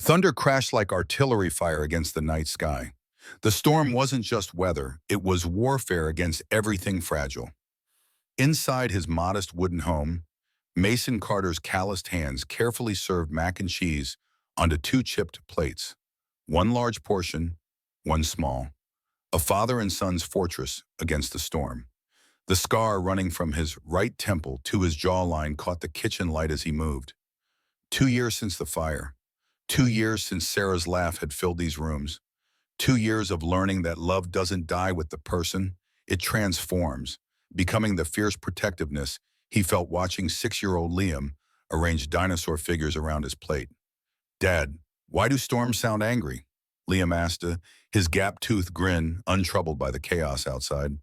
Thunder crashed like artillery fire against the night sky. The storm wasn't just weather, it was warfare against everything fragile. Inside his modest wooden home, Mason Carter's calloused hands carefully served mac and cheese onto two chipped plates. One large portion, one small. A father and son's fortress against the storm. The scar running from his right temple to his jawline caught the kitchen light as he moved. 2 years since the fire. 2 years since Sarah's laugh had filled these rooms. 2 years of learning that love doesn't die with the person, it transforms, becoming the fierce protectiveness he felt watching 6-year-old Liam arrange dinosaur figures around his plate. "Dad, why do storms sound angry?" Liam asked, his gap-toothed grin untroubled by the chaos outside.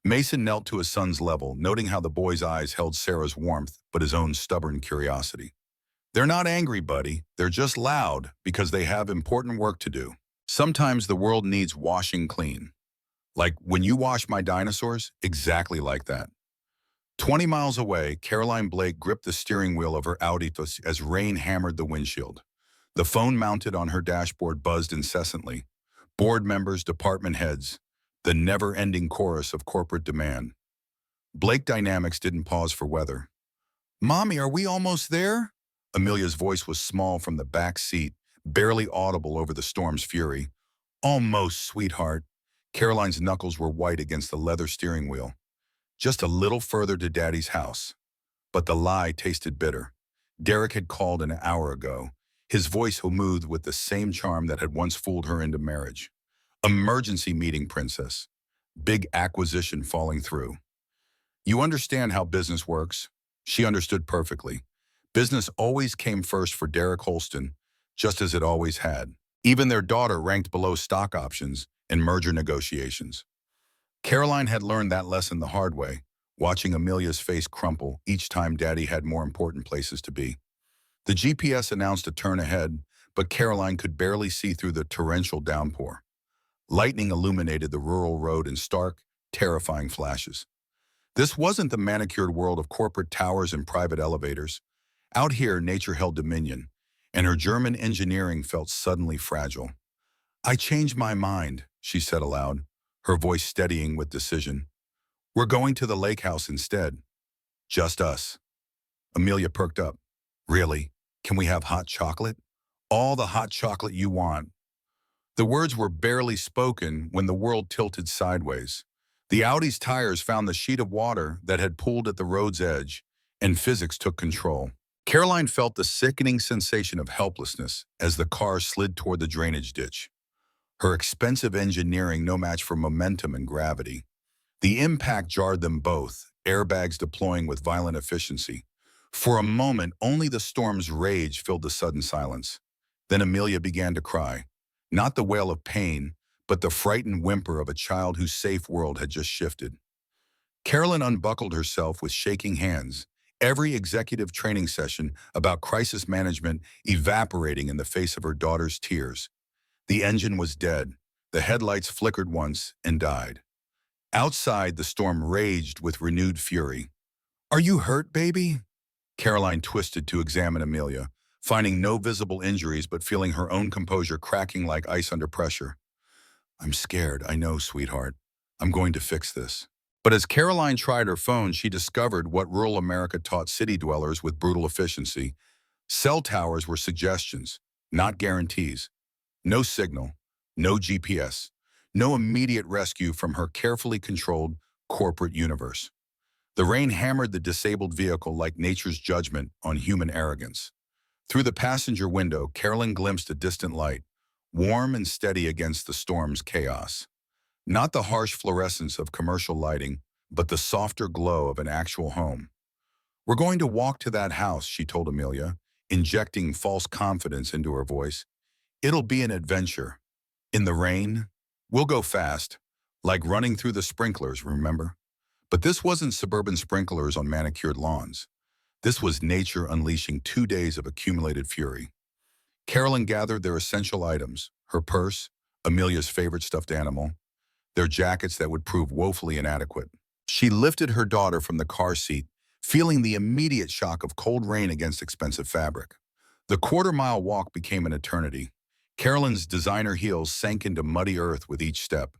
Mason knelt to his son's level, noting how the boy's eyes held Sarah's warmth but his own stubborn curiosity. "They're not angry, buddy. They're just loud because they have important work to do. Sometimes the world needs washing clean. Like when you wash my dinosaurs, exactly like that." 20 miles away, Caroline Blake gripped the steering wheel of her Audi as rain hammered the windshield. The phone mounted on her dashboard buzzed incessantly. Board members, department heads, the never-ending chorus of corporate demand. Blake Dynamics didn't pause for weather. "Mommy, are we almost there?" Amelia's voice was small from the back seat, barely audible over the storm's fury. "Almost, sweetheart." Caroline's knuckles were white against the leather steering wheel. "Just a little further to Daddy's house." But the lie tasted bitter. Derek had called an hour ago, his voice smooth with the same charm that had once fooled her into marriage. "Emergency meeting, princess. Big acquisition falling through." "You understand how business works." She understood perfectly. Business always came first for Derek Holston, just as it always had. Even their daughter ranked below stock options and merger negotiations. Caroline had learned that lesson the hard way, watching Amelia's face crumple each time Daddy had more important places to be. The GPS announced a turn ahead, but Caroline could barely see through the torrential downpour. Lightning illuminated the rural road in stark, terrifying flashes. This wasn't the manicured world of corporate towers and private elevators. Out here, nature held dominion, and her German engineering felt suddenly fragile. "I changed my mind," she said aloud, her voice steadying with decision. "We're going to the lake house instead. Just us." Amelia perked up. "Really? Can we have hot chocolate?" "All the hot chocolate you want." The words were barely spoken when the world tilted sideways. The Audi's tires found the sheet of water that had pooled at the road's edge, and physics took control. Caroline felt the sickening sensation of helplessness as the car slid toward the drainage ditch. Her expensive engineering no match for momentum and gravity. The impact jarred them both, airbags deploying with violent efficiency. For a moment, only the storm's rage filled the sudden silence. Then Amelia began to cry. Not the wail of pain, but the frightened whimper of a child whose safe world had just shifted. Carolyn unbuckled herself with shaking hands, every executive training session about crisis management evaporating in the face of her daughter's tears. The engine was dead. The headlights flickered once and died. Outside, the storm raged with renewed fury. "Are you hurt, baby?" Caroline twisted to examine Amelia, finding no visible injuries but feeling her own composure cracking like ice under pressure. "I'm scared, I know, sweetheart. I'm going to fix this." But as Caroline tried her phone, she discovered what rural America taught city dwellers with brutal efficiency. Cell towers were suggestions, not guarantees. No signal, no GPS, no immediate rescue from her carefully controlled corporate universe. The rain hammered the disabled vehicle like nature's judgment on human arrogance. Through the passenger window, Carolyn glimpsed a distant light, warm and steady against the storm's chaos. Not the harsh fluorescence of commercial lighting, but the softer glow of an actual home. "We're going to walk to that house," she told Amelia, injecting false confidence into her voice. "It'll be an adventure. In the rain, we'll go fast, like running through the sprinklers, remember?" But this wasn't suburban sprinklers on manicured lawns. This was nature unleashing 2 days of accumulated fury. Carolyn gathered their essential items, her purse, Amelia's favorite stuffed animal, their jackets that would prove woefully inadequate. She lifted her daughter from the car seat, feeling the immediate shock of cold rain against expensive fabric. The quarter-mile walk became an eternity. Carolyn's designer heels sank into muddy earth with each step.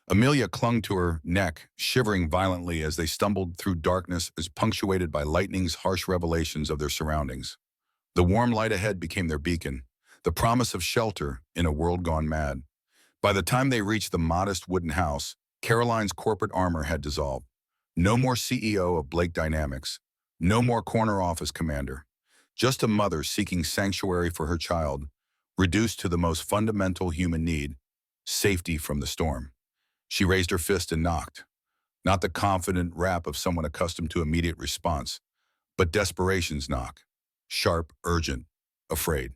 Amelia clung to her neck, shivering violently as they stumbled through darkness as punctuated by lightning's harsh revelations of their surroundings. The warm light ahead became their beacon, the promise of shelter in a world gone mad. By the time they reached the modest wooden house, Caroline's corporate armor had dissolved. No more CEO of Blake Dynamics, no more corner office commander, just a mother seeking sanctuary for her child, reduced to the most fundamental human need, safety from the storm. She raised her fist and knocked, not the confident rap of someone accustomed to immediate response, but desperation's knock, sharp, urgent, afraid.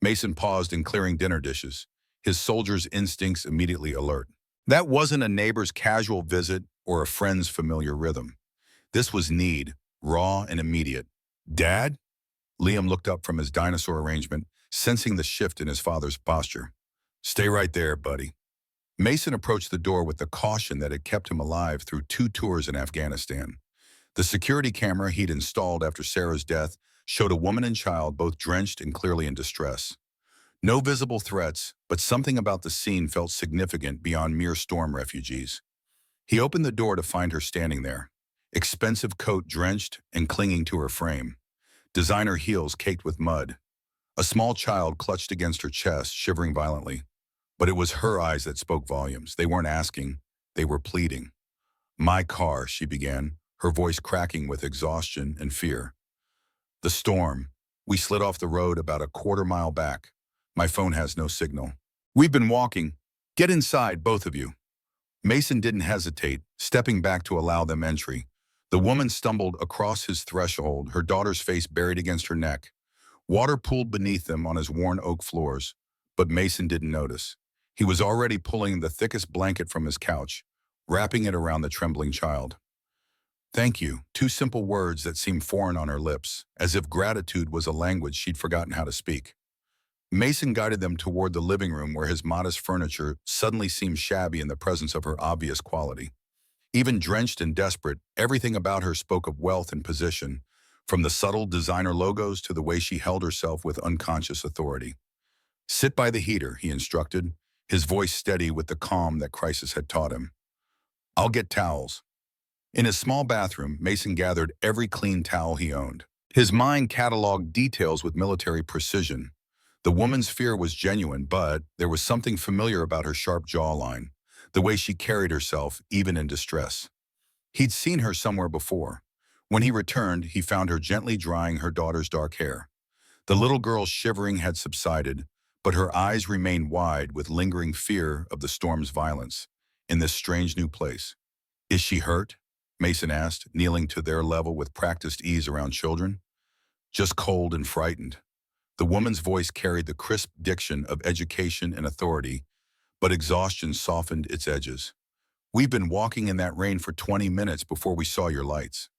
Mason paused in clearing dinner dishes, his soldier's instincts immediately alert. That wasn't a neighbor's casual visit or a friend's familiar rhythm. This was need, raw and immediate. "Dad?" Liam looked up from his dinosaur arrangement, sensing the shift in his father's posture. "Stay right there, buddy." Mason approached the door with the caution that had kept him alive through 2 tours in Afghanistan. The security camera he'd installed after Sarah's death showed a woman and child both drenched and clearly in distress. No visible threats, but something about the scene felt significant beyond mere storm refugees. He opened the door to find her standing there, expensive coat drenched and clinging to her frame, designer heels caked with mud. A small child clutched against her chest, shivering violently. But it was her eyes that spoke volumes. They weren't asking, they were pleading. "My car," she began, her voice cracking with exhaustion and fear. "The storm. We slid off the road about a quarter-mile back. My phone has no signal. We've been walking. Get inside, both of you." Mason didn't hesitate, stepping back to allow them entry. The woman stumbled across his threshold, her daughter's face buried against her neck. Water pooled beneath them on his worn oak floors, but Mason didn't notice. He was already pulling the thickest blanket from his couch, wrapping it around the trembling child. "Thank you," 2 simple words that seemed foreign on her lips, as if gratitude was a language she'd forgotten how to speak. Mason guided them toward the living room where his modest furniture suddenly seemed shabby in the presence of her obvious quality. Even drenched and desperate, everything about her spoke of wealth and position, from the subtle designer logos to the way she held herself with unconscious authority. "Sit by the heater," he instructed, his voice steady with the calm that crisis had taught him. "I'll get towels." In his small bathroom, Mason gathered every clean towel he owned. His mind cataloged details with military precision. The woman's fear was genuine, but there was something familiar about her sharp jawline, the way she carried herself, even in distress. He'd seen her somewhere before. When he returned, he found her gently drying her daughter's dark hair. The little girl's shivering had subsided, but her eyes remained wide with lingering fear of the storm's violence in this strange new place. "Is she hurt?" Mason asked, kneeling to their level with practiced ease around children. "Just cold and frightened." The woman's voice carried the crisp diction of education and authority, but exhaustion softened its edges. "We've been walking in that rain for 20 minutes before we saw your lights."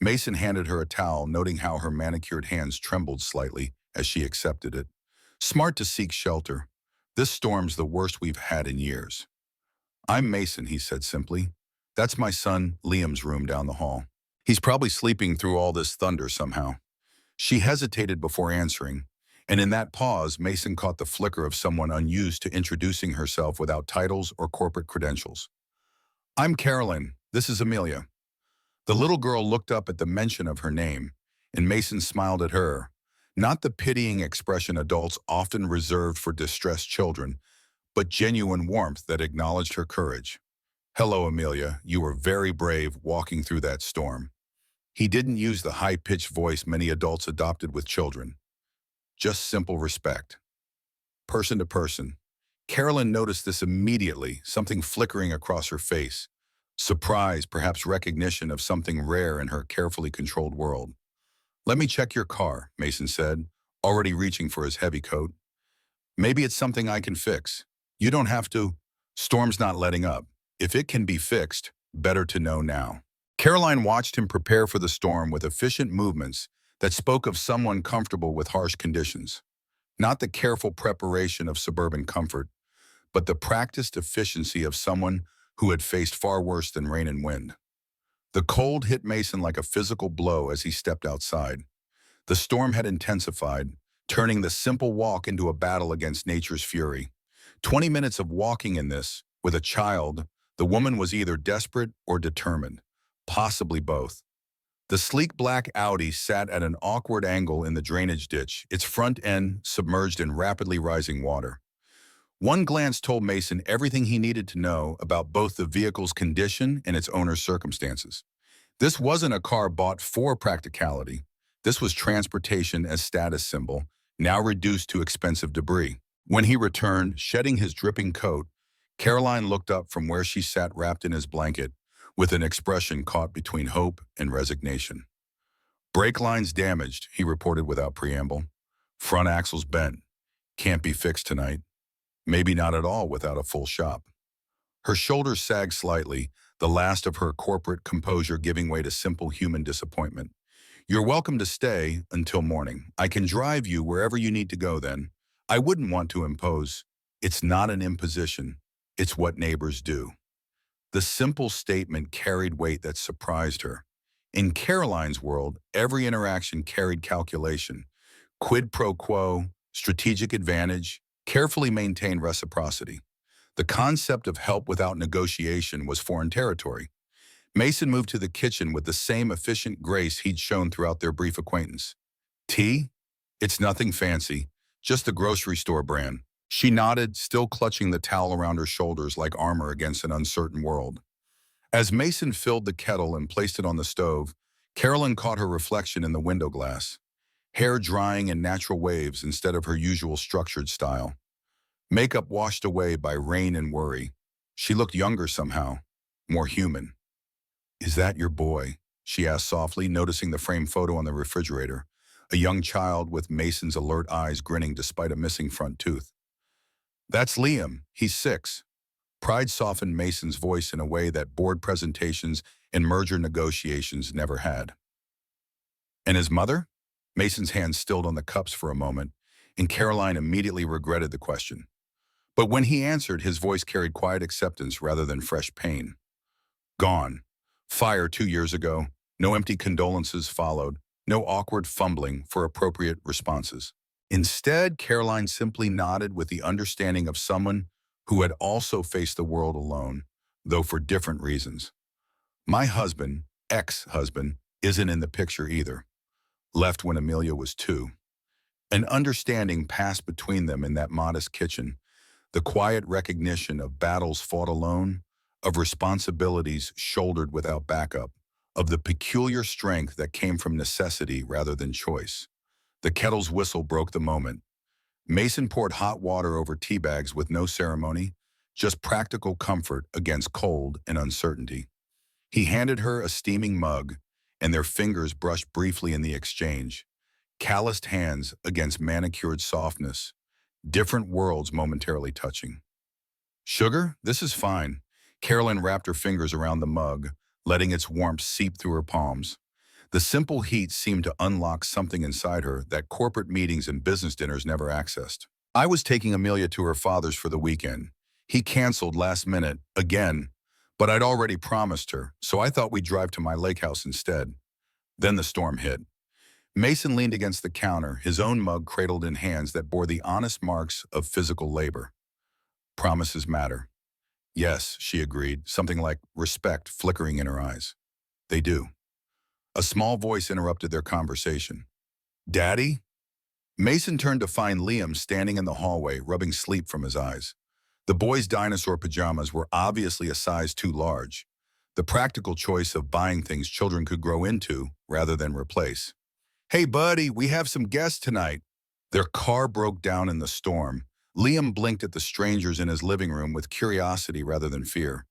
Mason handed her a towel, noting how her manicured hands trembled slightly as she accepted it. "Smart to seek shelter. This storm's the worst we've had in years." "I'm Mason," he said simply. "That's my son, Liam's room down the hall. He's probably sleeping through all this thunder somehow." She hesitated before answering, and in that pause, Mason caught the flicker of someone unused to introducing herself without titles or corporate credentials. "I'm Carolyn. This is Amelia." The little girl looked up at the mention of her name, and Mason smiled at her, not the pitying expression adults often reserved for distressed children, but genuine warmth that acknowledged her courage. "Hello, Amelia. You were very brave walking through that storm." He didn't use the high-pitched voice many adults adopted with children. Just simple respect. Person to person. Carolyn noticed this immediately, something flickering across her face. Surprise, perhaps recognition of something rare in her carefully controlled world. "Let me check your car," Mason said, already reaching for his heavy coat. "Maybe it's something I can fix. You don't have to." "Storm's not letting up. If it can be fixed, better to know now." Caroline watched him prepare for the storm with efficient movements that spoke of someone comfortable with harsh conditions. Not the careful preparation of suburban comfort, but the practiced efficiency of someone who had faced far worse than rain and wind. The cold hit Mason like a physical blow as he stepped outside. The storm had intensified, turning the simple walk into a battle against nature's fury. 20 minutes of walking in this, with a child, the woman was either desperate or determined, possibly both. The sleek black Audi sat at an awkward angle in the drainage ditch, its front end submerged in rapidly rising water. One glance told Mason everything he needed to know about both the vehicle's condition and its owner's circumstances. This wasn't a car bought for practicality. This was transportation as status symbol, now reduced to expensive debris. When he returned, shedding his dripping coat, Caroline looked up from where she sat wrapped in his blanket, with an expression caught between hope and resignation. "Brake lines damaged," he reported without preamble. "Front axles bent. Can't be fixed tonight. Maybe not at all without a full shop." Her shoulders sagged slightly, the last of her corporate composure giving way to simple human disappointment. "You're welcome to stay until morning. I can drive you wherever you need to go then. I wouldn't want to impose. It's not an imposition. It's what neighbors do." The simple statement carried weight that surprised her. In Caroline's world, every interaction carried calculation. Quid pro quo, strategic advantage, carefully maintained reciprocity. The concept of help without negotiation was foreign territory. Mason moved to the kitchen with the same efficient grace he'd shown throughout their brief acquaintance. "Tea? It's nothing fancy, just the grocery store brand." She nodded, still clutching the towel around her shoulders like armor against an uncertain world. As Mason filled the kettle and placed it on the stove, Carolyn caught her reflection in the window glass, hair drying in natural waves instead of her usual structured style. Makeup washed away by rain and worry. She looked younger somehow, more human. "Is that your boy?" she asked softly, noticing the framed photo on the refrigerator, a young child with Mason's alert eyes grinning despite a missing front tooth. "That's Liam. He's 6. Pride softened Mason's voice in a way that board presentations and merger negotiations never had. "And his mother?" Mason's hand stilled on the cups for a moment, and Caroline immediately regretted the question. But when he answered, his voice carried quiet acceptance rather than fresh pain. "Gone. Fire 2 years ago. No empty condolences followed. No awkward fumbling for appropriate responses." Instead, Caroline simply nodded with the understanding of someone who had also faced the world alone, though for different reasons. "My husband, ex-husband, isn't in the picture either. Left when Amelia was 2. An understanding passed between them in that modest kitchen, the quiet recognition of battles fought alone, of responsibilities shouldered without backup, of the peculiar strength that came from necessity rather than choice. The kettle's whistle broke the moment. Mason poured hot water over tea bags with no ceremony, just practical comfort against cold and uncertainty. He handed her a steaming mug, and their fingers brushed briefly in the exchange. Calloused hands against manicured softness, different worlds momentarily touching. "Sugar? This is fine." Carolyn wrapped her fingers around the mug, letting its warmth seep through her palms. The simple heat seemed to unlock something inside her that corporate meetings and business dinners never accessed. "I was taking Amelia to her father's for the weekend. He canceled last minute, again, but I'd already promised her, so I thought we'd drive to my lake house instead." Then the storm hit. Mason leaned against the counter, his own mug cradled in hands that bore the honest marks of physical labor. "Promises matter." "Yes," she agreed, something like respect flickering in her eyes. "They do." A small voice interrupted their conversation. "Daddy?" Mason turned to find Liam standing in the hallway, rubbing sleep from his eyes. The boy's dinosaur pajamas were obviously a size too large, the practical choice of buying things children could grow into rather than replace. "Hey, buddy, we have some guests tonight." Their car broke down in the storm. Liam blinked at the strangers in his living room with curiosity rather than fear.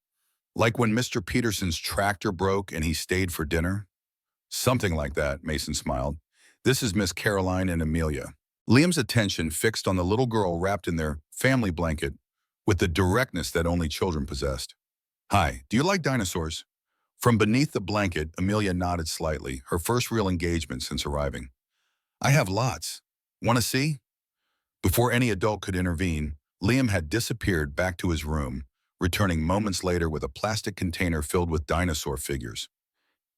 "Like when Mr. Peterson's tractor broke and he stayed for dinner?" "Something like that," Mason smiled. "This is Miss Caroline and Amelia." Liam's attention fixed on the little girl wrapped in their family blanket with the directness that only children possessed. "Hi, do you like dinosaurs?" From beneath the blanket, Amelia nodded slightly, her first real engagement since arriving. "I have lots. Want to see?" Before any adult could intervene, Liam had disappeared back to his room, returning moments later with a plastic container filled with dinosaur figures.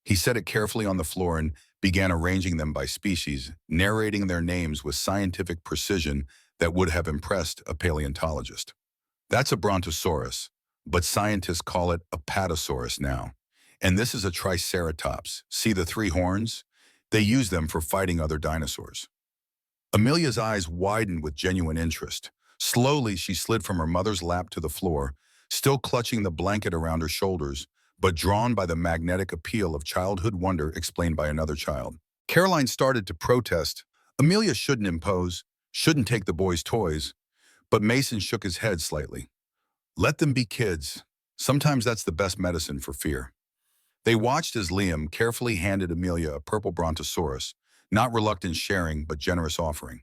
He set it carefully on the floor and began arranging them by species, narrating their names with scientific precision that would have impressed a paleontologist. That's a brontosaurus, but scientists call it a patasaurus now. And this is a triceratops. See the three horns? They use them for fighting other dinosaurs. Amelia's eyes widened with genuine interest. Slowly, she slid from her mother's lap to the floor, still clutching the blanket around her shoulders, but drawn by the magnetic appeal of childhood wonder explained by another child. Caroline started to protest. Amelia shouldn't impose, shouldn't take the boys' toys, but Mason shook his head slightly. Let them be kids. Sometimes that's the best medicine for fear. They watched as Liam carefully handed Amelia a purple brontosaurus, not reluctant sharing, but generous offering.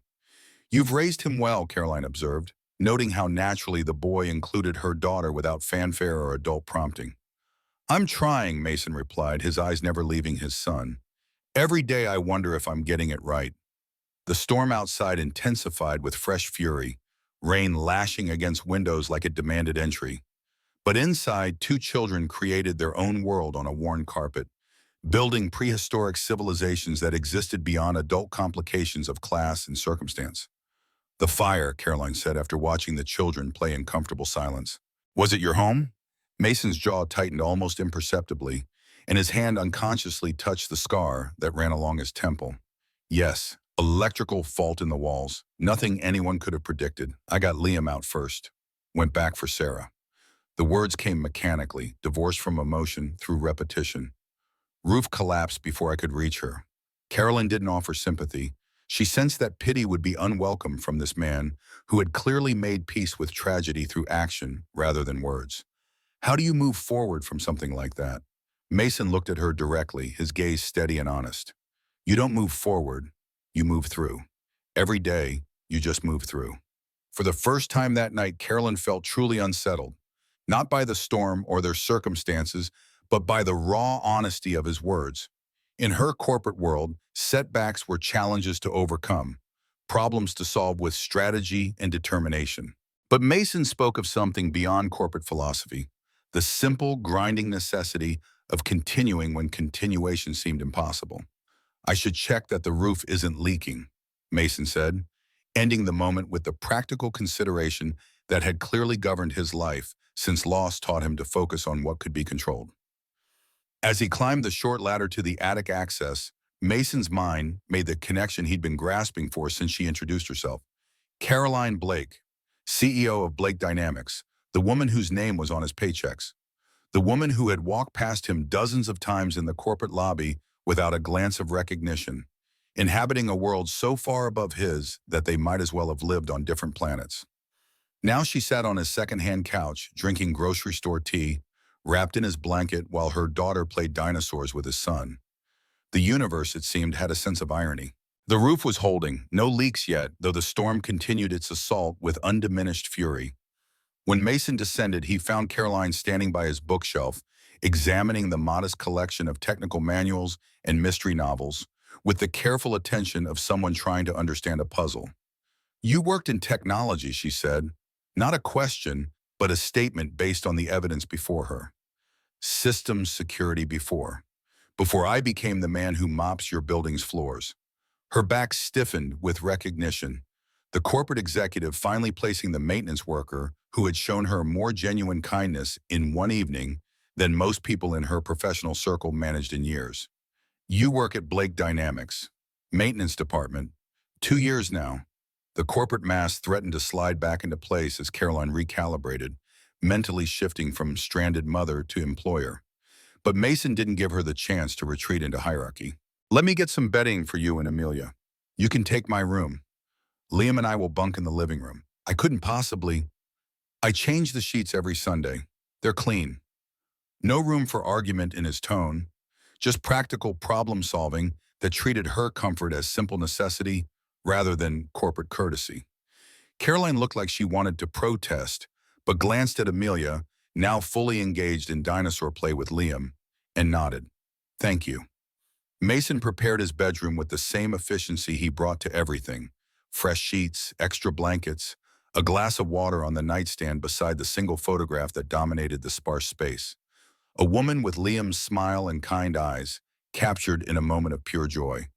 You've raised him well, Caroline observed, noting how naturally the boy included her daughter without fanfare or adult prompting. I'm trying, Mason replied, his eyes never leaving his son. Every day I wonder if I'm getting it right. The storm outside intensified with fresh fury, rain lashing against windows like it demanded entry. But inside, two children created their own world on a worn carpet, building prehistoric civilizations that existed beyond adult complications of class and circumstance. The fire, Caroline said after watching the children play in comfortable silence. Was it your home? Mason's jaw tightened almost imperceptibly, and his hand unconsciously touched the scar that ran along his temple. Yes, electrical fault in the walls. Nothing anyone could have predicted. I got Liam out first. Went back for Sarah. The words came mechanically, divorced from emotion through repetition. Roof collapsed before I could reach her. Carolyn didn't offer sympathy. She sensed that pity would be unwelcome from this man who had clearly made peace with tragedy through action rather than words. How do you move forward from something like that? Mason looked at her directly, his gaze steady and honest. You don't move forward, you move through. Every day, you just move through. For the first time that night, Carolyn felt truly unsettled, not by the storm or their circumstances, but by the raw honesty of his words. In her corporate world, setbacks were challenges to overcome, problems to solve with strategy and determination. But Mason spoke of something beyond corporate philosophy, the simple, grinding necessity of continuing when continuation seemed impossible. I should check that the roof isn't leaking, Mason said, ending the moment with the practical consideration that had clearly governed his life since loss taught him to focus on what could be controlled. As he climbed the short ladder to the attic access, Mason's mind made the connection he'd been grasping for since she introduced herself. Caroline Blake, CEO of Blake Dynamics, the woman whose name was on his paychecks. The woman who had walked past him dozens of times in the corporate lobby without a glance of recognition, inhabiting a world so far above his that they might as well have lived on different planets. Now she sat on his second-hand couch, drinking grocery store tea, wrapped in his blanket while her daughter played dinosaurs with his son. The universe, it seemed, had a sense of irony. The roof was holding, no leaks yet, though the storm continued its assault with undiminished fury. When Mason descended, he found Caroline standing by his bookshelf, examining the modest collection of technical manuals and mystery novels, with the careful attention of someone trying to understand a puzzle. You worked in technology, she said. Not a question, but a statement based on the evidence before her. Systems security before I became the man who mops your building's floors. Her back stiffened with recognition, the corporate executive finally placing the maintenance worker who had shown her more genuine kindness in one evening than most people in her professional circle managed in years. You work at Blake Dynamics, maintenance department, 2 years now. The corporate mask threatened to slide back into place as Caroline recalibrated, mentally shifting from stranded mother to employer. But Mason didn't give her the chance to retreat into hierarchy. Let me get some bedding for you and Amelia. You can take my room. Liam and I will bunk in the living room. I couldn't possibly. I change the sheets every Sunday. They're clean. No room for argument in his tone, just practical problem solving that treated her comfort as simple necessity rather than corporate courtesy. Caroline looked like she wanted to protest, but glanced at Amelia, now fully engaged in dinosaur play with Liam, and nodded. Thank you. Mason prepared his bedroom with the same efficiency he brought to everything. Fresh sheets, extra blankets, a glass of water on the nightstand beside the single photograph that dominated the sparse space. A woman with Liam's smile and kind eyes, captured in a moment of pure joy.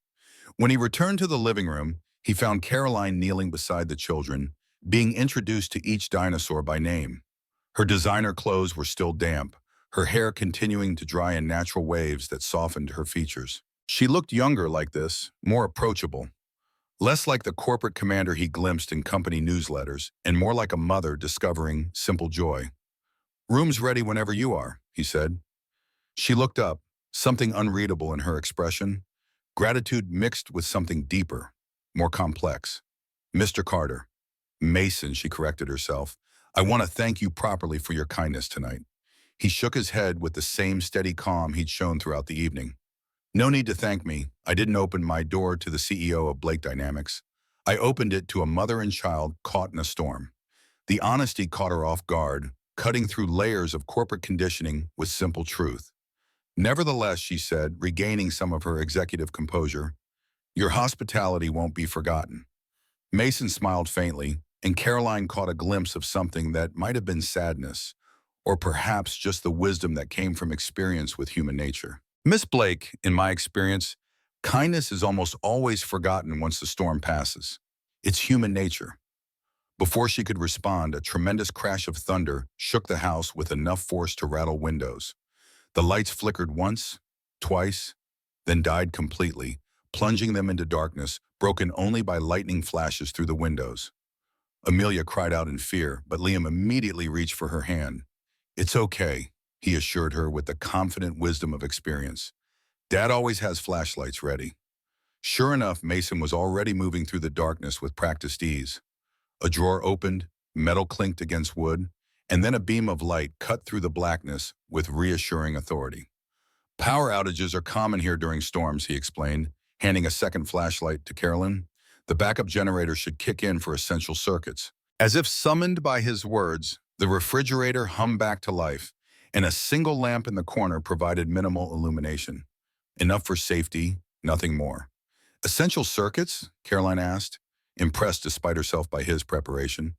When he returned to the living room, he found Caroline kneeling beside the children, being introduced to each dinosaur by name. Her designer clothes were still damp, her hair continuing to dry in natural waves that softened her features. She looked younger like this, more approachable, less like the corporate commander he glimpsed in company newsletters, and more like a mother discovering simple joy. "Room's ready whenever you are," he said. She looked up, something unreadable in her expression, gratitude mixed with something deeper, more complex. "Mr. Carter." "Mason," she corrected herself. "I want to thank you properly for your kindness tonight." He shook his head with the same steady calm he'd shown throughout the evening. "No need to thank me. I didn't open my door to the CEO of Blake Dynamics. I opened it to a mother and child caught in a storm." The honesty caught her off guard, cutting through layers of corporate conditioning with simple truth. "Nevertheless," she said, regaining some of her executive composure, "your hospitality won't be forgotten." Mason smiled faintly, and Caroline caught a glimpse of something that might have been sadness, or perhaps just the wisdom that came from experience with human nature. "Miss Blake, in my experience, kindness is almost always forgotten once the storm passes. It's human nature." Before she could respond, a tremendous crash of thunder shook the house with enough force to rattle windows. The lights flickered once, twice, then died completely, plunging them into darkness, broken only by lightning flashes through the windows. Amelia cried out in fear, but Liam immediately reached for her hand. "It's okay," he assured her with the confident wisdom of experience. "Dad always has flashlights ready." Sure enough, Mason was already moving through the darkness with practiced ease. A drawer opened, metal clinked against wood, and then a beam of light cut through the blackness with reassuring authority. "Power outages are common here during storms," he explained, handing a second flashlight to Carolyn. "The backup generator should kick in for essential circuits." As if summoned by his words, the refrigerator hummed back to life, and a single lamp in the corner provided minimal illumination. Enough for safety, nothing more. "Essential circuits?" Caroline asked, impressed despite herself by his preparation.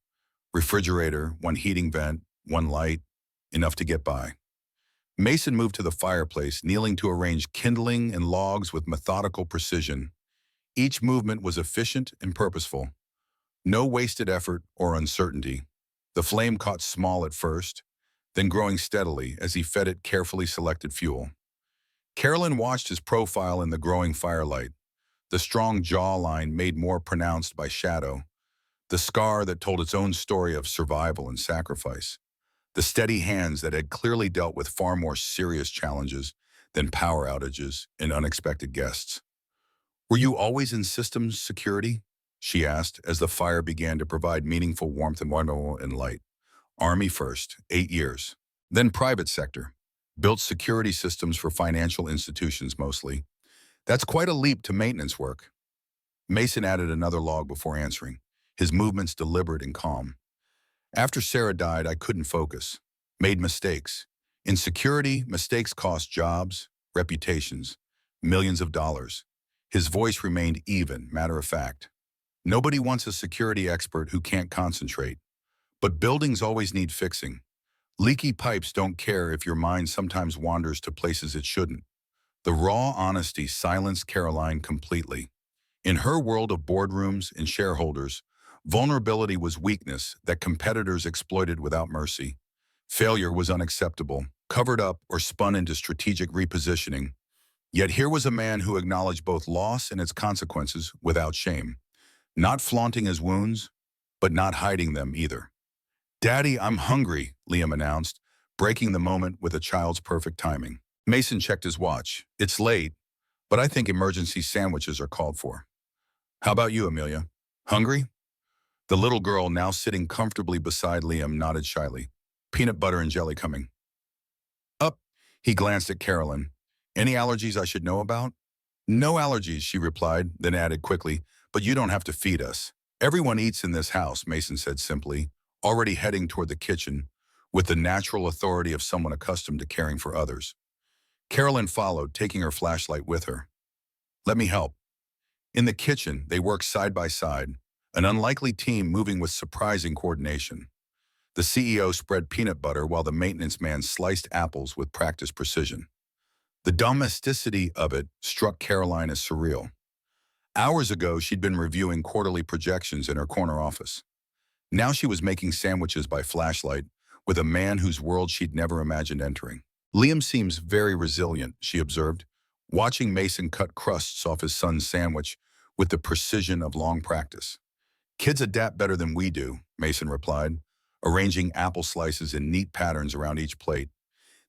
"Refrigerator, one heating vent, one light, enough to get by." Mason moved to the fireplace, kneeling to arrange kindling and logs with methodical precision. Each movement was efficient and purposeful. No wasted effort or uncertainty. The flame caught small at first, then growing steadily as he fed it carefully selected fuel. Carolyn watched his profile in the growing firelight, the strong jawline made more pronounced by shadow, the scar that told its own story of survival and sacrifice, the steady hands that had clearly dealt with far more serious challenges than power outages and unexpected guests. "Were you always in systems security?" she asked as the fire began to provide meaningful warmth and light. "Army first, 8 years. Then private sector. Built security systems for financial institutions mostly. That's quite a leap to maintenance work." Mason added another log before answering, his movements deliberate and calm. "After Sarah died, I couldn't focus. Made mistakes. In security, mistakes cost jobs, reputations, millions of dollars." His voice remained even, matter of fact. "Nobody wants a security expert who can't concentrate. But buildings always need fixing. Leaky pipes don't care if your mind sometimes wanders to places it shouldn't." The raw honesty silenced Caroline completely. In her world of boardrooms and shareholders, vulnerability was weakness that competitors exploited without mercy. Failure was unacceptable, covered up or spun into strategic repositioning. Yet here was a man who acknowledged both loss and its consequences without shame, not flaunting his wounds, but not hiding them either. "Daddy, I'm hungry," Liam announced, breaking the moment with a child's perfect timing. Mason checked his watch. "It's late, but I think emergency sandwiches are called for." "How about you, Amelia? Hungry?" The little girl, now sitting comfortably beside Liam, nodded shyly. "Peanut butter and jelly coming." "Up." He glanced at Carolyn. "Any allergies I should know about?" "No allergies," she replied, then added quickly, "but you don't have to feed us." "Everyone eats in this house," Mason said simply, already heading toward the kitchen, with the natural authority of someone accustomed to caring for others. Carolyn followed, taking her flashlight with her. "Let me help." In the kitchen, they worked side by side, an unlikely team moving with surprising coordination. The CEO spread peanut butter while the maintenance man sliced apples with practiced precision. The domesticity of it struck Caroline as surreal. Hours ago, she'd been reviewing quarterly projections in her corner office. Now she was making sandwiches by flashlight with a man whose world she'd never imagined entering. Liam seems very resilient, she observed, watching Mason cut crusts off his son's sandwich with the precision of long practice. Kids adapt better than we do, Mason replied, arranging apple slices in neat patterns around each plate.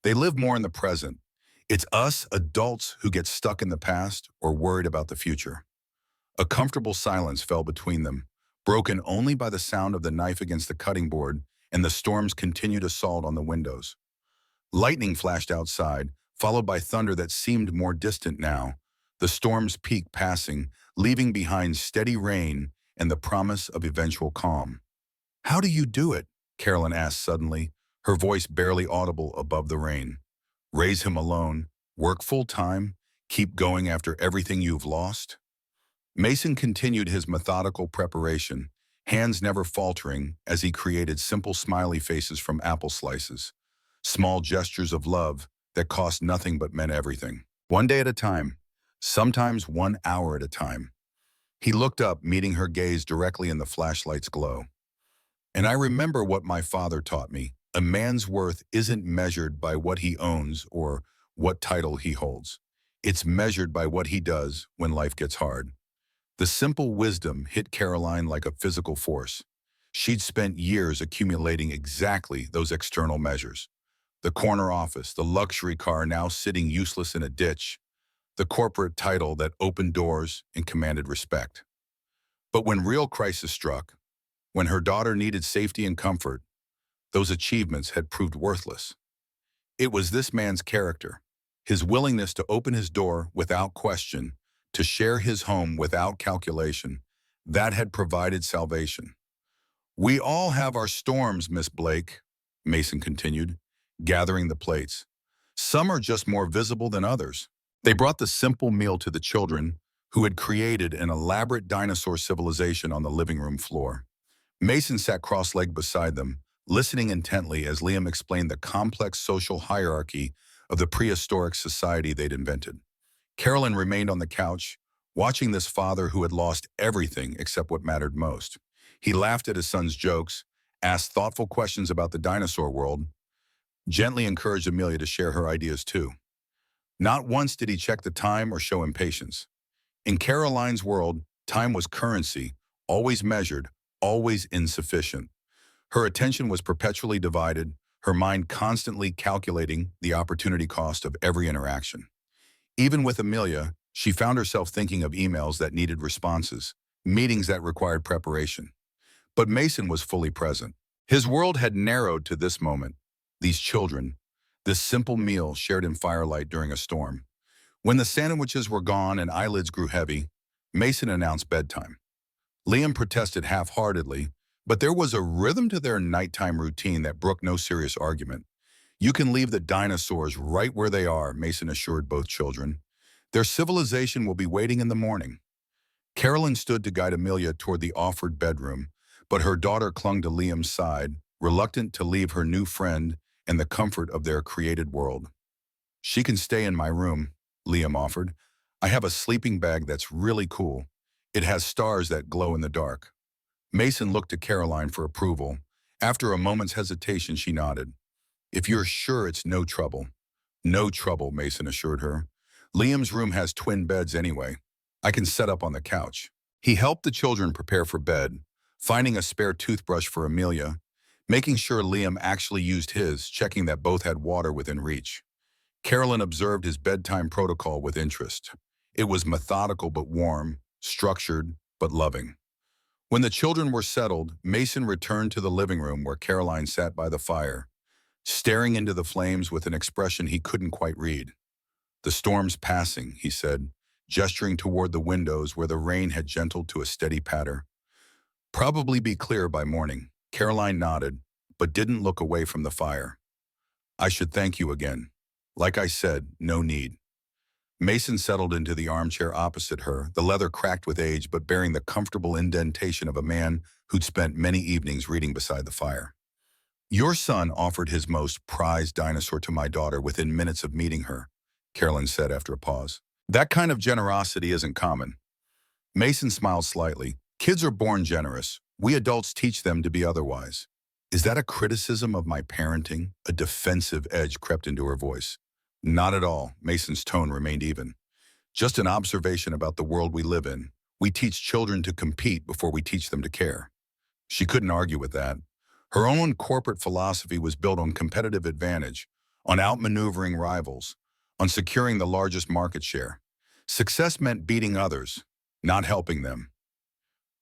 They live more in the present. It's us adults who get stuck in the past or worried about the future. A comfortable silence fell between them, broken only by the sound of the knife against the cutting board and the storm's continued assault on the windows. Lightning flashed outside, followed by thunder that seemed more distant now, the storm's peak passing, leaving behind steady rain and the promise of eventual calm. "How do you do it?" Carolyn asked suddenly, her voice barely audible above the rain. "Raise him alone, work full-time, keep going after everything you've lost?" Mason continued his methodical preparation, hands never faltering as he created simple smiley faces from apple slices, small gestures of love that cost nothing but meant everything. One day at a time, sometimes 1 hour at a time. He looked up, meeting her gaze directly in the flashlight's glow. "And I remember what my father taught me. A man's worth isn't measured by what he owns or what title he holds. It's measured by what he does when life gets hard." The simple wisdom hit Caroline like a physical force. She'd spent years accumulating exactly those external measures. The corner office, the luxury car now sitting useless in a ditch, the corporate title that opened doors and commanded respect. But when real crisis struck, when her daughter needed safety and comfort, those achievements had proved worthless. It was this man's character, his willingness to open his door without question, to share his home without calculation, that had provided salvation. "We all have our storms, Miss Blake," Mason continued, gathering the plates. "Some are just more visible than others." They brought the simple meal to the children, who had created an elaborate dinosaur civilization on the living room floor. Mason sat cross-legged beside them, listening intently as Liam explained the complex social hierarchy of the prehistoric society they'd invented. Carolyn remained on the couch, watching this father who had lost everything except what mattered most. He laughed at his son's jokes, asked thoughtful questions about the dinosaur world, gently encouraged Amelia to share her ideas too. Not once did he check the time or show impatience. In Caroline's world, time was currency, always measured, always insufficient. Her attention was perpetually divided, her mind constantly calculating the opportunity cost of every interaction. Even with Amelia, she found herself thinking of emails that needed responses, meetings that required preparation. But Mason was fully present. His world had narrowed to this moment, these children, this simple meal shared in firelight during a storm. When the sandwiches were gone and eyelids grew heavy, Mason announced bedtime. Liam protested half-heartedly, but there was a rhythm to their nighttime routine that brooked no serious argument. "You can leave the dinosaurs right where they are," Mason assured both children. "Their civilization will be waiting in the morning." Carolyn stood to guide Amelia toward the offered bedroom, but her daughter clung to Liam's side, reluctant to leave her new friend and the comfort of their created world. "She can stay in my room," Liam offered. "I have a sleeping bag that's really cool. It has stars that glow in the dark." Mason looked to Caroline for approval. After a moment's hesitation, she nodded. "If you're sure it's no trouble." "No trouble," Mason assured her. "Liam's room has twin beds anyway. I can set up on the couch." He helped the children prepare for bed, finding a spare toothbrush for Amelia, making sure Liam actually used his, checking that both had water within reach. Carolyn observed his bedtime protocol with interest. It was methodical but warm, structured but loving. When the children were settled, Mason returned to the living room where Caroline sat by the fire, staring into the flames with an expression he couldn't quite read. "The storm's passing," he said, gesturing toward the windows where the rain had gentled to a steady patter. "Probably be clear by morning." Caroline nodded, but didn't look away from the fire. "I should thank you again. Like I said, no need." Mason settled into the armchair opposite her, the leather cracked with age but bearing the comfortable indentation of a man who'd spent many evenings reading beside the fire. "Your son offered his most prized dinosaur to my daughter within minutes of meeting her," Carolyn said after a pause. That kind of generosity isn't common. Mason smiled slightly. Kids are born generous. We adults teach them to be otherwise. Is that a criticism of my parenting? A defensive edge crept into her voice. Not at all. Mason's tone remained even. Just an observation about the world we live in. We teach children to compete before we teach them to care. She couldn't argue with that. Her own corporate philosophy was built on competitive advantage, on outmaneuvering rivals, on securing the largest market share. Success meant beating others, not helping them.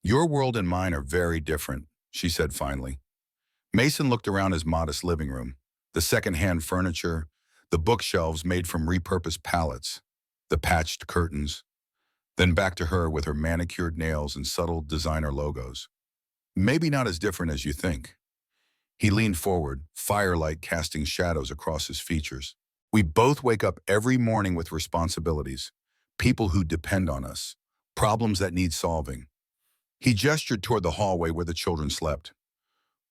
Your world and mine are very different, she said finally. Mason looked around his modest living room, the second-hand furniture, the bookshelves made from repurposed pallets, the patched curtains, then back to her with her manicured nails and subtle designer logos. Maybe not as different as you think. He leaned forward, firelight casting shadows across his features. We both wake up every morning with responsibilities, people who depend on us, problems that need solving. He gestured toward the hallway where the children slept.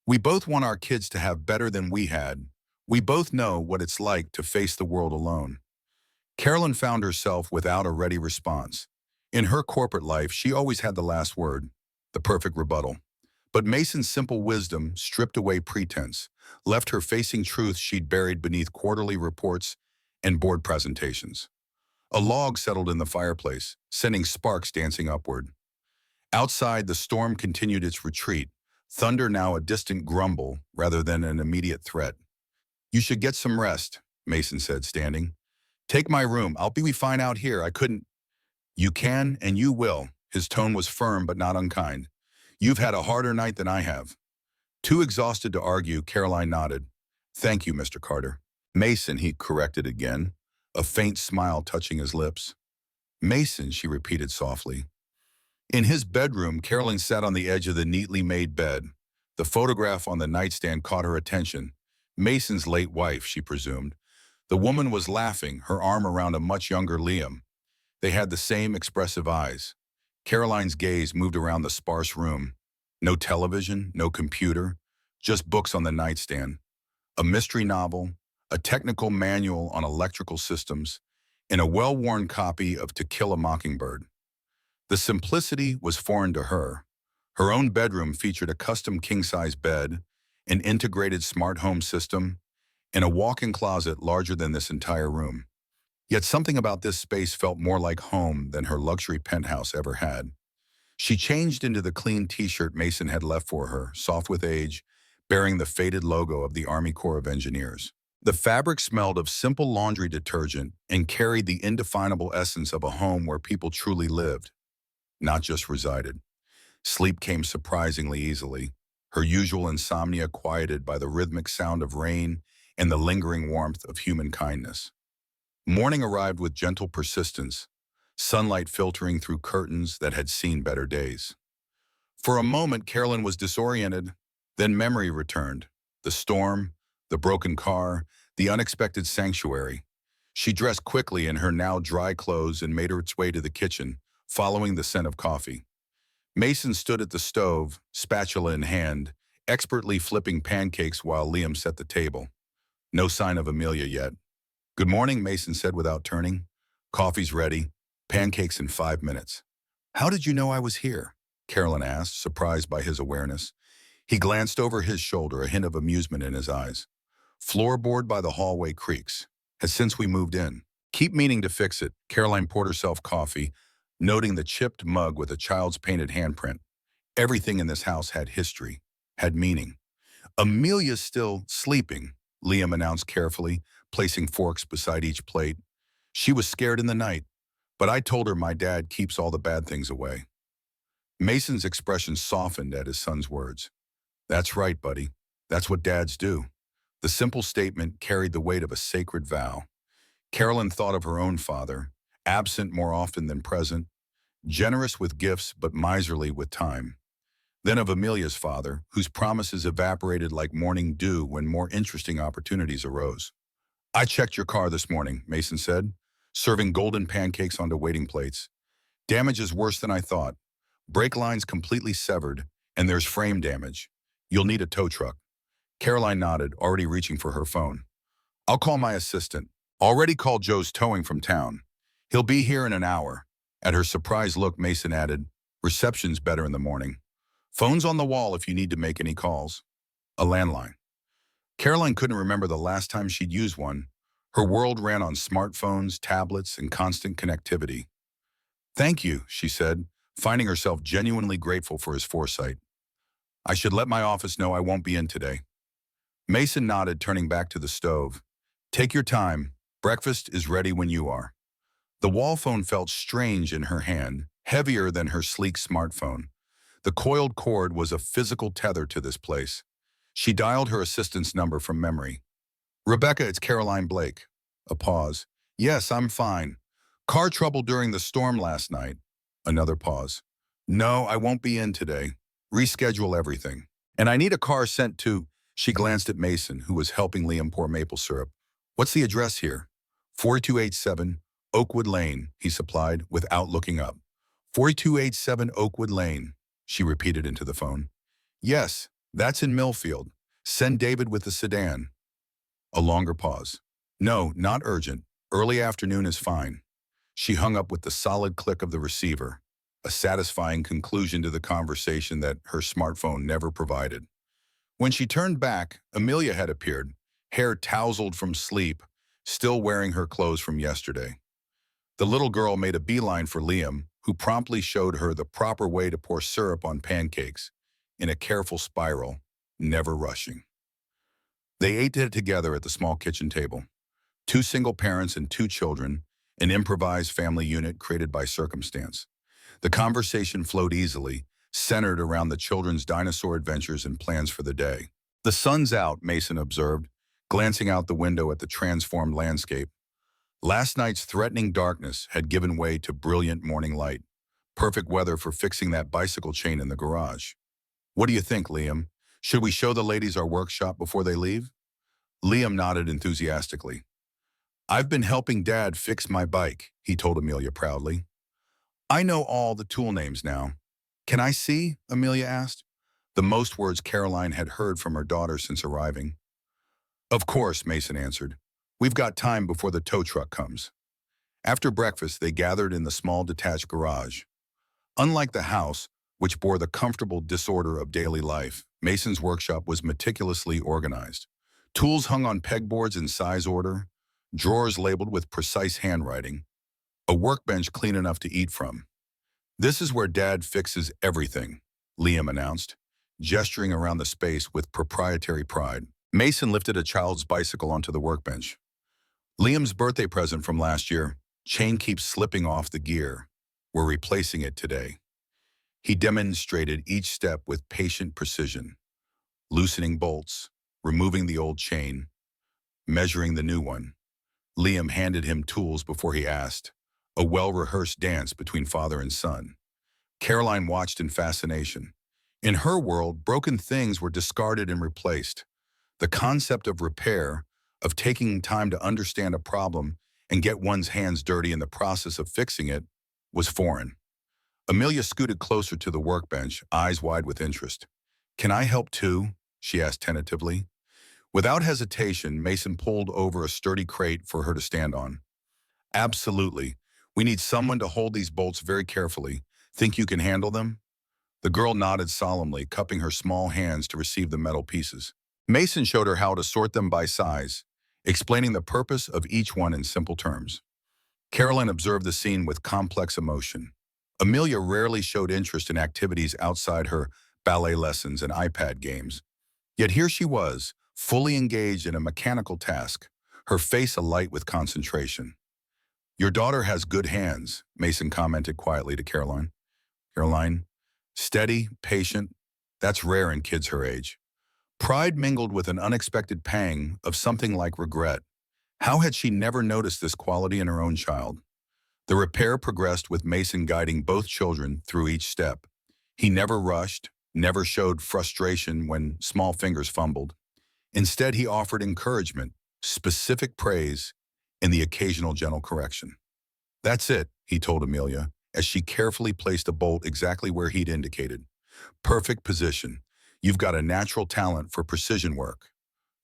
We both want our kids to have better than we had. We both know what it's like to face the world alone. Carolyn found herself without a ready response. In her corporate life, she always had the last word, the perfect rebuttal. But Mason's simple wisdom stripped away pretense, left her facing truths she'd buried beneath quarterly reports and board presentations. A log settled in the fireplace, sending sparks dancing upward. Outside, the storm continued its retreat, thunder now a distant grumble rather than an immediate threat. You should get some rest, Mason said, standing. Take my room. I'll be fine out here. I couldn't. You can and you will. His tone was firm but not unkind. You've had a harder night than I have. Too exhausted to argue, Caroline nodded. Thank you, Mr. Carter. Mason, he corrected again, a faint smile touching his lips. Mason, she repeated softly. In his bedroom, Carolyn sat on the edge of the neatly made bed. The photograph on the nightstand caught her attention. Mason's late wife, she presumed. The woman was laughing, her arm around a much younger Liam. They had the same expressive eyes. Caroline's gaze moved around the sparse room. No television, no computer, just books on the nightstand. A mystery novel, a technical manual on electrical systems, and a well-worn copy of To Kill a Mockingbird. The simplicity was foreign to her. Her own bedroom featured a custom king-size bed, an integrated smart home system, and a walk-in closet larger than this entire room. Yet something about this space felt more like home than her luxury penthouse ever had. She changed into the clean t-shirt Mason had left for her, soft with age, bearing the faded logo of the Army Corps of Engineers. The fabric smelled of simple laundry detergent and carried the indefinable essence of a home where people truly lived, not just resided. Sleep came surprisingly easily, her usual insomnia quieted by the rhythmic sound of rain and the lingering warmth of human kindness. Morning arrived with gentle persistence, sunlight filtering through curtains that had seen better days. For a moment, Carolyn was disoriented. Then memory returned. The storm, the broken car, the unexpected sanctuary. She dressed quickly in her now dry clothes and made her way to the kitchen, following the scent of coffee. Mason stood at the stove, spatula in hand, expertly flipping pancakes while Liam set the table. No sign of Amelia yet. Good morning, Mason said without turning. Coffee's ready. Pancakes in 5 minutes. How did you know I was here? Carolyn asked, surprised by his awareness. He glanced over his shoulder, a hint of amusement in his eyes. Floorboard by the hallway creaks. Has since we moved in. Keep meaning to fix it. Caroline poured herself coffee, noting the chipped mug with a child's painted handprint. Everything in this house had history, had meaning. Amelia's still sleeping, Liam announced carefully, placing forks beside each plate. She was scared in the night, but I told her my dad keeps all the bad things away. Mason's expression softened at his son's words. That's right, buddy. That's what dads do. The simple statement carried the weight of a sacred vow. Carolyn thought of her own father, absent more often than present, generous with gifts but miserly with time. Then of Amelia's father, whose promises evaporated like morning dew when more interesting opportunities arose. I checked your car this morning, Mason said, serving golden pancakes onto waiting plates. Damage is worse than I thought. Brake lines completely severed, and there's frame damage. You'll need a tow truck. Caroline nodded, already reaching for her phone. I'll call my assistant. Already called Joe's towing from town. He'll be here in an hour. At her surprised look, Mason added, reception's better in the morning. Phone's on the wall if you need to make any calls. A landline. Caroline couldn't remember the last time she'd used one. Her world ran on smartphones, tablets, and constant connectivity. Thank you, she said, finding herself genuinely grateful for his foresight. I should let my office know I won't be in today. Mason nodded, turning back to the stove. Take your time. Breakfast is ready when you are. The wall phone felt strange in her hand, heavier than her sleek smartphone. The coiled cord was a physical tether to this place. She dialed her assistant's number from memory. Rebecca, it's Caroline Blake. A pause. Yes, I'm fine. Car trouble during the storm last night. Another pause. No, I won't be in today. Reschedule everything. And I need a car sent to... She glanced at Mason, who was helping Liam pour maple syrup. What's the address here? 4287 Oakwood Lane, he supplied without looking up. 4287 Oakwood Lane, she repeated into the phone. Yes, that's in Millfield. Send David with the sedan. A longer pause. No, not urgent. Early afternoon is fine. She hung up with the solid click of the receiver, a satisfying conclusion to the conversation that her smartphone never provided. When she turned back, Amelia had appeared, hair tousled from sleep, still wearing her clothes from yesterday. The little girl made a beeline for Liam, who promptly showed her the proper way to pour syrup on pancakes, in a careful spiral, never rushing. They ate it together at the small kitchen table. Two single parents and two children, an improvised family unit created by circumstance. The conversation flowed easily, centered around the children's dinosaur adventures and plans for the day. The sun's out, Mason observed, glancing out the window at the transformed landscape. Last night's threatening darkness had given way to brilliant morning light. Perfect weather for fixing that bicycle chain in the garage. What do you think, Liam? Should we show the ladies our workshop before they leave? Liam nodded enthusiastically. I've been helping Dad fix my bike, he told Amelia proudly. I know all the tool names now. Can I see? Amelia asked. The most words Caroline had heard from her daughter since arriving. Of course, Mason answered. We've got time before the tow truck comes. After breakfast, they gathered in the small detached garage. Unlike the house, which bore the comfortable disorder of daily life, Mason's workshop was meticulously organized. Tools hung on pegboards in size order, drawers labeled with precise handwriting, a workbench clean enough to eat from. This is where Dad fixes everything, Liam announced, gesturing around the space with proprietary pride. Mason lifted a child's bicycle onto the workbench. Liam's birthday present from last year. Chain keeps slipping off the gear. We're replacing it today. He demonstrated each step with patient precision, loosening bolts, removing the old chain, measuring the new one. Liam handed him tools before he asked, a well-rehearsed dance between father and son. Caroline watched in fascination. In her world, broken things were discarded and replaced. The concept of repair, of taking time to understand a problem and get one's hands dirty in the process of fixing it, was foreign. Amelia scooted closer to the workbench, eyes wide with interest. Can I help too? She asked tentatively. Without hesitation, Mason pulled over a sturdy crate for her to stand on. Absolutely. We need someone to hold these bolts very carefully. Think you can handle them? The girl nodded solemnly, cupping her small hands to receive the metal pieces. Mason showed her how to sort them by size, explaining the purpose of each one in simple terms. Caroline observed the scene with complex emotion. Amelia rarely showed interest in activities outside her ballet lessons and iPad games. Yet here she was, fully engaged in a mechanical task, her face alight with concentration. Your daughter has good hands, Mason commented quietly to Caroline. Caroline, steady, patient, that's rare in kids her age. Pride mingled with an unexpected pang of something like regret. How had she never noticed this quality in her own child? The repair progressed with Mason guiding both children through each step. He never rushed, never showed frustration when small fingers fumbled. Instead, he offered encouragement, specific praise, and the occasional gentle correction. That's it, he told Amelia, as she carefully placed a bolt exactly where he'd indicated. Perfect position. You've got a natural talent for precision work.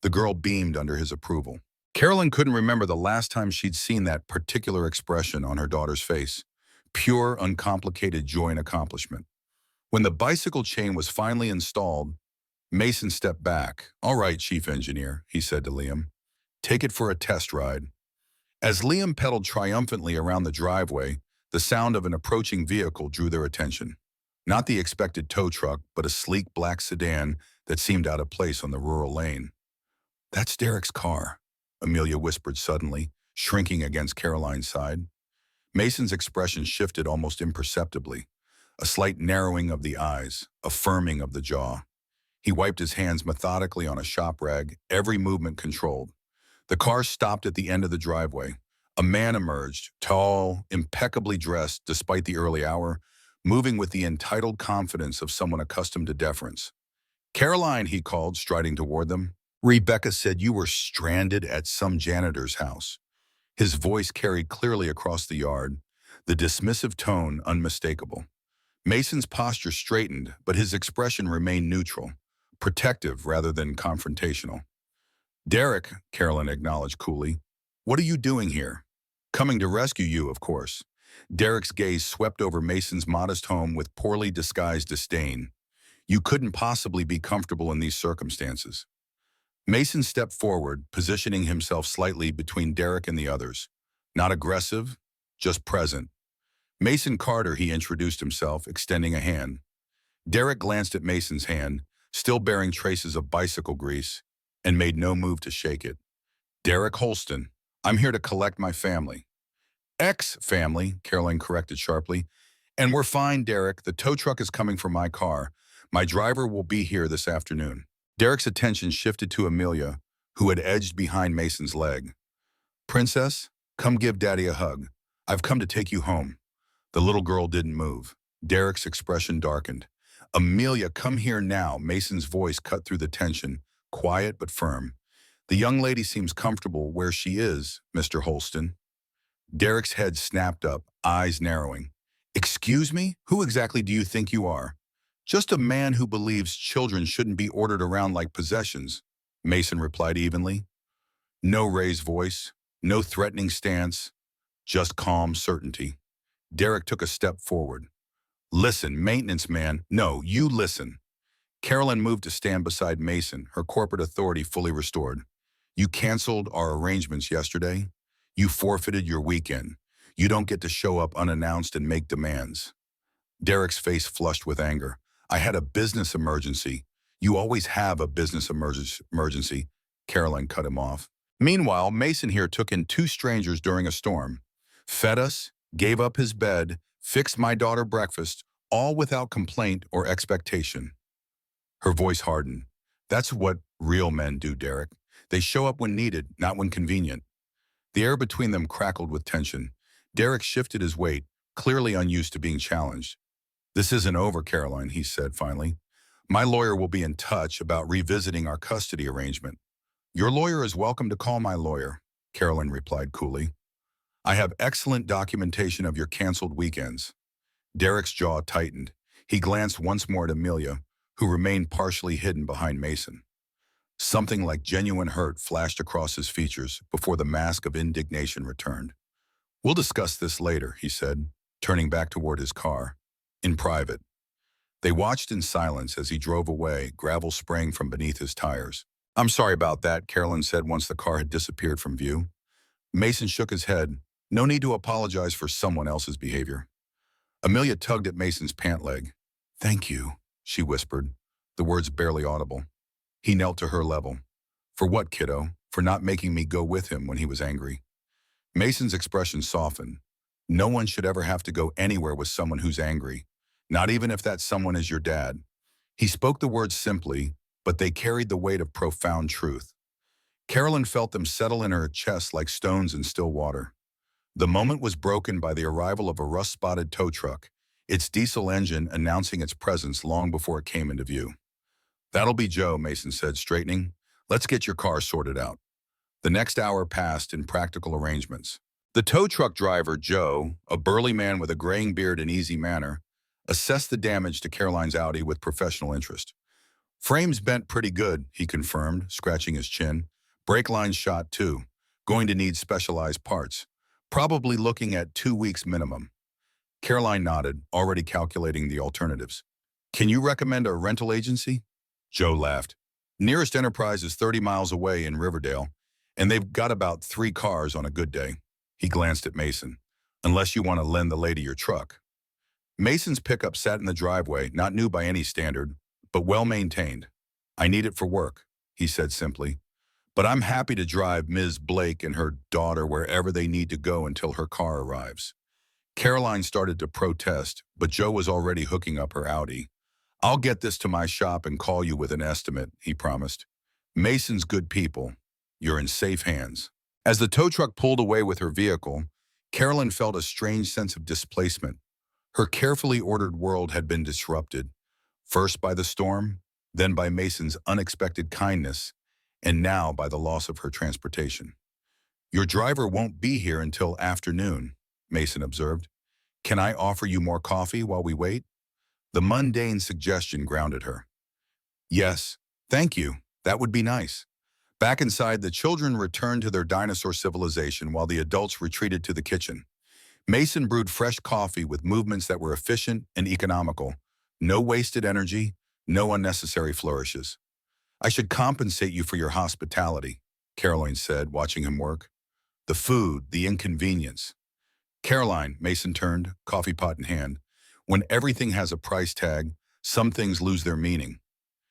The girl beamed under his approval. Carolyn couldn't remember the last time she'd seen that particular expression on her daughter's face. Pure, uncomplicated joy and accomplishment. When the bicycle chain was finally installed, Mason stepped back. "All right, Chief Engineer," he said to Liam. "Take it for a test ride." As Liam pedaled triumphantly around the driveway, the sound of an approaching vehicle drew their attention. Not the expected tow truck, but a sleek black sedan that seemed out of place on the rural lane. "That's Derek's car," Amelia whispered suddenly, shrinking against Caroline's side. Mason's expression shifted almost imperceptibly. A slight narrowing of the eyes, a firming of the jaw. He wiped his hands methodically on a shop rag, every movement controlled. The car stopped at the end of the driveway. A man emerged, tall, impeccably dressed despite the early hour, moving with the entitled confidence of someone accustomed to deference. "Caroline," he called, striding toward them. "Rebecca said you were stranded at some janitor's house." His voice carried clearly across the yard, the dismissive tone unmistakable. Mason's posture straightened, but his expression remained neutral, protective rather than confrontational. "Derek," Carolyn acknowledged coolly. "What are you doing here?" "Coming to rescue you, of course." Derek's gaze swept over Mason's modest home with poorly disguised disdain. "You couldn't possibly be comfortable in these circumstances." Mason stepped forward, positioning himself slightly between Derek and the others. Not aggressive, just present. "Mason Carter," he introduced himself, extending a hand. Derek glanced at Mason's hand, still bearing traces of bicycle grease, and made no move to shake it. "Derek Holston, I'm here to collect my family." "Ex-family," Caroline corrected sharply. "And we're fine, Derek. The tow truck is coming for my car. My driver will be here this afternoon." Derek's attention shifted to Amelia, who had edged behind Mason's leg. "Princess, come give Daddy a hug. I've come to take you home." The little girl didn't move. Derek's expression darkened. "Amelia, come here now." Mason's voice cut through the tension, quiet but firm. "The young lady seems comfortable where she is, Mr. Holston." Derek's head snapped up, eyes narrowing. "Excuse me? Who exactly do you think you are?" "Just a man who believes children shouldn't be ordered around like possessions," Mason replied evenly. No raised voice, no threatening stance, just calm certainty. Derek took a step forward. "Listen, maintenance man. No, you listen." Carolyn moved to stand beside Mason, her corporate authority fully restored. "You canceled our arrangements yesterday. You forfeited your weekend. You don't get to show up unannounced and make demands." Derek's face flushed with anger. "I had a business emergency." "You always have a business emergency," Caroline cut him off. Meanwhile, Mason here took in two strangers during a storm. Fed us, gave up his bed, fixed my daughter breakfast, all without complaint or expectation. Her voice hardened. "That's what real men do, Derek. They show up when needed, not when convenient." The air between them crackled with tension. Derek shifted his weight, clearly unused to being challenged. "This isn't over, Caroline," he said finally. "My lawyer will be in touch about revisiting our custody arrangement." "Your lawyer is welcome to call my lawyer," Caroline replied coolly. "I have excellent documentation of your canceled weekends." Derek's jaw tightened. He glanced once more at Amelia, who remained partially hidden behind Mason. Something like genuine hurt flashed across his features before the mask of indignation returned. "We'll discuss this later," he said, turning back toward his car. "In private." They watched in silence as he drove away, gravel spraying from beneath his tires. "I'm sorry about that," Carolyn said once the car had disappeared from view. Mason shook his head. "No need to apologize for someone else's behavior." Amelia tugged at Mason's pant leg. "Thank you," she whispered, the words barely audible. He knelt to her level. "For what, kiddo? For not making me go with him when he was angry." Mason's expression softened. "No one should ever have to go anywhere with someone who's angry, not even if that someone is your dad." He spoke the words simply, but they carried the weight of profound truth. Carolyn felt them settle in her chest like stones in still water. The moment was broken by the arrival of a rust-spotted tow truck, its diesel engine announcing its presence long before it came into view. "That'll be Joe," Mason said, straightening. "Let's get your car sorted out." The next hour passed in practical arrangements. The tow truck driver, Joe, a burly man with a graying beard and easy manner, assessed the damage to Caroline's Audi with professional interest. "Frame's bent pretty good," he confirmed, scratching his chin. "Brake line's shot, too. Going to need specialized parts. Probably looking at 2 weeks minimum. Caroline nodded, already calculating the alternatives. Can you recommend a rental agency? Joe laughed. Nearest Enterprise is 30 miles away in Riverdale, and they've got about 3 cars on a good day. He glanced at Mason. Unless you want to lend the lady your truck. Mason's pickup sat in the driveway, not new by any standard, but well-maintained. I need it for work, he said simply. But I'm happy to drive Ms. Blake and her daughter wherever they need to go until her car arrives. Caroline started to protest, but Joe was already hooking up her Audi. I'll get this to my shop and call you with an estimate, he promised. Mason's good people. You're in safe hands. As the tow truck pulled away with her vehicle, Carolyn felt a strange sense of displacement. Her carefully ordered world had been disrupted, first by the storm, then by Mason's unexpected kindness, and now by the loss of her transportation. Your driver won't be here until afternoon, Mason observed. Can I offer you more coffee while we wait? The mundane suggestion grounded her. Yes, thank you. That would be nice. Back inside, the children returned to their dinosaur civilization while the adults retreated to the kitchen. Mason brewed fresh coffee with movements that were efficient and economical. No wasted energy, no unnecessary flourishes. I should compensate you for your hospitality, Caroline said, watching him work. The food, the inconvenience. Caroline, Mason turned, coffee pot in hand. When everything has a price tag, some things lose their meaning.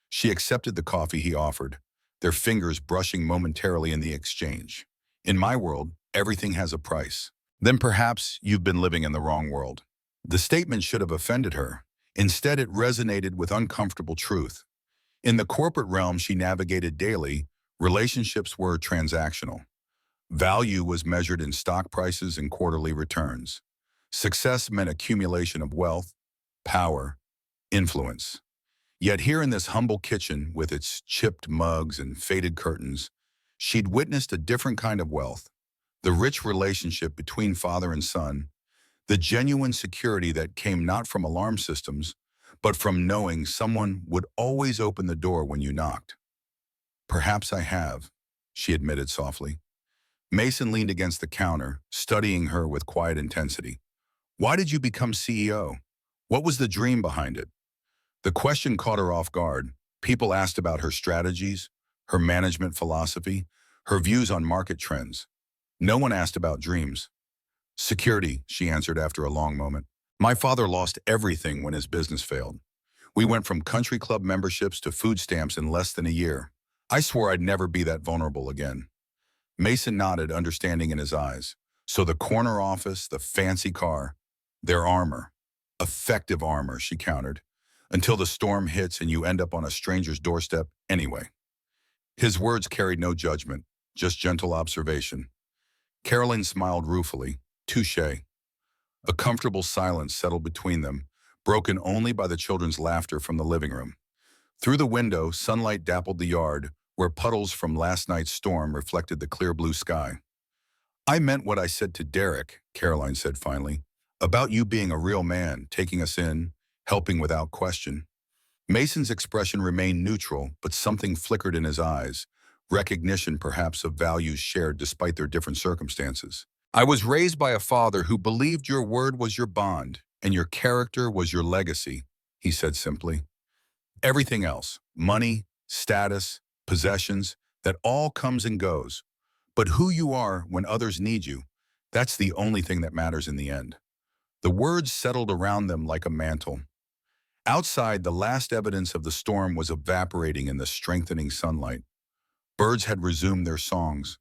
She accepted the coffee he offered, their fingers brushing momentarily in the exchange. In my world, everything has a price. Then perhaps you've been living in the wrong world. The statement should have offended her. Instead, it resonated with uncomfortable truth. In the corporate realm she navigated daily, relationships were transactional. Value was measured in stock prices and quarterly returns. Success meant accumulation of wealth, power, influence. Yet here in this humble kitchen, with its chipped mugs and faded curtains, she'd witnessed a different kind of wealth. The rich relationship between father and son, the genuine security that came not from alarm systems, but from knowing someone would always open the door when you knocked. Perhaps I have, she admitted softly. Mason leaned against the counter, studying her with quiet intensity. Why did you become CEO? What was the dream behind it? The question caught her off guard. People asked about her strategies, her management philosophy, her views on market trends. No one asked about dreams. Security, she answered after a long moment. My father lost everything when his business failed. We went from country club memberships to food stamps in less than a year. I swore I'd never be that vulnerable again. Mason nodded, understanding in his eyes. So the corner office, the fancy car, their armor. Effective armor, she countered. Until the storm hits and you end up on a stranger's doorstep anyway. His words carried no judgment, just gentle observation. Caroline smiled ruefully. Touché. A comfortable silence settled between them, broken only by the children's laughter from the living room. Through the window, sunlight dappled the yard, where puddles from last night's storm reflected the clear blue sky. I meant what I said to Derek, Caroline said finally, about you being a real man, taking us in, helping without question. Mason's expression remained neutral, but something flickered in his eyes, recognition perhaps of values shared despite their different circumstances. I was raised by a father who believed your word was your bond and your character was your legacy, he said simply. Everything else, money, status, possessions, that all comes and goes. But who you are when others need you, that's the only thing that matters in the end. The words settled around them like a mantle. Outside, the last evidence of the storm was evaporating in the strengthening sunlight. Birds had resumed their songs.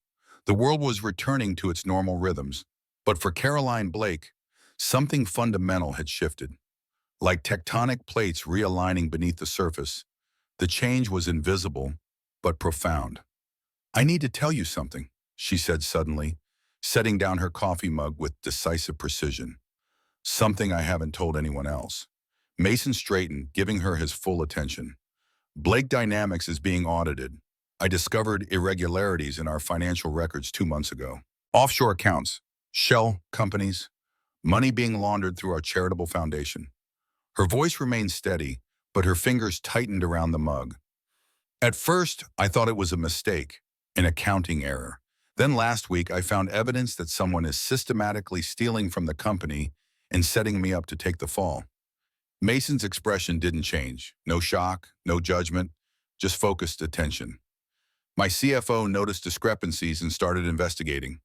The world was returning to its normal rhythms. But for Caroline Blake, something fundamental had shifted. Like tectonic plates realigning beneath the surface, the change was invisible, but profound. I need to tell you something, she said suddenly, setting down her coffee mug with decisive precision. Something I haven't told anyone else. Mason straightened, giving her his full attention. Blake Dynamics is being audited. I discovered irregularities in our financial records 2 months ago. Offshore accounts, shell companies, money being laundered through our charitable foundation. Her voice remained steady, but her fingers tightened around the mug. At first, I thought it was a mistake, an accounting error. Then last week, I found evidence that someone is systematically stealing from the company and setting me up to take the fall. Mason's expression didn't change. No shock, no judgment, just focused attention. My CFO noticed discrepancies and started investigating.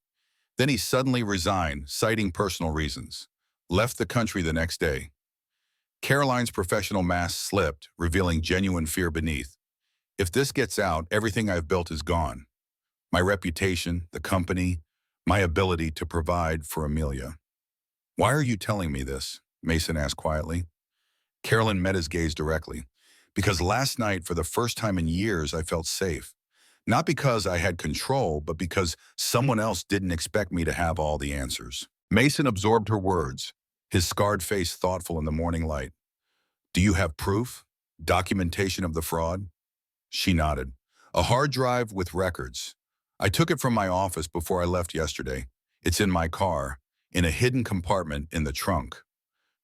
Then he suddenly resigned, citing personal reasons. Left the country the next day. Caroline's professional mask slipped, revealing genuine fear beneath. If this gets out, everything I've built is gone. My reputation, the company, my ability to provide for Amelia. Why are you telling me this? Mason asked quietly. Carolyn met his gaze directly. Because last night, for the first time in years, I felt safe. Not because I had control, but because someone else didn't expect me to have all the answers. Mason absorbed her words, his scarred face thoughtful in the morning light. Do you have proof? Documentation of the fraud? She nodded. A hard drive with records. I took it from my office before I left yesterday. It's in my car, in a hidden compartment in the trunk.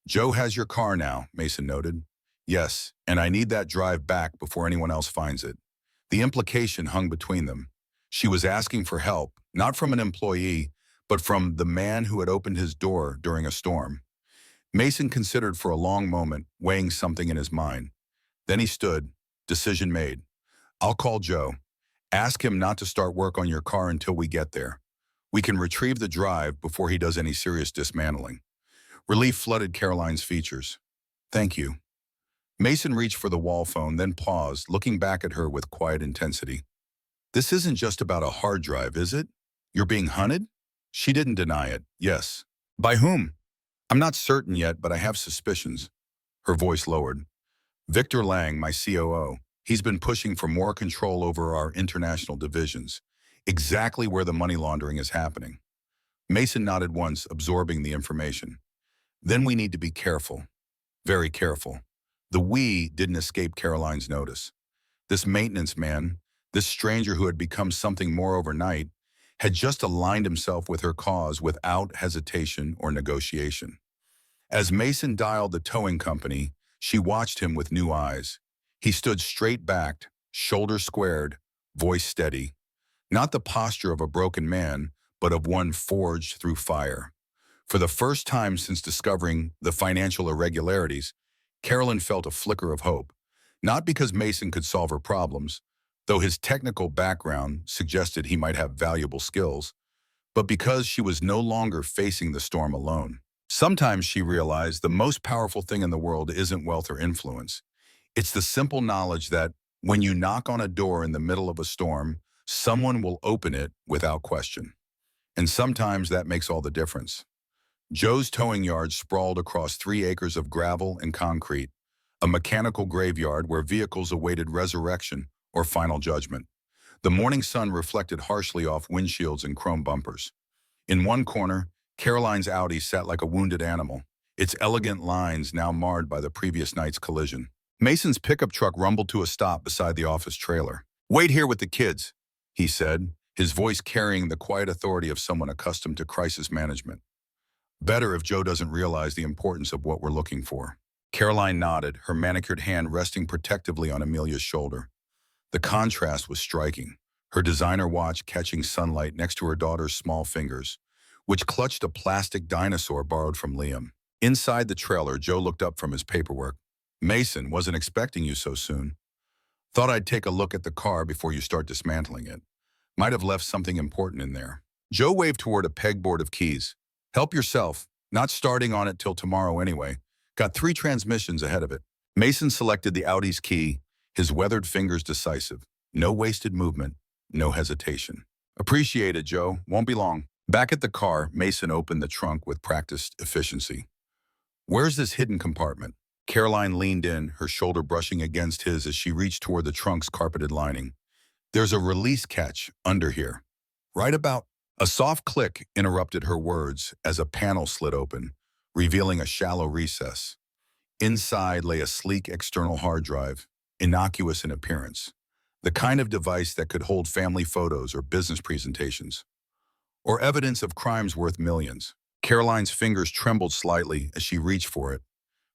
Joe has your car now, Mason noted. Yes, and I need that drive back before anyone else finds it. The implication hung between them. She was asking for help, not from an employee, but from the man who had opened his door during a storm. Mason considered for a long moment, weighing something in his mind. Then he stood, decision made. I'll call Joe. Ask him not to start work on your car until we get there. We can retrieve the drive before he does any serious dismantling. Relief flooded Caroline's features. Thank you. Mason reached for the wall phone, then paused, looking back at her with quiet intensity. This isn't just about a hard drive, is it? You're being hunted? She didn't deny it. Yes. By whom? I'm not certain yet, but I have suspicions. Her voice lowered. Victor Lang, my COO. He's been pushing for more control over our international divisions, exactly where the money laundering is happening. Mason nodded once, absorbing the information. Then we need to be careful. Very careful. The we didn't escape Caroline's notice. This maintenance man, this stranger who had become something more overnight, had just aligned himself with her cause without hesitation or negotiation. As Mason dialed the towing company, she watched him with new eyes. He stood straight-backed, shoulders squared, voice steady. Not the posture of a broken man, but of one forged through fire. For the first time since discovering the financial irregularities, Carolyn felt a flicker of hope. Not because Mason could solve her problems, though his technical background suggested he might have valuable skills, but because she was no longer facing the storm alone. Sometimes she realized the most powerful thing in the world isn't wealth or influence. It's the simple knowledge that when you knock on a door in the middle of a storm, someone will open it without question. And sometimes that makes all the difference. Joe's towing yard sprawled across 3 acres of gravel and concrete, a mechanical graveyard where vehicles awaited resurrection or final judgment. The morning sun reflected harshly off windshields and chrome bumpers. In one corner, Caroline's Audi sat like a wounded animal, its elegant lines now marred by the previous night's collision. Mason's pickup truck rumbled to a stop beside the office trailer. Wait here with the kids, he said, his voice carrying the quiet authority of someone accustomed to crisis management. Better if Joe doesn't realize the importance of what we're looking for. Caroline nodded, her manicured hand resting protectively on Amelia's shoulder. The contrast was striking, her designer watch catching sunlight next to her daughter's small fingers, which clutched a plastic dinosaur borrowed from Liam. Inside the trailer, Joe looked up from his paperwork. Mason, wasn't expecting you so soon. Thought I'd take a look at the car before you start dismantling it. Might have left something important in there. Joe waved toward a pegboard of keys. Help yourself. Not starting on it till tomorrow anyway. Got 3 transmissions ahead of it. Mason selected the Audi's key, his weathered fingers decisive. No wasted movement, no hesitation. Appreciate it, Joe. Won't be long. Back at the car, Mason opened the trunk with practiced efficiency. Where's this hidden compartment? Caroline leaned in, her shoulder brushing against his as she reached toward the trunk's carpeted lining. There's a release catch under here. Right about. A soft click interrupted her words as a panel slid open, revealing a shallow recess. Inside lay a sleek external hard drive, innocuous in appearance, the kind of device that could hold family photos or business presentations, or evidence of crimes worth millions. Caroline's fingers trembled slightly as she reached for it.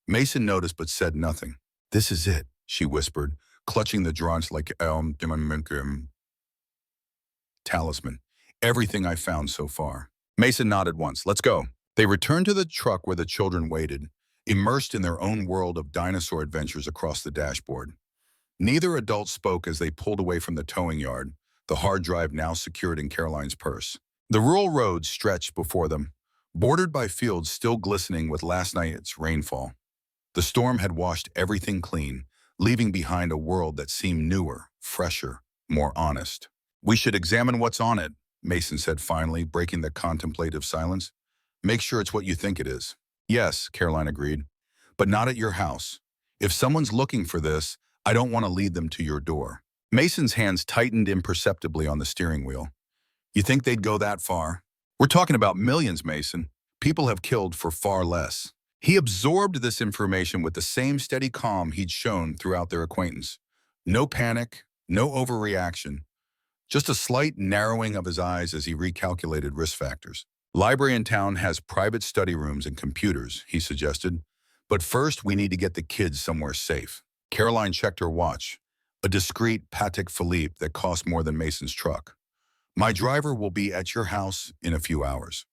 Mason noticed but said nothing. This is it, she whispered, clutching the drawings like talisman. Everything I found so far. Mason nodded once. Let's go. They returned to the truck where the children waited, immersed in their own world of dinosaur adventures across the dashboard. Neither adult spoke as they pulled away from the towing yard, the hard drive now secured in Caroline's purse. The rural roads stretched before them, bordered by fields still glistening with last night's rainfall. The storm had washed everything clean, leaving behind a world that seemed newer, fresher, more honest. We should examine what's on it, Mason said finally, breaking the contemplative silence. Make sure it's what you think it is. Yes, Caroline agreed, but not at your house. If someone's looking for this, I don't want to lead them to your door. Mason's hands tightened imperceptibly on the steering wheel. You think they'd go that far? We're talking about millions, Mason. People have killed for far less. He absorbed this information with the same steady calm he'd shown throughout their acquaintance. No panic, no overreaction, just a slight narrowing of his eyes as he recalculated risk factors. Library in town has private study rooms and computers, he suggested. But first, we need to get the kids somewhere safe. Caroline checked her watch, a discreet Patek Philippe that cost more than Mason's truck. My driver will be at your house in a few hours.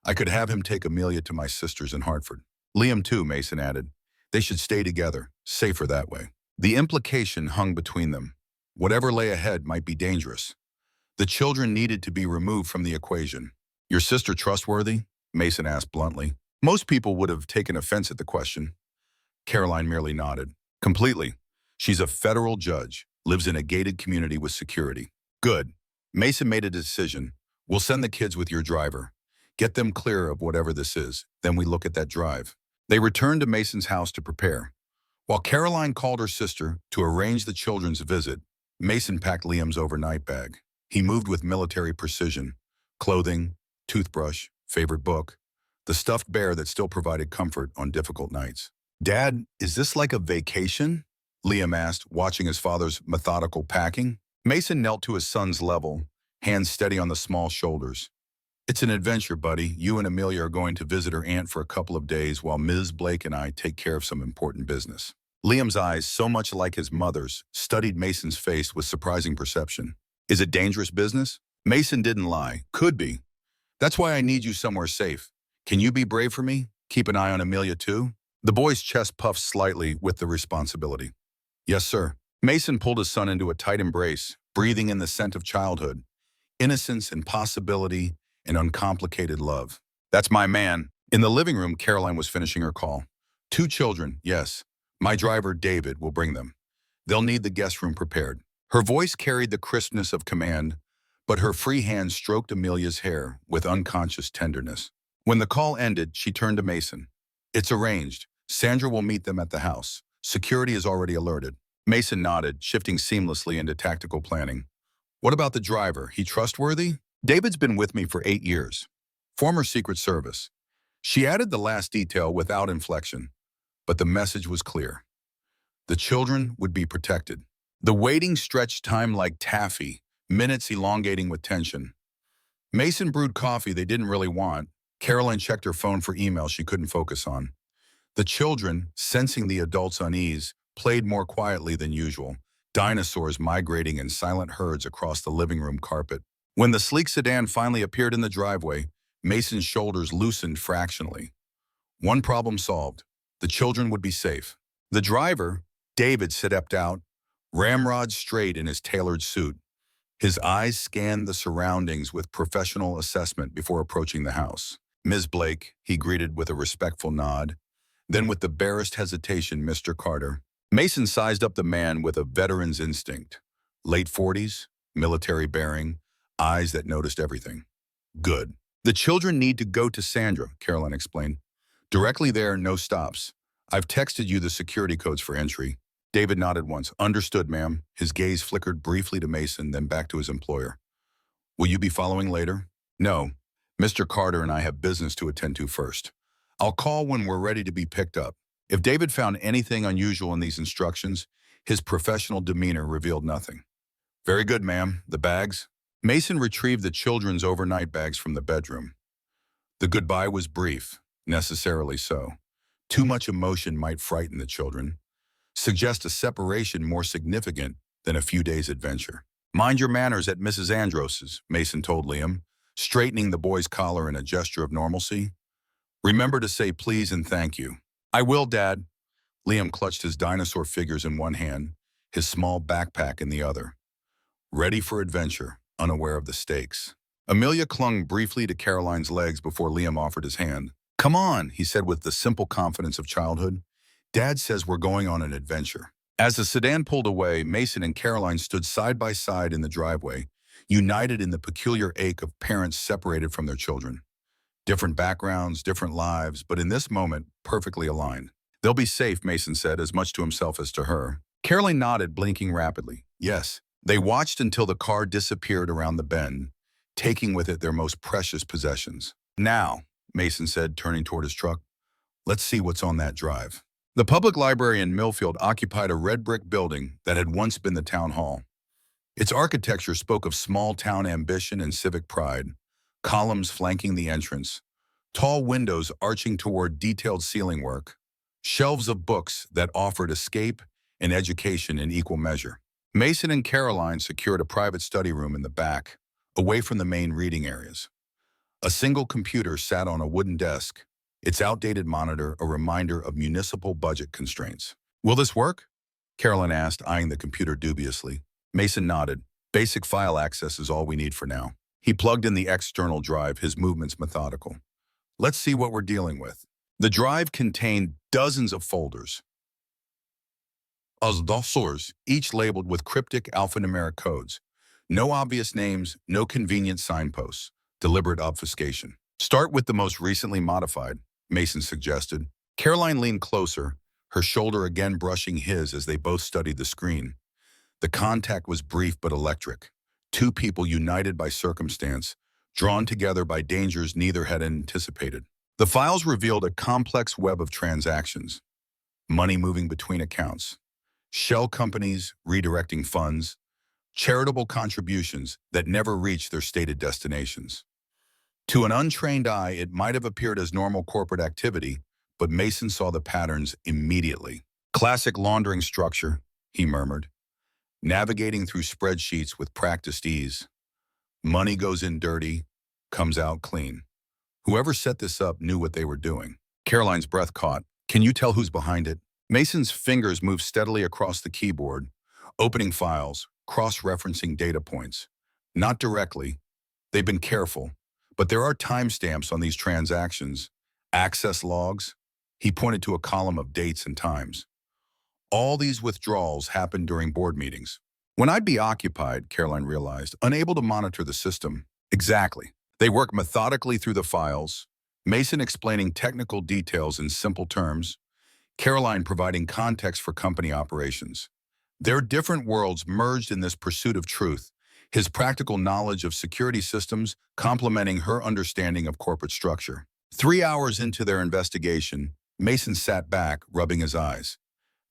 I could have him take Amelia to my sister's in Hartford. Liam too, Mason added. They should stay together, safer that way. The implication hung between them. Whatever lay ahead might be dangerous. The children needed to be removed from the equation. Your sister trustworthy? Mason asked bluntly. Most people would have taken offense at the question. Caroline merely nodded. Completely. She's a federal judge, lives in a gated community with security. Good. Mason made a decision. We'll send the kids with your driver. Get them clear of whatever this is. Then we look at that drive. They returned to Mason's house to prepare. While Caroline called her sister to arrange the children's visit, Mason packed Liam's overnight bag. He moved with military precision. Clothing, toothbrush, favorite book. The stuffed bear that still provided comfort on difficult nights. Dad, is this like a vacation? Liam asked, watching his father's methodical packing. Mason knelt to his son's level, hands steady on the small shoulders. It's an adventure, buddy. You and Amelia are going to visit her aunt for a couple of days while Ms. Blake and I take care of some important business. Liam's eyes, so much like his mother's, studied Mason's face with surprising perception. Is it dangerous business? Mason didn't lie. Could be. That's why I need you somewhere safe. Can you be brave for me? Keep an eye on Amelia too? The boy's chest puffed slightly with the responsibility. Yes, sir. Mason pulled his son into a tight embrace, breathing in the scent of childhood, innocence and possibility and uncomplicated love. That's my man. In the living room, Caroline was finishing her call. 2 children, yes. My driver, David, will bring them. They'll need the guest room prepared. Her voice carried the crispness of command, but her free hand stroked Amelia's hair with unconscious tenderness. When the call ended, she turned to Mason. It's arranged. Sandra will meet them at the house. Security is already alerted. Mason nodded, shifting seamlessly into tactical planning. What about the driver? He trustworthy? David's been with me for 8 years. Former Secret Service. She added the last detail without inflection, but the message was clear. The children would be protected. The waiting stretched time like taffy, minutes elongating with tension. Mason brewed coffee they didn't really want. Caroline checked her phone for emails she couldn't focus on. The children, sensing the adults' unease, played more quietly than usual, dinosaurs migrating in silent herds across the living room carpet. When the sleek sedan finally appeared in the driveway, Mason's shoulders loosened fractionally. One problem solved. The children would be safe. The driver, David, stepped out, ramrod straight in his tailored suit. His eyes scanned the surroundings with professional assessment before approaching the house. Ms. Blake, he greeted with a respectful nod. Then with the barest hesitation, Mr. Carter. Mason sized up the man with a veteran's instinct. Late 40s, military bearing, eyes that noticed everything. Good. The children need to go to Sandra, Caroline explained. Directly there, no stops. I've texted you the security codes for entry. David nodded once. Understood, ma'am. His gaze flickered briefly to Mason, then back to his employer. Will you be following later? No. Mr. Carter and I have business to attend to first. I'll call when we're ready to be picked up. If David found anything unusual in these instructions, his professional demeanor revealed nothing. Very good, ma'am. The bags? Mason retrieved the children's overnight bags from the bedroom. The goodbye was brief, necessarily so. Too much emotion might frighten the children, suggest a separation more significant than a few days' adventure. Mind your manners at Mrs. Andros's, Mason told Liam, straightening the boy's collar in a gesture of normalcy. Remember to say please and thank you. I will, Dad. Liam clutched his dinosaur figures in one hand, his small backpack in the other, ready for adventure, unaware of the stakes. Amelia clung briefly to Caroline's legs before Liam offered his hand. Come on, he said with the simple confidence of childhood. Dad says we're going on an adventure. As the sedan pulled away, Mason and Caroline stood side by side in the driveway, united in the peculiar ache of parents separated from their children. Different backgrounds, different lives, but in this moment, perfectly aligned. They'll be safe, Mason said, as much to himself as to her. Caroline nodded, blinking rapidly. Yes. They watched until the car disappeared around the bend, taking with it their most precious possessions. Now, Mason said, turning toward his truck, let's see what's on that drive. The public library in Millfield occupied a red brick building that had once been the town hall. Its architecture spoke of small-town ambition and civic pride, columns flanking the entrance, tall windows arching toward detailed ceiling work, shelves of books that offered escape and education in equal measure. Mason and Caroline secured a private study room in the back, away from the main reading areas. A single computer sat on a wooden desk, its outdated monitor a reminder of municipal budget constraints. Will this work? Caroline asked, eyeing the computer dubiously. Mason nodded. Basic file access is all we need for now. He plugged in the external drive, his movements methodical. Let's see what we're dealing with. The drive contained dozens of folders, each labeled with cryptic alphanumeric codes. No obvious names, no convenient signposts, deliberate obfuscation. Start with the most recently modified, Mason suggested. Caroline leaned closer, her shoulder again brushing his as they both studied the screen. The contact was brief but electric. Two people united by circumstance, drawn together by dangers neither had anticipated. The files revealed a complex web of transactions, money moving between accounts, shell companies redirecting funds, charitable contributions that never reached their stated destinations. To an untrained eye, it might have appeared as normal corporate activity, but Mason saw the patterns immediately. Classic laundering structure, he murmured, navigating through spreadsheets with practiced ease. Money goes in dirty, comes out clean. Whoever set this up knew what they were doing. Caroline's breath caught. Can you tell who's behind it? Mason's fingers moved steadily across the keyboard, opening files, cross-referencing data points. Not directly. They've been careful. But there are timestamps on these transactions. Access logs. He pointed to a column of dates and times. All these withdrawals happened during board meetings. When I'd be occupied, Caroline realized, unable to monitor the system. Exactly. They work methodically through the files, Mason explaining technical details in simple terms, Caroline providing context for company operations. Their different worlds merged in this pursuit of truth, his practical knowledge of security systems complementing her understanding of corporate structure. 3 hours into their investigation, Mason sat back, rubbing his eyes.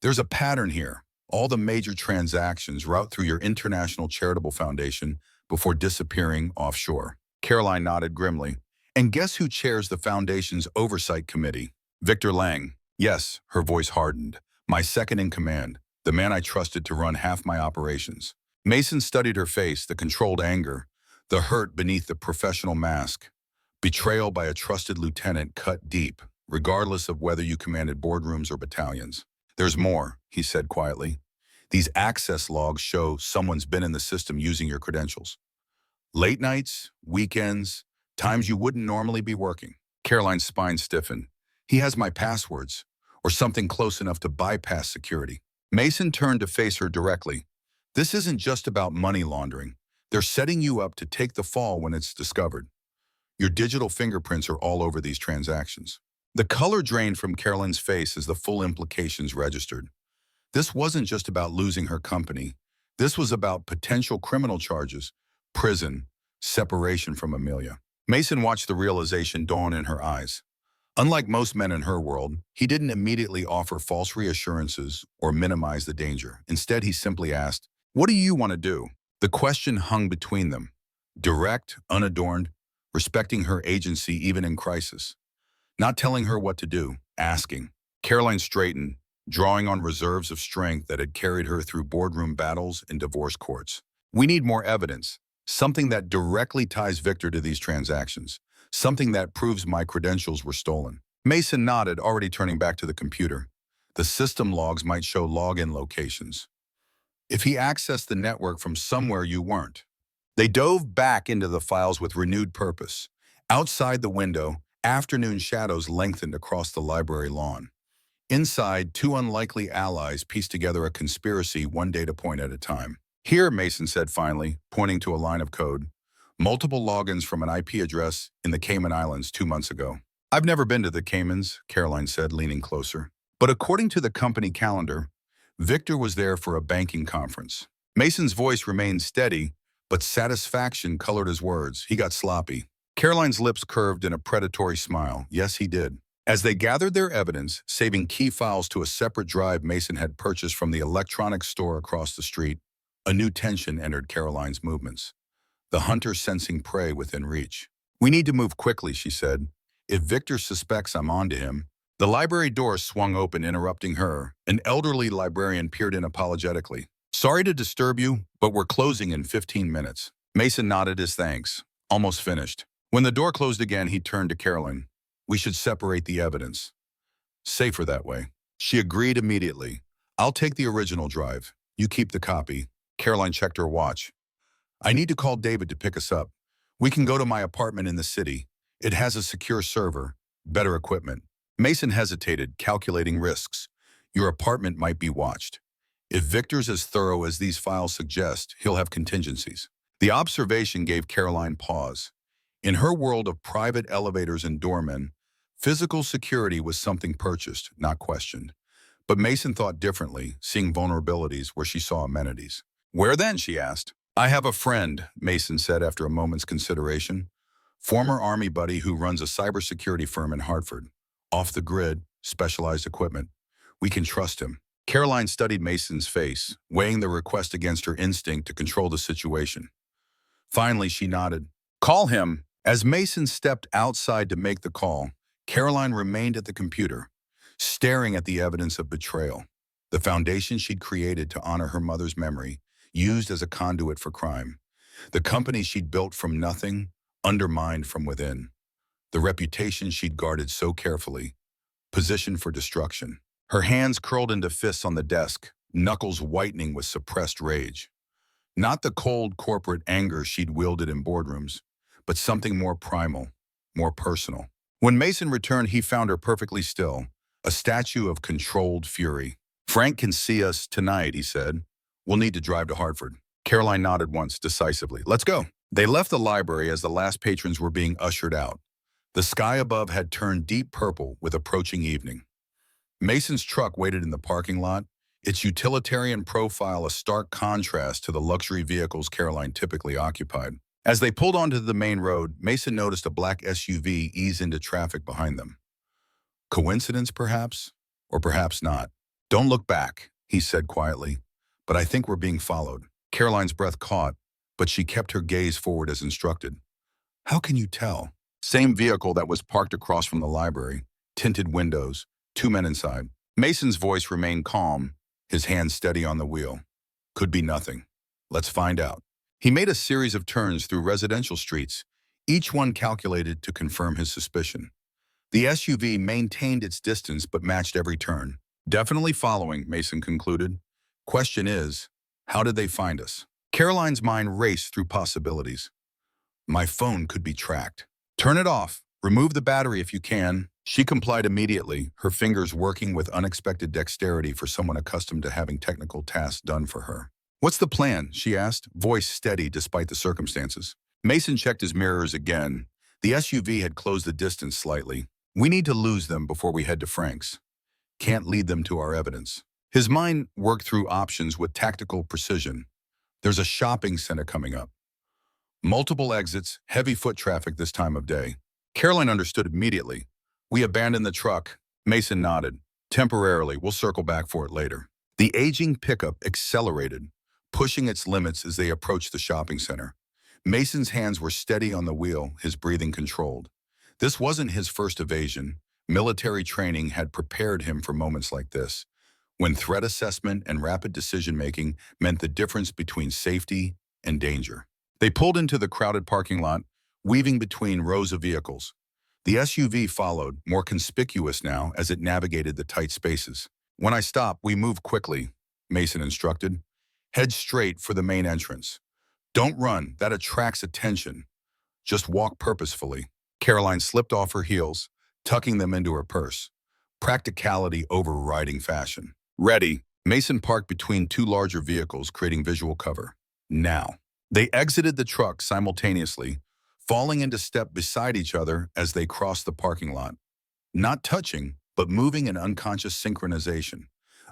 There's a pattern here. All the major transactions route through your international charitable foundation before disappearing offshore. Caroline nodded grimly. And guess who chairs the foundation's oversight committee? Victor Lang. Yes, her voice hardened. My second in command, the man I trusted to run half my operations. Mason studied her face, the controlled anger, the hurt beneath the professional mask. Betrayal by a trusted lieutenant cut deep, regardless of whether you commanded boardrooms or battalions. There's more, he said quietly. These access logs show someone's been in the system using your credentials. Late nights, weekends, times you wouldn't normally be working. Caroline's spine stiffened. He has my passwords, or something close enough to bypass security. Mason turned to face her directly. This isn't just about money laundering. They're setting you up to take the fall when it's discovered. Your digital fingerprints are all over these transactions. The color drained from Caroline's face as the full implications registered. This wasn't just about losing her company. This was about potential criminal charges, prison, separation from Amelia. Mason watched the realization dawn in her eyes. Unlike most men in her world, he didn't immediately offer false reassurances or minimize the danger. Instead, he simply asked, "What do you want to do?" The question hung between them, direct, unadorned, respecting her agency even in crisis. Not telling her what to do, asking. Caroline straightened, drawing on reserves of strength that had carried her through boardroom battles and divorce courts. We need more evidence, something that directly ties Victor to these transactions, something that proves my credentials were stolen. Mason nodded, already turning back to the computer. The system logs might show login locations. If he accessed the network from somewhere you weren't. They dove back into the files with renewed purpose. Outside the window, afternoon shadows lengthened across the library lawn. Inside, two unlikely allies pieced together a conspiracy one data point at a time. Here, Mason said finally, pointing to a line of code. Multiple logins from an IP address in the Cayman Islands 2 months ago. I've never been to the Caymans, Caroline said, leaning closer. But according to the company calendar, Victor was there for a banking conference. Mason's voice remained steady, but satisfaction colored his words. He got sloppy. Caroline's lips curved in a predatory smile. Yes, he did. As they gathered their evidence, saving key files to a separate drive Mason had purchased from the electronics store across the street, a new tension entered Caroline's movements. The hunter sensing prey within reach. We need to move quickly, she said. If Victor suspects I'm onto him. The library door swung open, interrupting her. An elderly librarian peered in apologetically. Sorry to disturb you, but we're closing in 15 minutes. Mason nodded his thanks. Almost finished. When the door closed again, he turned to Caroline. We should separate the evidence. Safer that way. She agreed immediately. I'll take the original drive. You keep the copy. Caroline checked her watch. I need to call David to pick us up. We can go to my apartment in the city. It has a secure server, better equipment. Mason hesitated, calculating risks. Your apartment might be watched. If Victor's as thorough as these files suggest, he'll have contingencies. The observation gave Caroline pause. In her world of private elevators and doormen, physical security was something purchased, not questioned. But Mason thought differently, seeing vulnerabilities where she saw amenities. Where then, she asked. I have a friend, Mason said after a moment's consideration. Former Army buddy who runs a cybersecurity firm in Hartford. Off the grid, specialized equipment. We can trust him. Caroline studied Mason's face, weighing the request against her instinct to control the situation. Finally, she nodded. Call him. As Mason stepped outside to make the call, Caroline remained at the computer, staring at the evidence of betrayal. The foundation she'd created to honor her mother's memory, used as a conduit for crime. The company she'd built from nothing, undermined from within. The reputation she'd guarded so carefully, positioned for destruction. Her hands curled into fists on the desk, knuckles whitening with suppressed rage. Not the cold corporate anger she'd wielded in boardrooms, but something more primal, more personal. When Mason returned, he found her perfectly still, a statue of controlled fury. Frank can see us tonight, he said. We'll need to drive to Hartford. Caroline nodded once, decisively. Let's go. They left the library as the last patrons were being ushered out. The sky above had turned deep purple with approaching evening. Mason's truck waited in the parking lot, its utilitarian profile a stark contrast to the luxury vehicles Caroline typically occupied. As they pulled onto the main road, Mason noticed a black SUV ease into traffic behind them. Coincidence, perhaps? Or perhaps not. Don't look back, he said quietly, but I think we're being followed. Caroline's breath caught, but she kept her gaze forward as instructed. How can you tell? Same vehicle that was parked across from the library, tinted windows, 2 men inside. Mason's voice remained calm, his hand steady on the wheel. Could be nothing. Let's find out. He made a series of turns through residential streets, each one calculated to confirm his suspicion. The SUV maintained its distance but matched every turn. Definitely following, Mason concluded. Question is, how did they find us? Caroline's mind raced through possibilities. My phone could be tracked. Turn it off. Remove the battery if you can. She complied immediately, her fingers working with unexpected dexterity for someone accustomed to having technical tasks done for her. What's the plan? She asked, voice steady despite the circumstances. Mason checked his mirrors again. The SUV had closed the distance slightly. We need to lose them before we head to Frank's. Can't lead them to our evidence. His mind worked through options with tactical precision. There's a shopping center coming up. Multiple exits, heavy foot traffic this time of day. Caroline understood immediately. We abandoned the truck. Mason nodded. Temporarily, we'll circle back for it later. The aging pickup accelerated, pushing its limits as they approached the shopping center. Mason's hands were steady on the wheel, his breathing controlled. This wasn't his first evasion. Military training had prepared him for moments like this, when threat assessment and rapid decision-making meant the difference between safety and danger. They pulled into the crowded parking lot, weaving between rows of vehicles. The SUV followed, more conspicuous now as it navigated the tight spaces. "When I stop, we move quickly," Mason instructed. "Head straight for the main entrance. Don't run, that attracts attention. Just walk purposefully." Caroline slipped off her heels, tucking them into her purse. Practicality overriding fashion. "Ready." Mason parked between two larger vehicles, creating visual cover. "Now." They exited the truck simultaneously, falling into step beside each other as they crossed the parking lot. Not touching, but moving in unconscious synchronization.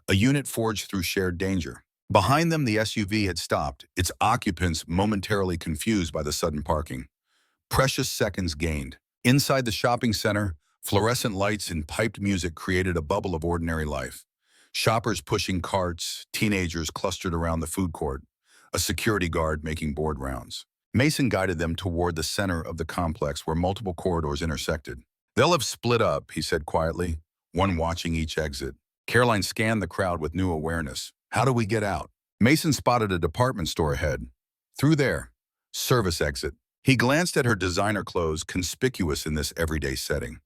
A unit forged through shared danger. Behind them, the SUV had stopped, its occupants momentarily confused by the sudden parking. Precious seconds gained. Inside the shopping center, fluorescent lights and piped music created a bubble of ordinary life. Shoppers pushing carts, teenagers clustered around the food court, a security guard making board rounds. Mason guided them toward the center of the complex where multiple corridors intersected. "They'll have split up," he said quietly, one watching each exit. Caroline scanned the crowd with new awareness. "How do we get out?" Mason spotted a department store ahead. "Through there. Service exit." He glanced at her designer clothes, conspicuous in this everyday setting.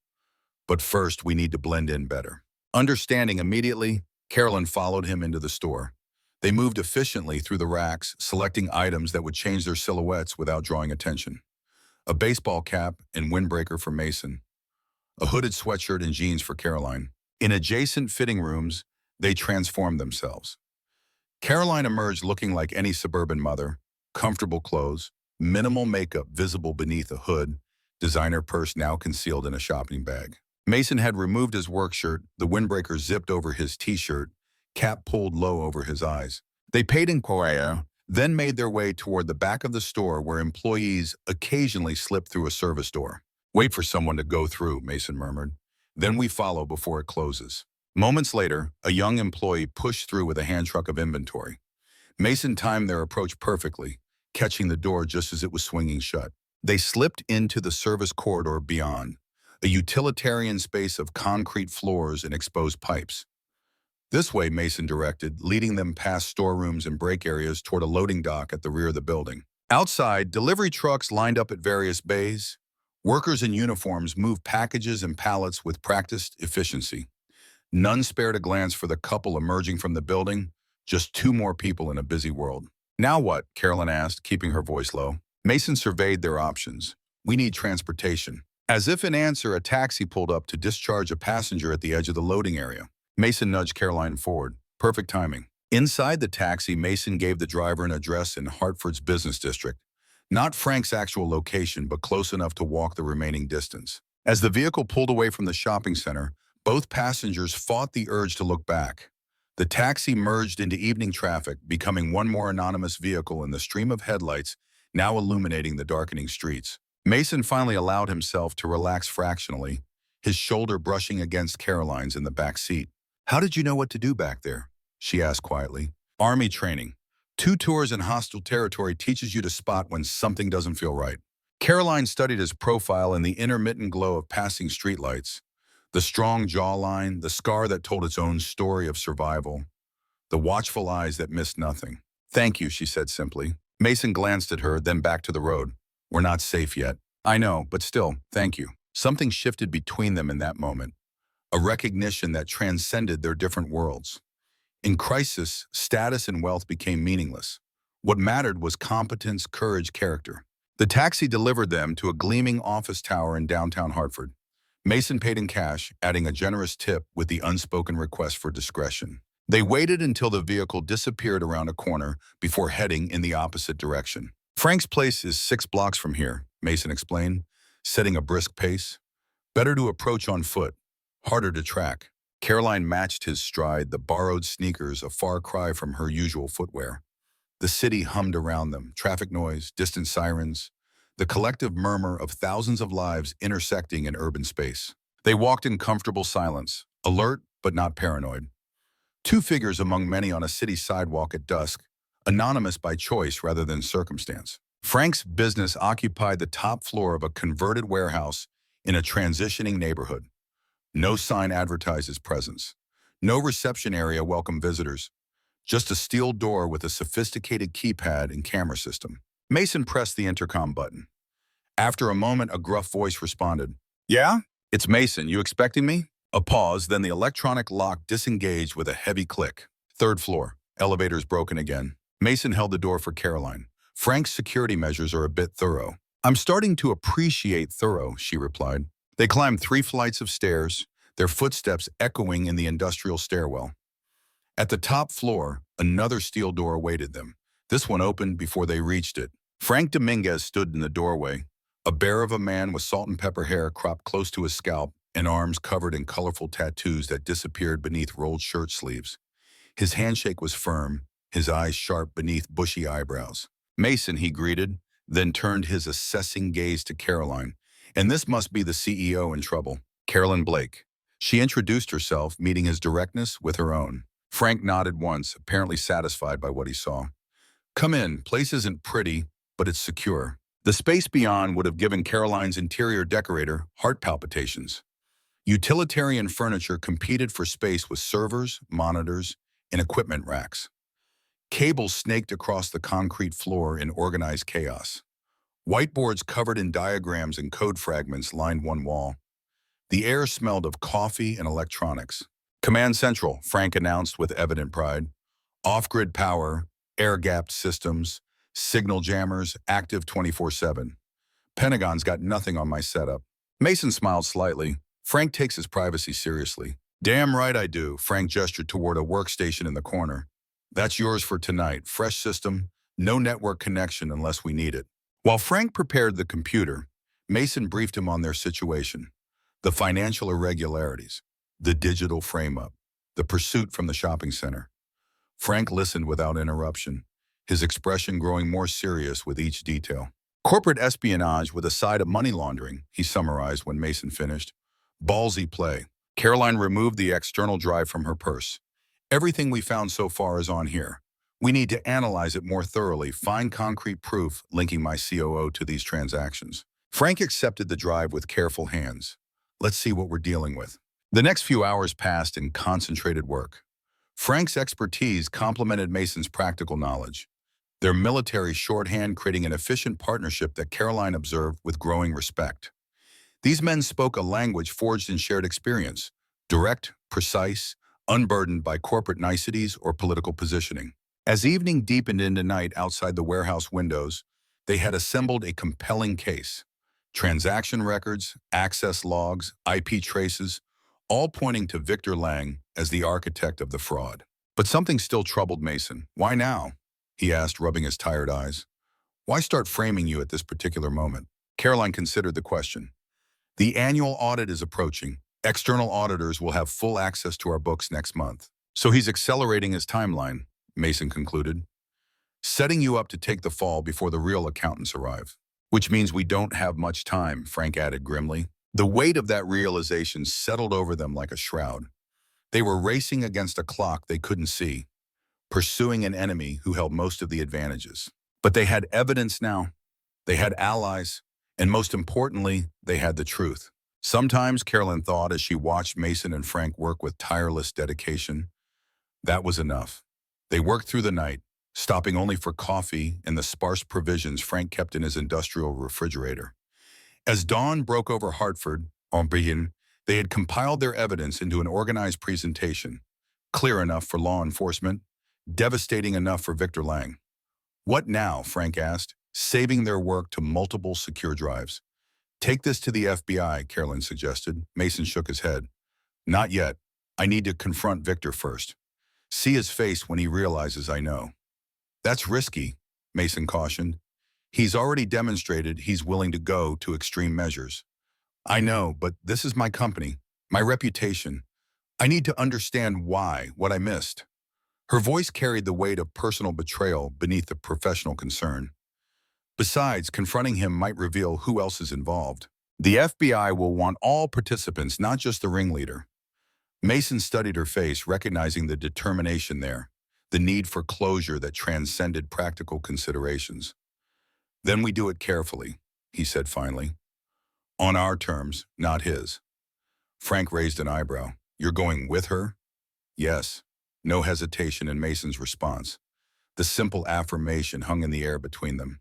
"But first, we need to blend in better." Understanding immediately, Caroline followed him into the store. They moved efficiently through the racks, selecting items that would change their silhouettes without drawing attention. A baseball cap and windbreaker for Mason. A hooded sweatshirt and jeans for Caroline. In adjacent fitting rooms, they transformed themselves. Caroline emerged looking like any suburban mother, comfortable clothes, minimal makeup visible beneath a hood, designer purse now concealed in a shopping bag. Mason had removed his work shirt, the windbreaker zipped over his t-shirt, cap pulled low over his eyes. They paid in Korea, then made their way toward the back of the store where employees occasionally slipped through a service door. "Wait for someone to go through," Mason murmured. "Then we follow before it closes." Moments later, a young employee pushed through with a hand truck of inventory. Mason timed their approach perfectly, catching the door just as it was swinging shut. They slipped into the service corridor beyond, a utilitarian space of concrete floors and exposed pipes. "This way," Mason directed, leading them past storerooms and break areas toward a loading dock at the rear of the building. Outside, delivery trucks lined up at various bays. Workers in uniforms moved packages and pallets with practiced efficiency. None spared a glance for the couple emerging from the building, just two more people in a busy world. "Now what?" Carolyn asked, keeping her voice low. Mason surveyed their options. "We need transportation." As if in answer, a taxi pulled up to discharge a passenger at the edge of the loading area. Mason nudged Caroline forward. Perfect timing. Inside the taxi, Mason gave the driver an address in Hartford's business district. Not Frank's actual location, but close enough to walk the remaining distance. As the vehicle pulled away from the shopping center, both passengers fought the urge to look back. The taxi merged into evening traffic, becoming one more anonymous vehicle in the stream of headlights now illuminating the darkening streets. Mason finally allowed himself to relax fractionally, his shoulder brushing against Caroline's in the back seat. "How did you know what to do back there?" she asked quietly. "Army training. 2 tours in hostile territory teaches you to spot when something doesn't feel right." Caroline studied his profile in the intermittent glow of passing streetlights. The strong jawline, the scar that told its own story of survival, the watchful eyes that missed nothing. "Thank you," she said simply. Mason glanced at her, then back to the road. "We're not safe yet." "I know, but still, thank you." Something shifted between them in that moment, a recognition that transcended their different worlds. In crisis, status and wealth became meaningless. What mattered was competence, courage, character. The taxi delivered them to a gleaming office tower in downtown Hartford. Mason paid in cash, adding a generous tip with the unspoken request for discretion. They waited until the vehicle disappeared around a corner before heading in the opposite direction. "Frank's place is 6 blocks from here," Mason explained, setting a brisk pace. "Better to approach on foot, harder to track." Caroline matched his stride, the borrowed sneakers a far cry from her usual footwear. The city hummed around them, traffic noise, distant sirens, the collective murmur of thousands of lives intersecting in urban space. They walked in comfortable silence, alert but not paranoid. 2 figures among many on a city sidewalk at dusk, anonymous by choice rather than circumstance. Frank's business occupied the top floor of a converted warehouse in a transitioning neighborhood. No sign advertised his presence. No reception area welcomed visitors. Just a steel door with a sophisticated keypad and camera system. Mason pressed the intercom button. After a moment, a gruff voice responded. Yeah? It's Mason. You expecting me? A pause, then the electronic lock disengaged with a heavy click. Third floor. Elevators broken again. Mason held the door for Caroline. Frank's security measures are a bit thorough. I'm starting to appreciate thorough, she replied. They climbed 3 flights of stairs, their footsteps echoing in the industrial stairwell. At the top floor, another steel door awaited them. This one opened before they reached it. Frank Dominguez stood in the doorway, a bear of a man with salt and pepper hair cropped close to his scalp and arms covered in colorful tattoos that disappeared beneath rolled shirt sleeves. His handshake was firm, his eyes sharp beneath bushy eyebrows. Mason, he greeted, then turned his assessing gaze to Caroline. And this must be the CEO in trouble, Carolyn Blake. She introduced herself, meeting his directness with her own. Frank nodded once, apparently satisfied by what he saw. Come in, place isn't pretty, but it's secure. The space beyond would have given Caroline's interior decorator heart palpitations. Utilitarian furniture competed for space with servers, monitors, and equipment racks. Cables snaked across the concrete floor in organized chaos. Whiteboards covered in diagrams and code fragments lined one wall. The air smelled of coffee and electronics. Command Central, Frank announced with evident pride. Off-grid power, air-gapped systems, signal jammers, active 24/7. Pentagon's got nothing on my setup. Mason smiled slightly. Frank takes his privacy seriously. Damn right I do, Frank gestured toward a workstation in the corner. That's yours for tonight. Fresh system, no network connection unless we need it. While Frank prepared the computer, Mason briefed him on their situation. The financial irregularities, the digital frame-up, the pursuit from the shopping center. Frank listened without interruption, his expression growing more serious with each detail. Corporate espionage with a side of money laundering, he summarized when Mason finished. Ballsy play. Caroline removed the external drive from her purse. Everything we found so far is on here. We need to analyze it more thoroughly, find concrete proof linking my COO to these transactions. Frank accepted the drive with careful hands. Let's see what we're dealing with. The next few hours passed in concentrated work. Frank's expertise complemented Mason's practical knowledge, their military shorthand creating an efficient partnership that Caroline observed with growing respect. These men spoke a language forged in shared experience, direct, precise, unburdened by corporate niceties or political positioning. As evening deepened into night outside the warehouse windows, they had assembled a compelling case. Transaction records, access logs, IP traces, all pointing to Victor Lang as the architect of the fraud. But something still troubled Mason. Why now? He asked, rubbing his tired eyes. Why start framing you at this particular moment? Caroline considered the question. The annual audit is approaching. External auditors will have full access to our books next month. So he's accelerating his timeline, Mason concluded. Setting you up to take the fall before the real accountants arrive. Which means we don't have much time, Frank added grimly. The weight of that realization settled over them like a shroud. They were racing against a clock they couldn't see, pursuing an enemy who held most of the advantages. But they had evidence now. They had allies. And most importantly, they had the truth. Sometimes, Carolyn thought as she watched Mason and Frank work with tireless dedication, that was enough. They worked through the night, stopping only for coffee and the sparse provisions Frank kept in his industrial refrigerator. As dawn broke over Hartford, they had compiled their evidence into an organized presentation, clear enough for law enforcement, devastating enough for Victor Lang. What now? Frank asked, saving their work to multiple secure drives. Take this to the FBI, Carolyn suggested. Mason shook his head. Not yet. I need to confront Victor first. See his face when he realizes I know. That's risky, Mason cautioned. He's already demonstrated he's willing to go to extreme measures. I know, but this is my company, my reputation. I need to understand why, what I missed. Her voice carried the weight of personal betrayal beneath the professional concern. Besides, confronting him might reveal who else is involved. The FBI will want all participants, not just the ringleader. Mason studied her face, recognizing the determination there, the need for closure that transcended practical considerations. Then we do it carefully, he said finally. On our terms, not his. Frank raised an eyebrow. You're going with her? Yes. No hesitation in Mason's response. The simple affirmation hung in the air between them.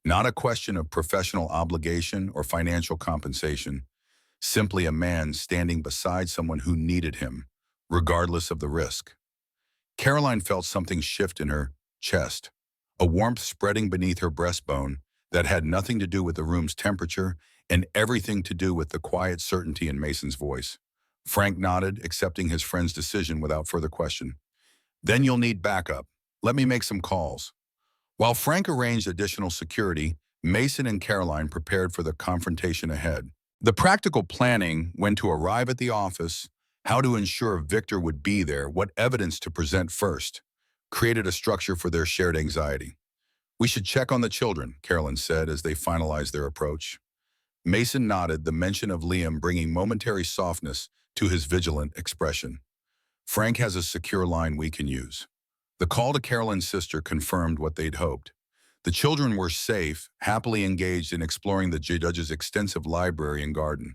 Not a question of professional obligation or financial compensation, simply a man standing beside someone who needed him, regardless of the risk. Caroline felt something shift in her chest, a warmth spreading beneath her breastbone that had nothing to do with the room's temperature and everything to do with the quiet certainty in Mason's voice. Frank nodded, accepting his friend's decision without further question. Then you'll need backup. Let me make some calls. While Frank arranged additional security, Mason and Caroline prepared for the confrontation ahead. The practical planning, when to arrive at the office, how to ensure Victor would be there, what evidence to present first, created a structure for their shared anxiety. We should check on the children, Caroline said as they finalized their approach. Mason nodded, the mention of Liam bringing momentary softness to his vigilant expression. Frank has a secure line we can use. The call to Caroline's sister confirmed what they'd hoped. The children were safe, happily engaged in exploring the judge's extensive library and garden.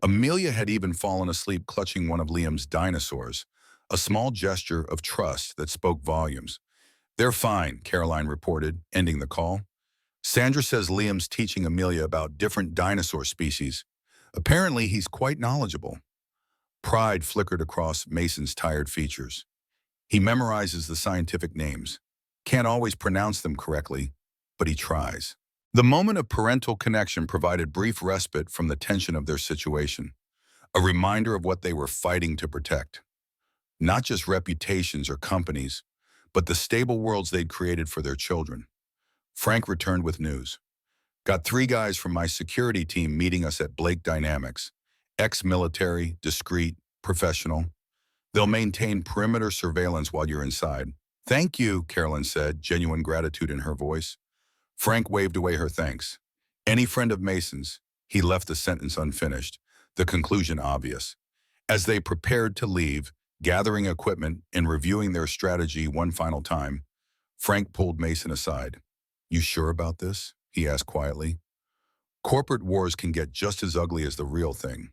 Amelia had even fallen asleep clutching one of Liam's dinosaurs, a small gesture of trust that spoke volumes. They're fine, Caroline reported, ending the call. Sandra says Liam's teaching Amelia about different dinosaur species. Apparently, he's quite knowledgeable. Pride flickered across Mason's tired features. He memorizes the scientific names. Can't always pronounce them correctly, but he tries. The moment of parental connection provided brief respite from the tension of their situation, a reminder of what they were fighting to protect. Not just reputations or companies, but the stable worlds they'd created for their children. Frank returned with news. Got 3 guys from my security team meeting us at Blake Dynamics. Ex-military, discreet, professional. They'll maintain perimeter surveillance while you're inside. Thank you, Caroline said, genuine gratitude in her voice. Frank waved away her thanks. Any friend of Mason's, he left the sentence unfinished, the conclusion obvious. As they prepared to leave, gathering equipment and reviewing their strategy one final time, Frank pulled Mason aside. You sure about this? He asked quietly. Corporate wars can get just as ugly as the real thing.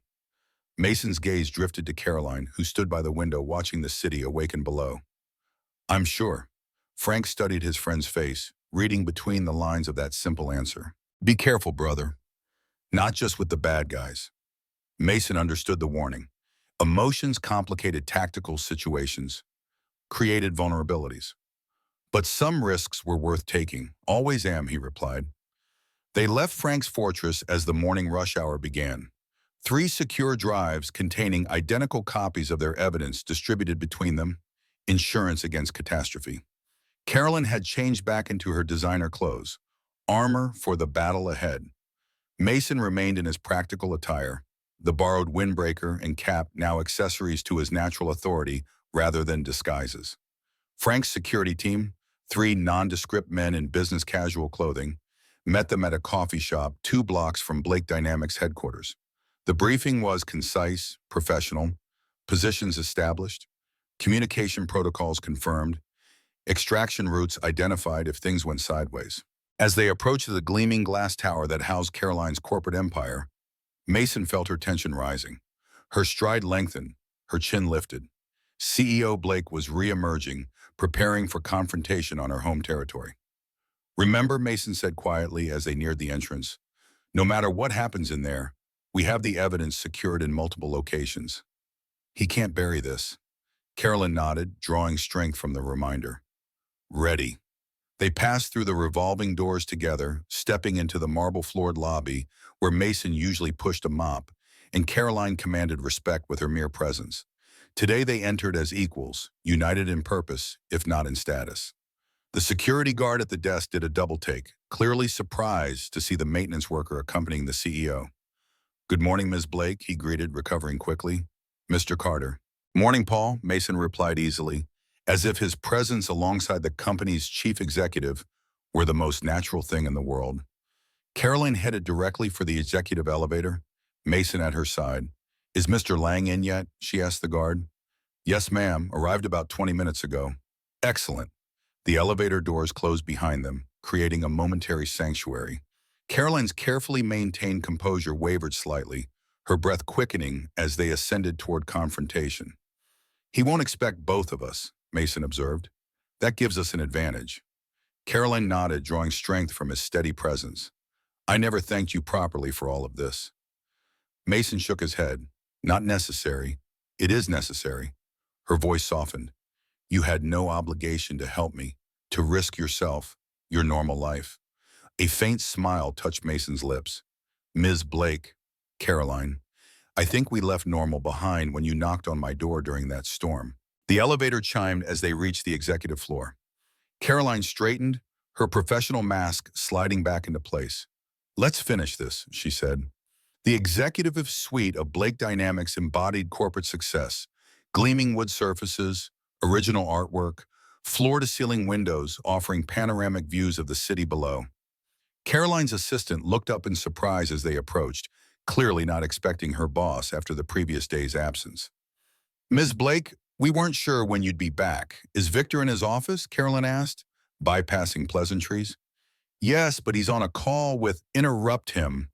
Mason's gaze drifted to Caroline, who stood by the window watching the city awaken below. I'm sure. Frank studied his friend's face, reading between the lines of that simple answer. Be careful, brother. Not just with the bad guys. Mason understood the warning. Emotions complicated tactical situations, created vulnerabilities. But some risks were worth taking. Always am, he replied. They left Frank's fortress as the morning rush hour began. 3 secure drives containing identical copies of their evidence distributed between them, insurance against catastrophe. Caroline had changed back into her designer clothes, armor for the battle ahead. Mason remained in his practical attire, the borrowed windbreaker and cap now accessories to his natural authority rather than disguises. Frank's security team, 3 nondescript men in business casual clothing, met them at a coffee shop 2 blocks from Blake Dynamics headquarters. The briefing was concise, professional, positions established, communication protocols confirmed, extraction routes identified if things went sideways. As they approached the gleaming glass tower that housed Caroline's corporate empire, Mason felt her tension rising. Her stride lengthened, her chin lifted. CEO Blake was re-emerging, preparing for confrontation on her home territory. Remember, Mason said quietly as they neared the entrance, no matter what happens in there, we have the evidence secured in multiple locations. He can't bury this. Caroline nodded, drawing strength from the reminder. Ready. They passed through the revolving doors together, stepping into the marble-floored lobby where Mason usually pushed a mop, and Caroline commanded respect with her mere presence. Today they entered as equals, united in purpose, if not in status. The security guard at the desk did a double-take, clearly surprised to see the maintenance worker accompanying the CEO. Good morning, Ms. Blake, he greeted, recovering quickly. Mr. Carter. Morning, Paul, Mason replied easily, as if his presence alongside the company's chief executive were the most natural thing in the world. Caroline headed directly for the executive elevator, Mason at her side. Is Mr. Lang in yet? She asked the guard. Yes, ma'am. Arrived about 20 minutes ago. Excellent. The elevator doors closed behind them, creating a momentary sanctuary. Caroline's carefully maintained composure wavered slightly, her breath quickening as they ascended toward confrontation. He won't expect both of us. Mason observed. That gives us an advantage. Caroline nodded, drawing strength from his steady presence. I never thanked you properly for all of this. Mason shook his head. Not necessary. It is necessary. Her voice softened. You had no obligation to help me, to risk yourself, your normal life. A faint smile touched Mason's lips. Ms. Blake, Caroline, I think we left normal behind when you knocked on my door during that storm. The elevator chimed as they reached the executive floor. Caroline straightened, her professional mask sliding back into place. Let's finish this, she said. The executive suite of Blake Dynamics embodied corporate success, gleaming wood surfaces, original artwork, floor-to-ceiling windows offering panoramic views of the city below. Caroline's assistant looked up in surprise as they approached, clearly not expecting her boss after the previous day's absence. Ms. Blake, we weren't sure when you'd be back. Is Victor in his office? Caroline asked, bypassing pleasantries. Yes, but he's on a call with Interrupt him.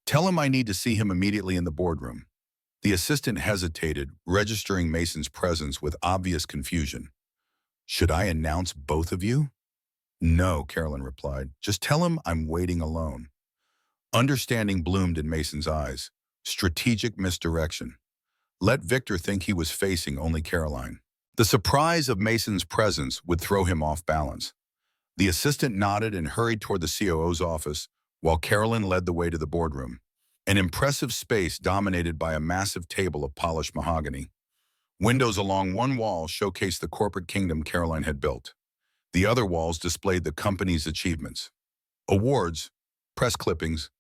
Tell him I need to see him immediately in the boardroom. The assistant hesitated, registering Mason's presence with obvious confusion. Should I announce both of you? No, Caroline replied. Just tell him I'm waiting alone. Understanding bloomed in Mason's eyes. Strategic misdirection. Let Victor think he was facing only Caroline. The surprise of Mason's presence would throw him off balance. The assistant nodded and hurried toward the COO's office, while Caroline led the way to the boardroom, an impressive space dominated by a massive table of polished mahogany. Windows along one wall showcased the corporate kingdom Caroline had built. The other walls displayed the company's achievements. Awards, press clippings,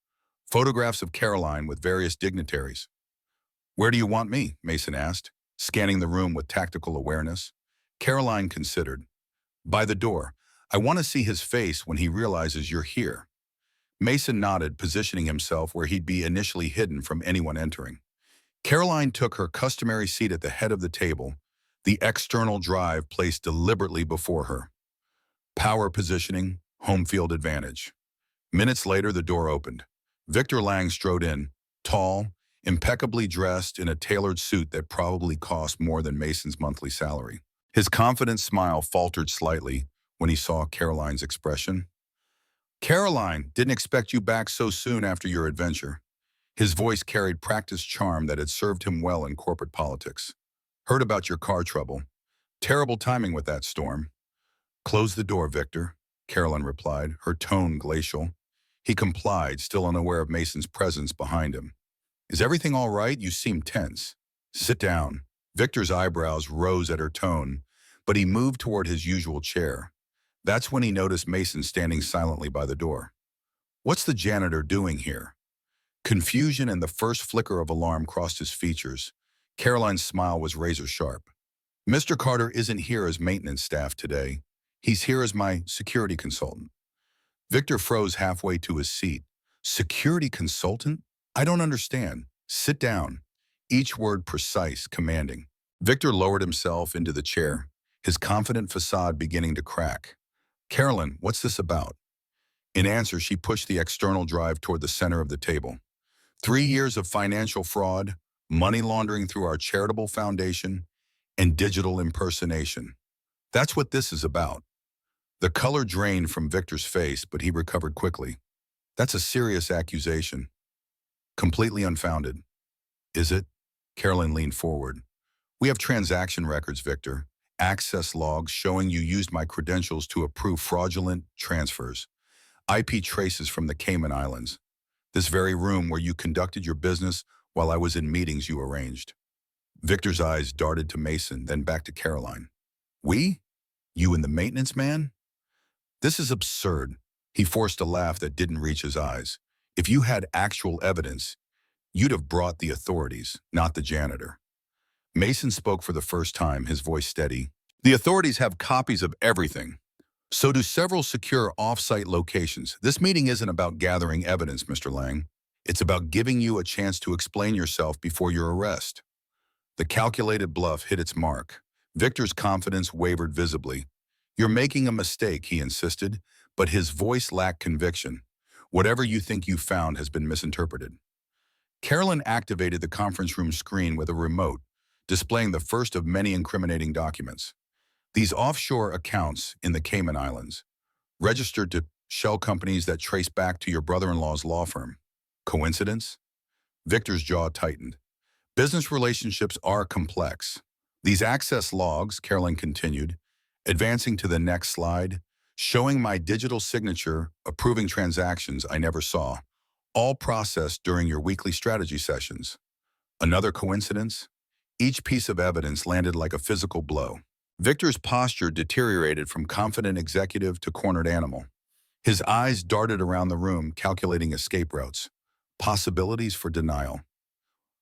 photographs of Caroline with various dignitaries. Where do you want me? Mason asked, scanning the room with tactical awareness. Caroline considered. By the door. I want to see his face when he realizes you're here. Mason nodded, positioning himself where he'd be initially hidden from anyone entering. Caroline took her customary seat at the head of the table, the external drive placed deliberately before her. Power positioning, home field advantage. Minutes later, the door opened. Victor Lang strode in, tall, impeccably dressed in a tailored suit that probably cost more than Mason's monthly salary. His confident smile faltered slightly when he saw Caroline's expression. Caroline, didn't expect you back so soon after your adventure. His voice carried practiced charm that had served him well in corporate politics. Heard about your car trouble. Terrible timing with that storm. Close the door, Victor, Caroline replied, her tone glacial. He complied, still unaware of Mason's presence behind him. Is everything all right? You seem tense. Sit down. Victor's eyebrows rose at her tone, but he moved toward his usual chair. That's when he noticed Mason standing silently by the door. What's the janitor doing here? Confusion and the first flicker of alarm crossed his features. Caroline's smile was razor sharp. Mr. Carter isn't here as maintenance staff today. He's here as my security consultant. Victor froze halfway to his seat. Security consultant? I don't understand. Sit down. Each word precise, commanding. Victor lowered himself into the chair, his confident facade beginning to crack. Caroline, what's this about? In answer, she pushed the external drive toward the center of the table. 3 years of financial fraud, money laundering through our charitable foundation, and digital impersonation. That's what this is about. The color drained from Victor's face, but he recovered quickly. That's a serious accusation. Completely unfounded. Is it? Caroline leaned forward. We have transaction records, Victor. Access logs showing you used my credentials to approve fraudulent transfers. IP traces from the Cayman Islands. This very room where you conducted your business while I was in meetings you arranged. Victor's eyes darted to Mason, then back to Caroline. We? You and the maintenance man? This is absurd. He forced a laugh that didn't reach his eyes. If you had actual evidence, you'd have brought the authorities, not the janitor. Mason spoke for the first time, his voice steady. The authorities have copies of everything. So do several secure off-site locations. This meeting isn't about gathering evidence, Mr. Lang. It's about giving you a chance to explain yourself before your arrest. The calculated bluff hit its mark. Victor's confidence wavered visibly. You're making a mistake, he insisted, but his voice lacked conviction. Whatever you think you found has been misinterpreted. Caroline activated the conference room screen with a remote, displaying the first of many incriminating documents. These offshore accounts in the Cayman Islands, registered to shell companies that trace back to your brother-in-law's law firm. Coincidence? Victor's jaw tightened. Business relationships are complex. These access logs, Caroline continued, advancing to the next slide, showing my digital signature, approving transactions I never saw, all processed during your weekly strategy sessions. Another coincidence? Each piece of evidence landed like a physical blow. Victor's posture deteriorated from confident executive to cornered animal. His eyes darted around the room, calculating escape routes, possibilities for denial.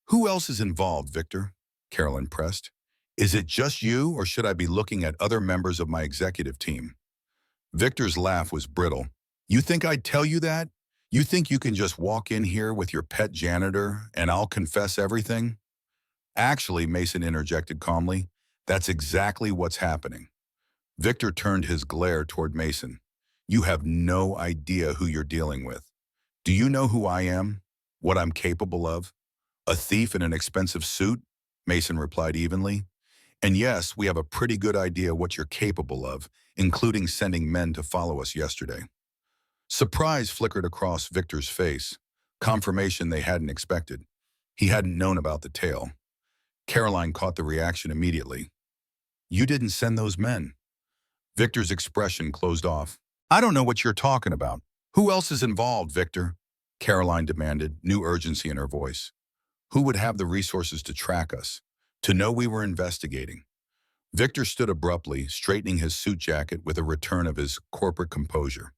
Who else is involved, Victor? Carolyn pressed. Is it just you, or should I be looking at other members of my executive team? Victor's laugh was brittle. You think I'd tell you that? You think you can just walk in here with your pet janitor and I'll confess everything? Actually, Mason interjected calmly, that's exactly what's happening. Victor turned his glare toward Mason. You have no idea who you're dealing with. Do you know who I am? What I'm capable of? A thief in an expensive suit? Mason replied evenly. And yes, we have a pretty good idea what you're capable of, including sending men to follow us yesterday. Surprise flickered across Victor's face, confirmation they hadn't expected. He hadn't known about the tale. Caroline caught the reaction immediately. You didn't send those men. Victor's expression closed off. I don't know what you're talking about. Who else is involved, Victor? Caroline demanded, new urgency in her voice. Who would have the resources to track us, to know we were investigating? Victor stood abruptly, straightening his suit jacket with a return of his corporate composure.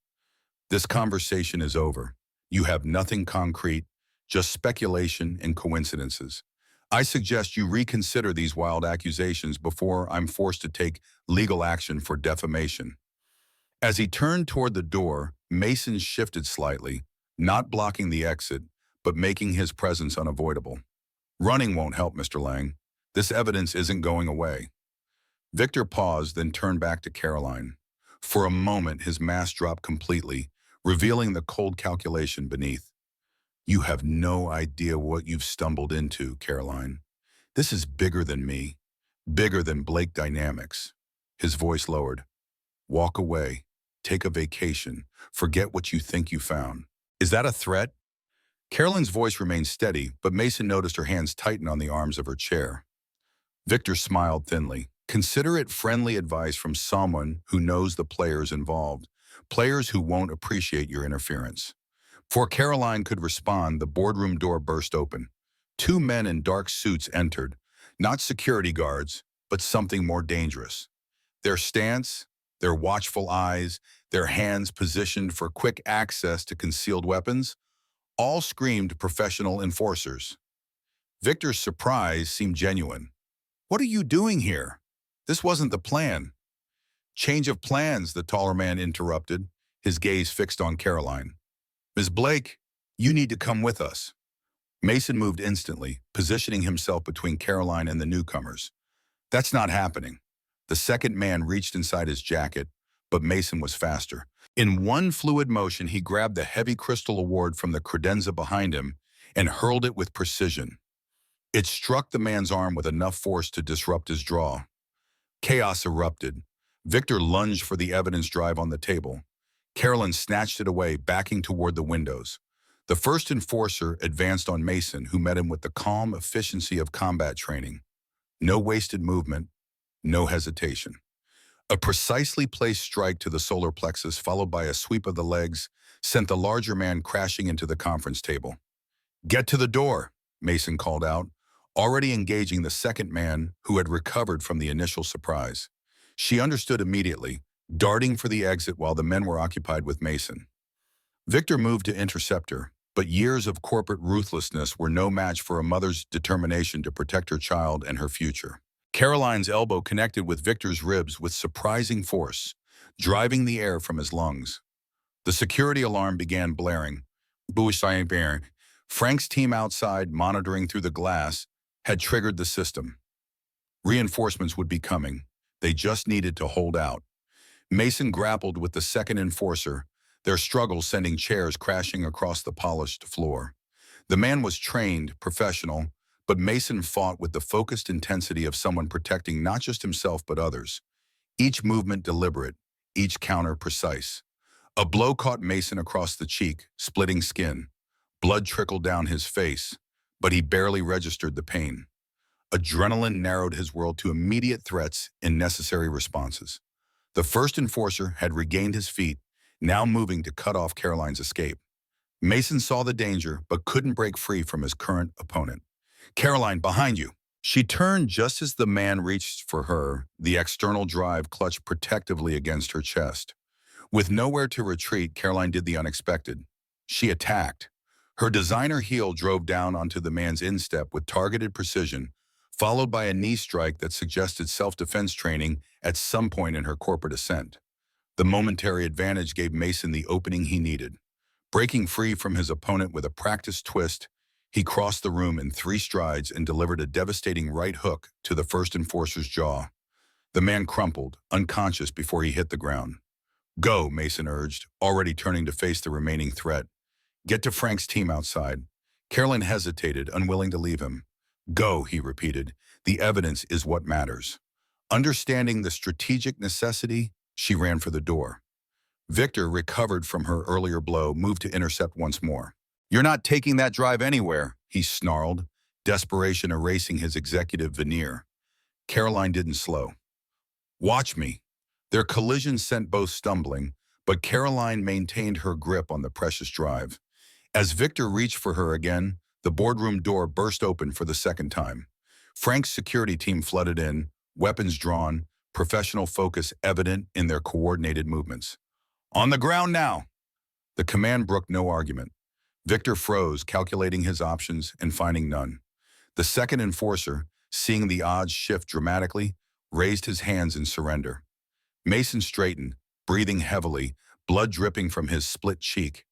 This conversation is over. You have nothing concrete, just speculation and coincidences. I suggest you reconsider these wild accusations before I'm forced to take legal action for defamation. As he turned toward the door, Mason shifted slightly, not blocking the exit, but making his presence unavoidable. Running won't help, Mr. Lang. This evidence isn't going away. Victor paused, then turned back to Caroline. For a moment, his mask dropped completely, revealing the cold calculation beneath. You have no idea what you've stumbled into, Caroline. This is bigger than me, bigger than Blake Dynamics. His voice lowered. Walk away. Take a vacation. Forget what you think you found. Is that a threat? Caroline's voice remained steady, but Mason noticed her hands tighten on the arms of her chair. Victor smiled thinly. Consider it friendly advice from someone who knows the players involved, players who won't appreciate your interference. Before Caroline could respond, the boardroom door burst open. Two men in dark suits entered, not security guards, but something more dangerous. Their stance, their watchful eyes, their hands positioned for quick access to concealed weapons, all screamed professional enforcers. Victor's surprise seemed genuine. What are you doing here? This wasn't the plan. Change of plans, the taller man interrupted, his gaze fixed on Caroline. Ms. Blake, you need to come with us. Mason moved instantly, positioning himself between Caroline and the newcomers. That's not happening. The second man reached inside his jacket, but Mason was faster. In one fluid motion, he grabbed the heavy crystal award from the credenza behind him and hurled it with precision. It struck the man's arm with enough force to disrupt his draw. Chaos erupted. Victor lunged for the evidence drive on the table. Carolyn snatched it away, backing toward the windows. The first enforcer advanced on Mason, who met him with the calm efficiency of combat training. No wasted movement, no hesitation. A precisely placed strike to the solar plexus, followed by a sweep of the legs, sent the larger man crashing into the conference table. Get to the door, Mason called out, already engaging the second man who had recovered from the initial surprise. She understood immediately, darting for the exit while the men were occupied with Mason. Victor moved to intercept her, but years of corporate ruthlessness were no match for a mother's determination to protect her child and her future. Caroline's elbow connected with Victor's ribs with surprising force, driving the air from his lungs. The security alarm began blaring. Frank's team outside, monitoring through the glass, had triggered the system. Reinforcements would be coming. They just needed to hold out. Mason grappled with the second enforcer, their struggle sending chairs crashing across the polished floor. The man was trained, professional, but Mason fought with the focused intensity of someone protecting not just himself but others. each movement deliberate, each counter precise. A blow caught Mason across the cheek, splitting skin. Blood trickled down his face, but he barely registered the pain. Adrenaline narrowed his world to immediate threats and necessary responses. The first enforcer had regained his feet, now moving to cut off Caroline's escape. Mason saw the danger, but couldn't break free from his current opponent. "Caroline, behind you!" She turned just as the man reached for her, the external drive clutched protectively against her chest. With nowhere to retreat, Caroline did the unexpected. She attacked. Her designer heel drove down onto the man's instep with targeted precision, followed by a knee strike that suggested self-defense training at some point in her corporate ascent. The momentary advantage gave Mason the opening he needed. Breaking free from his opponent with a practiced twist, he crossed the room in 3 strides and delivered a devastating right hook to the first enforcer's jaw. The man crumpled, unconscious before he hit the ground. "Go," Mason urged, already turning to face the remaining threat. "Get to Frank's team outside." Caroline hesitated, unwilling to leave him. "Go," he repeated. "The evidence is what matters." Understanding the strategic necessity, she ran for the door. Victor, recovered from her earlier blow, moved to intercept once more. "You're not taking that drive anywhere," he snarled, desperation erasing his executive veneer. Caroline didn't slow. "Watch me." Their collision sent both stumbling, but Caroline maintained her grip on the precious drive. As Victor reached for her again, the boardroom door burst open for the second time. Frank's security team flooded in, weapons drawn, professional focus evident in their coordinated movements. "On the ground now!" The command brooked no argument. Victor froze, calculating his options and finding none. The second enforcer, seeing the odds shift dramatically, raised his hands in surrender. Mason straightened, breathing heavily, blood dripping from his split cheek.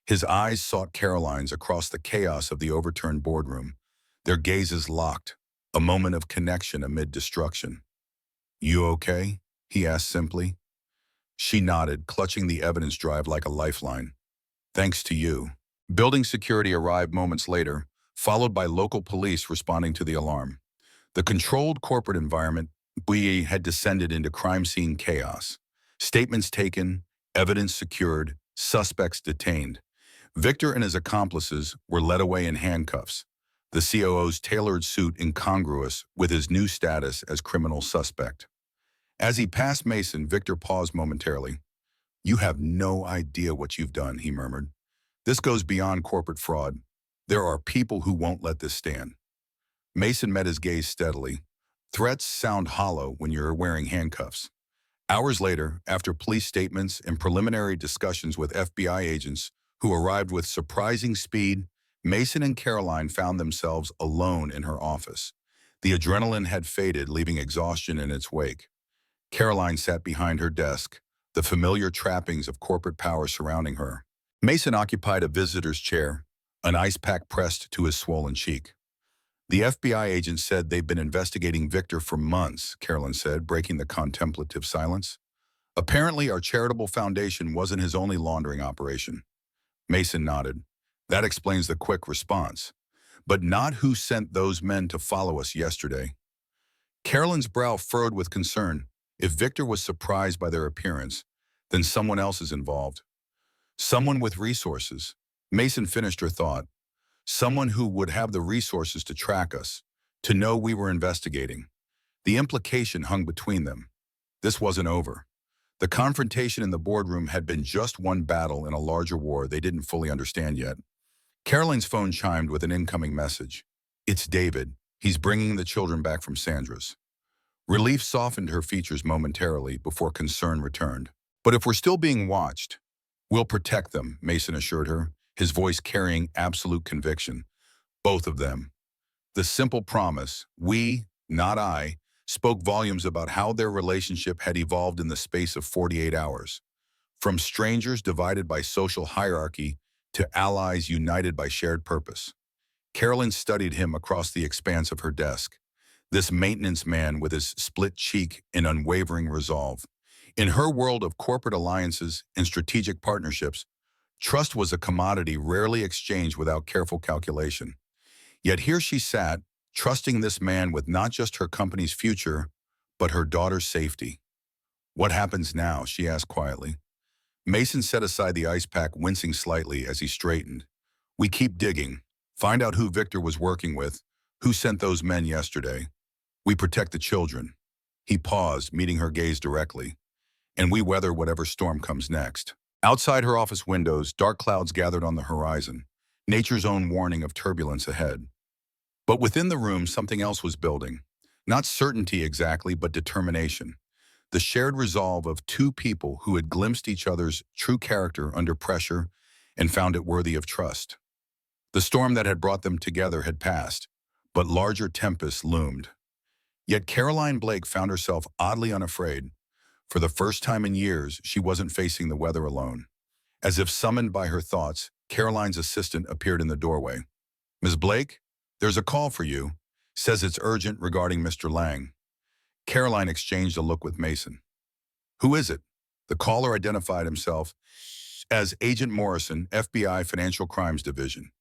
His eyes sought Caroline's across the chaos of the overturned boardroom. Their gazes locked, a moment of connection amid destruction. "You okay?" he asked simply. She nodded, clutching the evidence drive like a lifeline. "Thanks to you." Building security arrived moments later, followed by local police responding to the alarm. The controlled corporate environment had descended into crime scene chaos. Statements taken, evidence secured, suspects detained. Victor and his accomplices were led away in handcuffs, the COO's tailored suit incongruous with his new status as criminal suspect. As he passed Mason, Victor paused momentarily. "You have no idea what you've done," he murmured. "This goes beyond corporate fraud. There are people who won't let this stand." Mason met his gaze steadily. Threats sound hollow when you're wearing handcuffs. Hours later, after police statements and preliminary discussions with FBI agents who arrived with surprising speed, Mason and Caroline found themselves alone in her office. The adrenaline had faded, leaving exhaustion in its wake. Caroline sat behind her desk, the familiar trappings of corporate power surrounding her. Mason occupied a visitor's chair, an ice pack pressed to his swollen cheek. "The FBI agent said they've been investigating Victor for months," Caroline said, breaking the contemplative silence. "Apparently, our charitable foundation wasn't his only laundering operation." Mason nodded. "That explains the quick response. But not who sent those men to follow us yesterday." Caroline's brow furrowed with concern. If Victor was surprised by their appearance, then someone else is involved. Someone with resources. Mason finished her thought. Someone who would have the resources to track us, to know we were investigating. The implication hung between them. This wasn't over. The confrontation in the boardroom had been just one battle in a larger war they didn't fully understand yet. Caroline's phone chimed with an incoming message. "It's David. He's bringing the children back from Sandra's." Relief softened her features momentarily before concern returned. "But if we're still being watched, we'll protect them," Mason assured her, his voice carrying absolute conviction. "Both of them." The simple promise, "we, not I," spoke volumes about how their relationship had evolved in the space of 48 hours. From strangers divided by social hierarchy to allies united by shared purpose. Caroline studied him across the expanse of her desk. This maintenance man with his split cheek and unwavering resolve. In her world of corporate alliances and strategic partnerships, trust was a commodity rarely exchanged without careful calculation. Yet here she sat, trusting this man with not just her company's future, but her daughter's safety. "What happens now?" she asked quietly. Mason set aside the ice pack, wincing slightly as he straightened. "We keep digging. Find out who Victor was working with, who sent those men yesterday. We protect the children." He paused, meeting her gaze directly. "And we weather whatever storm comes next." Outside her office windows, dark clouds gathered on the horizon, nature's own warning of turbulence ahead. But within the room, something else was building. Not certainty exactly, but determination. The shared resolve of two people who had glimpsed each other's true character under pressure and found it worthy of trust. The storm that had brought them together had passed, but larger tempests loomed. Yet Caroline Blake found herself oddly unafraid. For the first time in years, she wasn't facing the weather alone. As if summoned by her thoughts, Caroline's assistant appeared in the doorway. "Ms. Blake, there's a call for you. Says it's urgent regarding Mr. Lang." Caroline exchanged a look with Mason. "Who is it?" The caller identified himself as Agent Morrison, FBI Financial Crimes Division.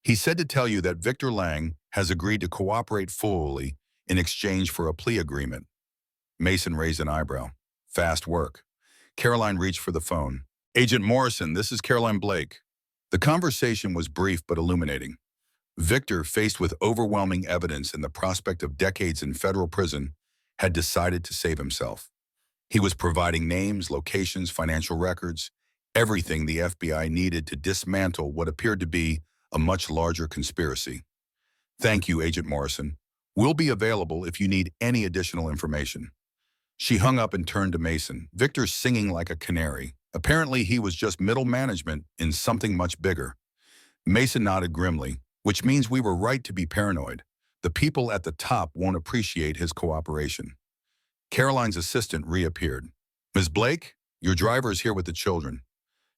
"He said to tell you that Victor Lang has agreed to cooperate fully in exchange for a plea agreement." Mason raised an eyebrow. "Fast work." Caroline reached for the phone. "Agent Morrison, this is Caroline Blake." The conversation was brief but illuminating. Victor, faced with overwhelming evidence and the prospect of decades in federal prison, had decided to save himself. He was providing names, locations, financial records, everything the FBI needed to dismantle what appeared to be a much larger conspiracy. "Thank you, Agent Morrison. We'll be available if you need any additional information." She hung up and turned to Mason, Victor singing like a canary. Apparently, he was just middle management in something much bigger. Mason nodded grimly, "Which means we were right to be paranoid. The people at the top won't appreciate his cooperation." Caroline's assistant reappeared. "Ms. Blake, your driver is here with the children."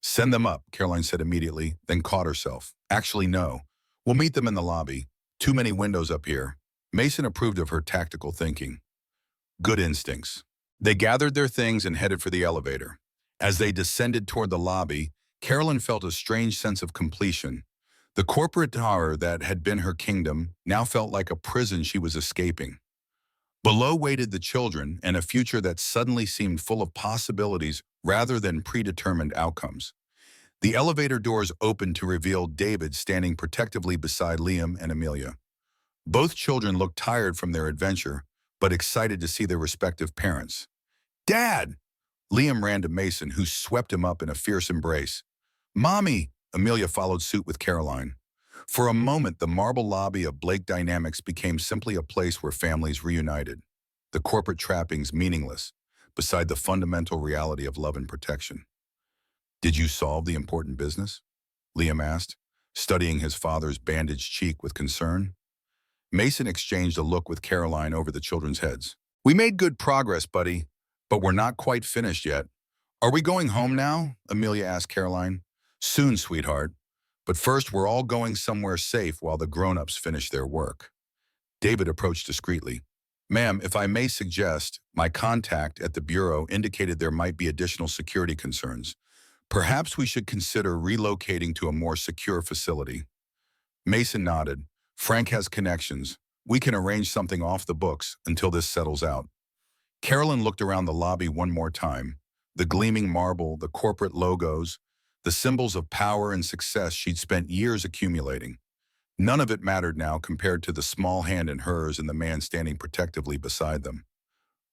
"Send them up," Caroline said immediately, then caught herself. "Actually, no. We'll meet them in the lobby. Too many windows up here." Mason approved of her tactical thinking. Good instincts. They gathered their things and headed for the elevator. As they descended toward the lobby, Caroline felt a strange sense of completion. The corporate tower that had been her kingdom now felt like a prison she was escaping. Below waited the children and a future that suddenly seemed full of possibilities rather than predetermined outcomes. The elevator doors opened to reveal David standing protectively beside Liam and Amelia. Both children looked tired from their adventure, but excited to see their respective parents. "Dad!" Liam ran to Mason, who swept him up in a fierce embrace. "Mommy!" Amelia followed suit with Caroline. For a moment, the marble lobby of Blake Dynamics became simply a place where families reunited, the corporate trappings meaningless, beside the fundamental reality of love and protection. "Did you solve the important business?" Liam asked, studying his father's bandaged cheek with concern. Mason exchanged a look with Caroline over the children's heads. "We made good progress, buddy, but we're not quite finished yet." "Are we going home now?" Amelia asked Caroline. "Soon, sweetheart. But first, we're all going somewhere safe while the grown-ups finish their work." David approached discreetly. "Ma'am, if I may suggest, my contact at the Bureau indicated there might be additional security concerns. Perhaps we should consider relocating to a more secure facility." Mason nodded. "Frank has connections. We can arrange something off the books until this settles out." Carolyn looked around the lobby one more time. The gleaming marble, the corporate logos, the symbols of power and success she'd spent years accumulating. None of it mattered now compared to the small hand in hers and the man standing protectively beside them.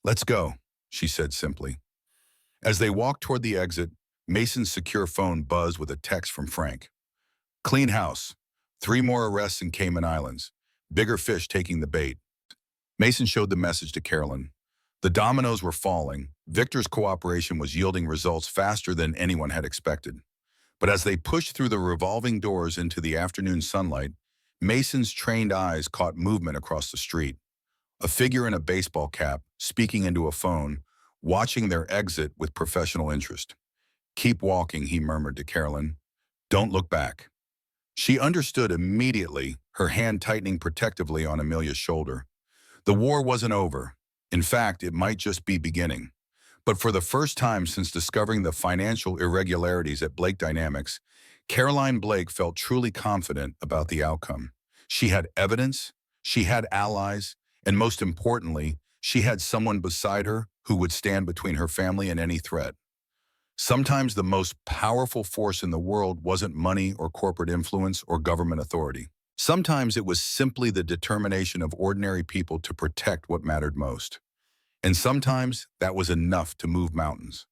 "Let's go," she said simply. As they walked toward the exit, Mason's secure phone buzzed with a text from Frank. "Clean house. 3 more arrests in Cayman Islands. Bigger fish taking the bait." Mason showed the message to Carolyn. The dominoes were falling. Victor's cooperation was yielding results faster than anyone had expected. But as they pushed through the revolving doors into the afternoon sunlight, Mason's trained eyes caught movement across the street. A figure in a baseball cap, speaking into a phone, watching their exit with professional interest. "Keep walking," he murmured to Carolyn. "Don't look back." She understood immediately, her hand tightening protectively on Amelia's shoulder. The war wasn't over. In fact, it might just be beginning. But for the first time since discovering the financial irregularities at Blake Dynamics, Caroline Blake felt truly confident about the outcome. She had evidence, she had allies, and most importantly, she had someone beside her who would stand between her family and any threat. Sometimes the most powerful force in the world wasn't money or corporate influence or government authority. Sometimes it was simply the determination of ordinary people to protect what mattered most. And sometimes that was enough to move mountains.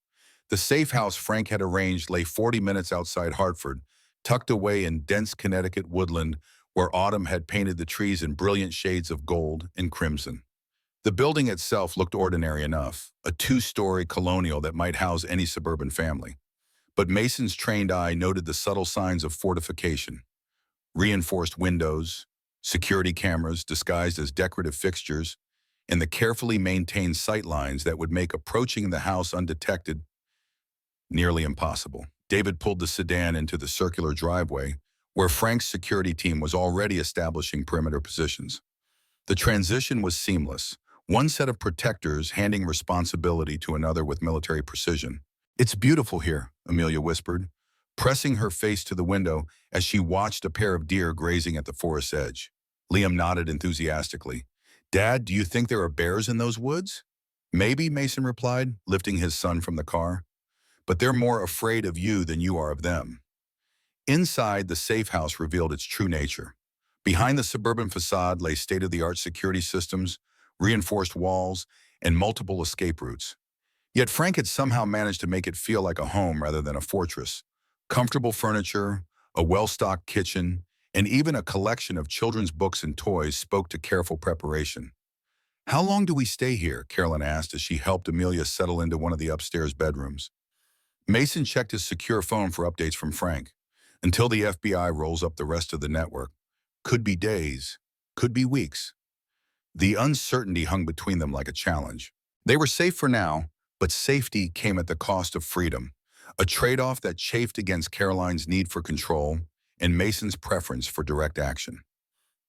The safe house Frank had arranged lay 40 minutes outside Hartford, tucked away in dense Connecticut woodland where autumn had painted the trees in brilliant shades of gold and crimson. The building itself looked ordinary enough, a two-story colonial that might house any suburban family. But Mason's trained eye noted the subtle signs of fortification: reinforced windows, security cameras disguised as decorative fixtures, and the carefully maintained sight lines that would make approaching the house undetected nearly impossible. David pulled the sedan into the circular driveway, where Frank's security team was already establishing perimeter positions. The transition was seamless, one set of protectors handing responsibility to another with military precision. "It's beautiful here," Amelia whispered, pressing her face to the window as she watched a pair of deer grazing at the forest's edge. Liam nodded enthusiastically. "Dad, do you think there are bears in those woods?" "Maybe," Mason replied, lifting his son from the car. "But they're more afraid of you than you are of them." Inside, the safe house revealed its true nature. Behind the suburban facade lay state-of-the-art security systems, reinforced walls, and multiple escape routes. Yet Frank had somehow managed to make it feel like a home rather than a fortress. Comfortable furniture, a well-stocked kitchen, and even a collection of children's books and toys spoke to careful preparation. "How long do we stay here?" Carolyn asked as she helped Amelia settle into one of the upstairs bedrooms. Mason checked his secure phone for updates from Frank. "Until the FBI rolls up the rest of the network. Could be days, could be weeks." The uncertainty hung between them like a challenge. They were safe for now, but safety came at the cost of freedom, a trade-off that chafed against Caroline's need for control and Mason's preference for direct action.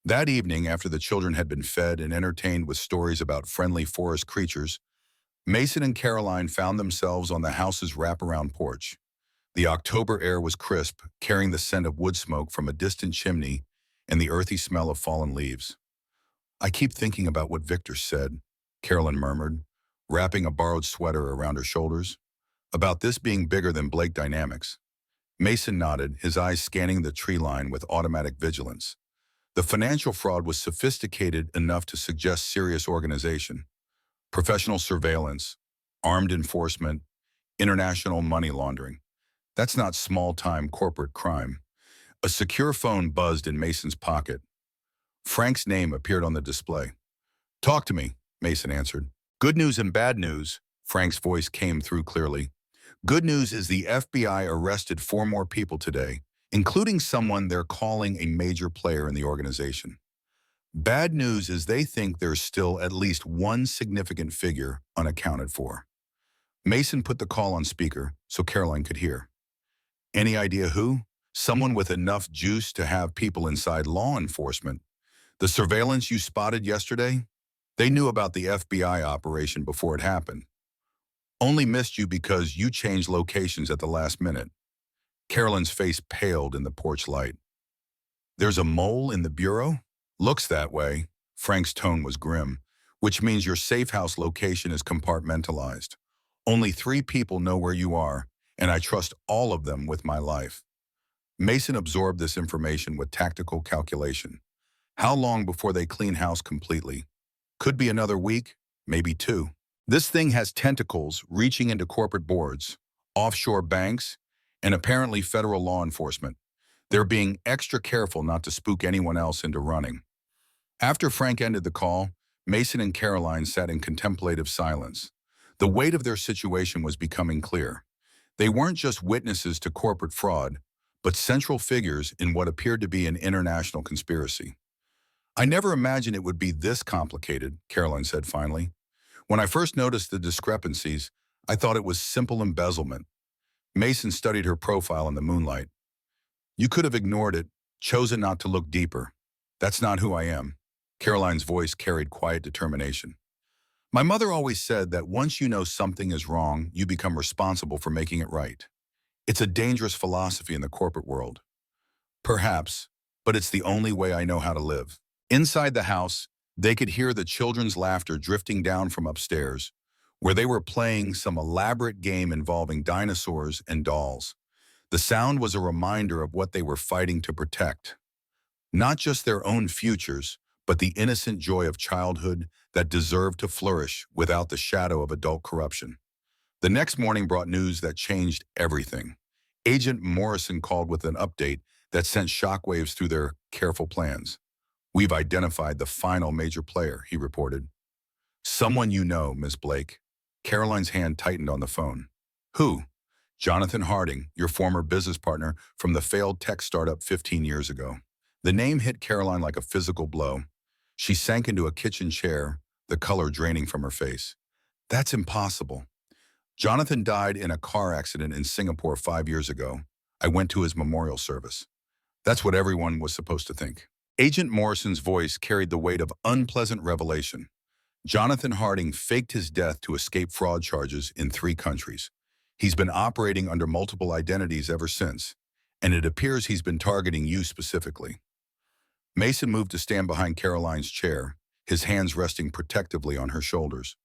That evening, after the children had been fed and entertained with stories about friendly forest creatures, Mason and Caroline found themselves on the house's wraparound porch. The October air was crisp, carrying the scent of wood smoke from a distant chimney and the earthy smell of fallen leaves. "I keep thinking about what Victor said," Carolyn murmured, wrapping a borrowed sweater around her shoulders. "About this being bigger than Blake Dynamics." Mason nodded, his eyes scanning the tree line with automatic vigilance. The financial fraud was sophisticated enough to suggest serious organization. Professional surveillance, armed enforcement, international money laundering. That's not small-time corporate crime. A secure phone buzzed in Mason's pocket. Frank's name appeared on the display. "Talk to me," Mason answered. "Good news and bad news," Frank's voice came through clearly. "Good news is the FBI arrested 4 more people today, including someone they're calling a major player in the organization. Bad news is they think there's still at least one significant figure unaccounted for." Mason put the call on speaker so Caroline could hear. "Any idea who?" "Someone with enough juice to have people inside law enforcement. The surveillance you spotted yesterday? They knew about the FBI operation before it happened. Only missed you because you changed locations at the last minute." Carolyn's face paled in the porch light. "There's a mole in the bureau?" "Looks that way." Frank's tone was grim. "Which means your safe house location is compartmentalized. Only 3 people know where you are, and I trust all of them with my life." Mason absorbed this information with tactical calculation. How long before they clean house completely? Could be another week, maybe 2. This thing has tentacles reaching into corporate boards, offshore banks, and apparently federal law enforcement. They're being extra careful not to spook anyone else into running. After Frank ended the call, Mason and Caroline sat in contemplative silence. The weight of their situation was becoming clear. They weren't just witnesses to corporate fraud, but central figures in what appeared to be an international conspiracy. "I never imagined it would be this complicated," Caroline said finally. "When I first noticed the discrepancies, I thought it was simple embezzlement." Mason studied her profile in the moonlight. "You could have ignored it, chosen not to look deeper. That's not who I am." Caroline's voice carried quiet determination. "My mother always said that once you know something is wrong, you become responsible for making it right. It's a dangerous philosophy in the corporate world. Perhaps, but it's the only way I know how to live." Inside the house, they could hear the children's laughter drifting down from upstairs, where they were playing some elaborate game involving dinosaurs and dolls. The sound was a reminder of what they were fighting to protect. Not just their own futures, but the innocent joy of childhood that deserved to flourish without the shadow of adult corruption. The next morning brought news that changed everything. Agent Morrison called with an update that sent shockwaves through their careful plans. "We've identified the final major player," he reported. "Someone you know, Miss Blake." Caroline's hand tightened on the phone. "Who?" "Jonathan Harding, your former business partner from the failed tech startup 15 years ago." The name hit Caroline like a physical blow. She sank into a kitchen chair, the color draining from her face. "That's impossible." "Jonathan died in a car accident in Singapore 5 years ago. I went to his memorial service." That's what everyone was supposed to think. Agent Morrison's voice carried the weight of unpleasant revelation. Jonathan Harding faked his death to escape fraud charges in 3 countries. He's been operating under multiple identities ever since, and it appears he's been targeting you specifically. Mason moved to stand behind Caroline's chair, his hands resting protectively on her shoulders.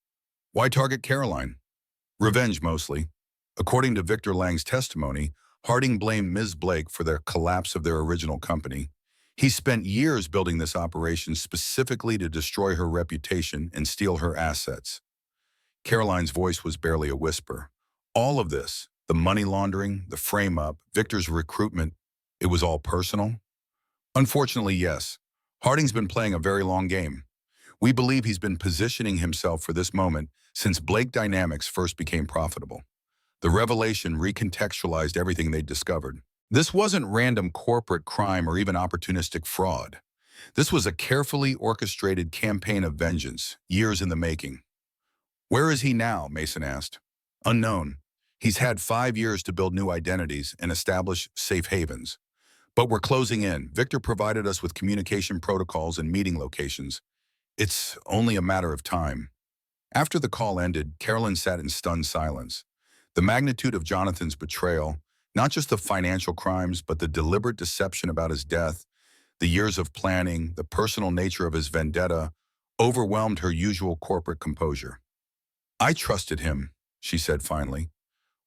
"Why target Caroline?" "Revenge, mostly." According to Victor Lang's testimony, Harding blamed Ms. Blake for the collapse of their original company. He spent years building this operation specifically to destroy her reputation and steal her assets. Caroline's voice was barely a whisper. All of this, the money laundering, the frame-up, Victor's recruitment, it was all personal? Unfortunately, yes. Harding's been playing a very long game. We believe he's been positioning himself for this moment since Blake Dynamics first became profitable. The revelation recontextualized everything they'd discovered. This wasn't random corporate crime or even opportunistic fraud. This was a carefully orchestrated campaign of vengeance, years in the making. "Where is he now?" Mason asked. "Unknown. He's had 5 years to build new identities and establish safe havens. But we're closing in. Victor provided us with communication protocols and meeting locations. It's only a matter of time." After the call ended, Carolyn sat in stunned silence. The magnitude of Jonathan's betrayal, not just the financial crimes, but the deliberate deception about his death, the years of planning, the personal nature of his vendetta, overwhelmed her usual corporate composure. "I trusted him," she said finally.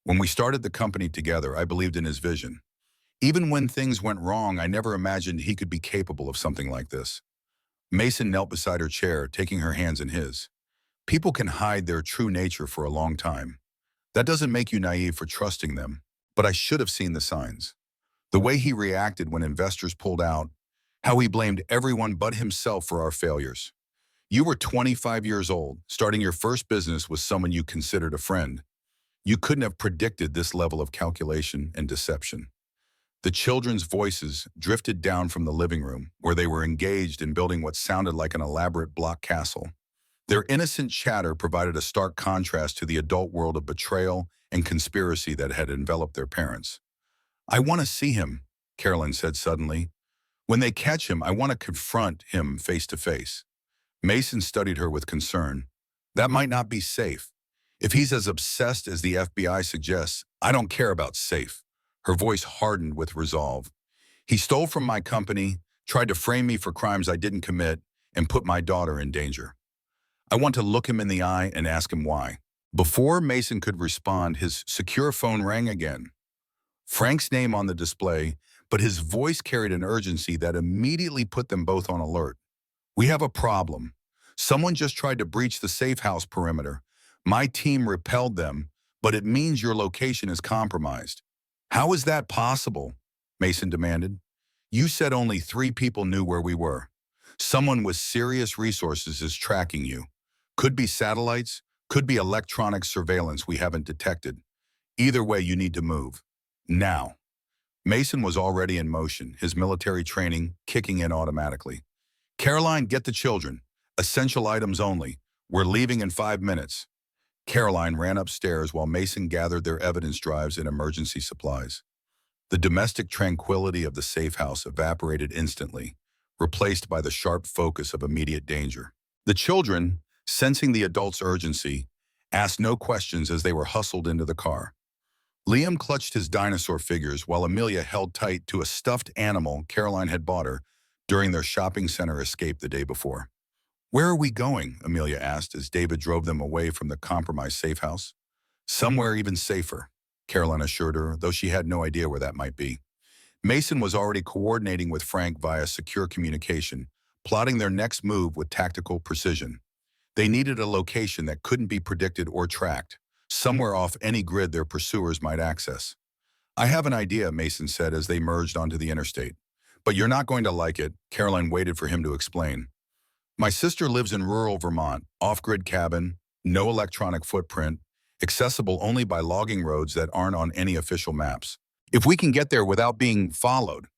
"When we started the company together, I believed in his vision. Even when things went wrong, I never imagined he could be capable of something like this." Mason knelt beside her chair, taking her hands in his. "People can hide their true nature for a long time. That doesn't make you naive for trusting them, but I should have seen the signs. The way he reacted when investors pulled out, how he blamed everyone but himself for our failures. You were 25 years old, starting your first business with someone you considered a friend. You couldn't have predicted this level of calculation and deception." The children's voices drifted down from the living room, where they were engaged in building what sounded like an elaborate block castle. Their innocent chatter provided a stark contrast to the adult world of betrayal and conspiracy that had enveloped their parents. "I want to see him," Carolyn said suddenly. "When they catch him, I want to confront him face to face." Mason studied her with concern. "That might not be safe. If he's as obsessed as the FBI suggests, I don't care about safe." Her voice hardened with resolve. "He stole from my company, tried to frame me for crimes I didn't commit, and put my daughter in danger. I want to look him in the eye and ask him why." Before Mason could respond, his secure phone rang again. Frank's name on the display, but his voice carried an urgency that immediately put them both on alert. "We have a problem. Someone just tried to breach the safe house perimeter. My team repelled them, but it means your location is compromised." "How is that possible?" Mason demanded. "You said only 3 people knew where we were. Someone with serious resources is tracking you. Could be satellites, could be electronic surveillance we haven't detected. Either way, you need to move. Now." Mason was already in motion, his military training kicking in automatically. "Caroline, get the children. Essential items only. We're leaving in 5 minutes." Caroline ran upstairs while Mason gathered their evidence drives and emergency supplies. The domestic tranquility of the safe house evaporated instantly, replaced by the sharp focus of immediate danger. The children, sensing the adults' urgency, asked no questions as they were hustled into the car. Liam clutched his dinosaur figures while Amelia held tight to a stuffed animal Caroline had bought her during their shopping center escape the day before. "Where are we going?" Amelia asked as David drove them away from the compromised safe house. "Somewhere even safer," Caroline assured her, though she had no idea where that might be. Mason was already coordinating with Frank via secure communication, plotting their next move with tactical precision. They needed a location that couldn't be predicted or tracked, somewhere off any grid their pursuers might access. "I have an idea," Mason said as they merged onto the interstate. "But you're not going to like it," Caroline waited for him to explain. "My sister lives in rural Vermont, off-grid cabin, no electronic footprint, accessible only by logging roads that aren't on any official maps. If we can get there without being followed—"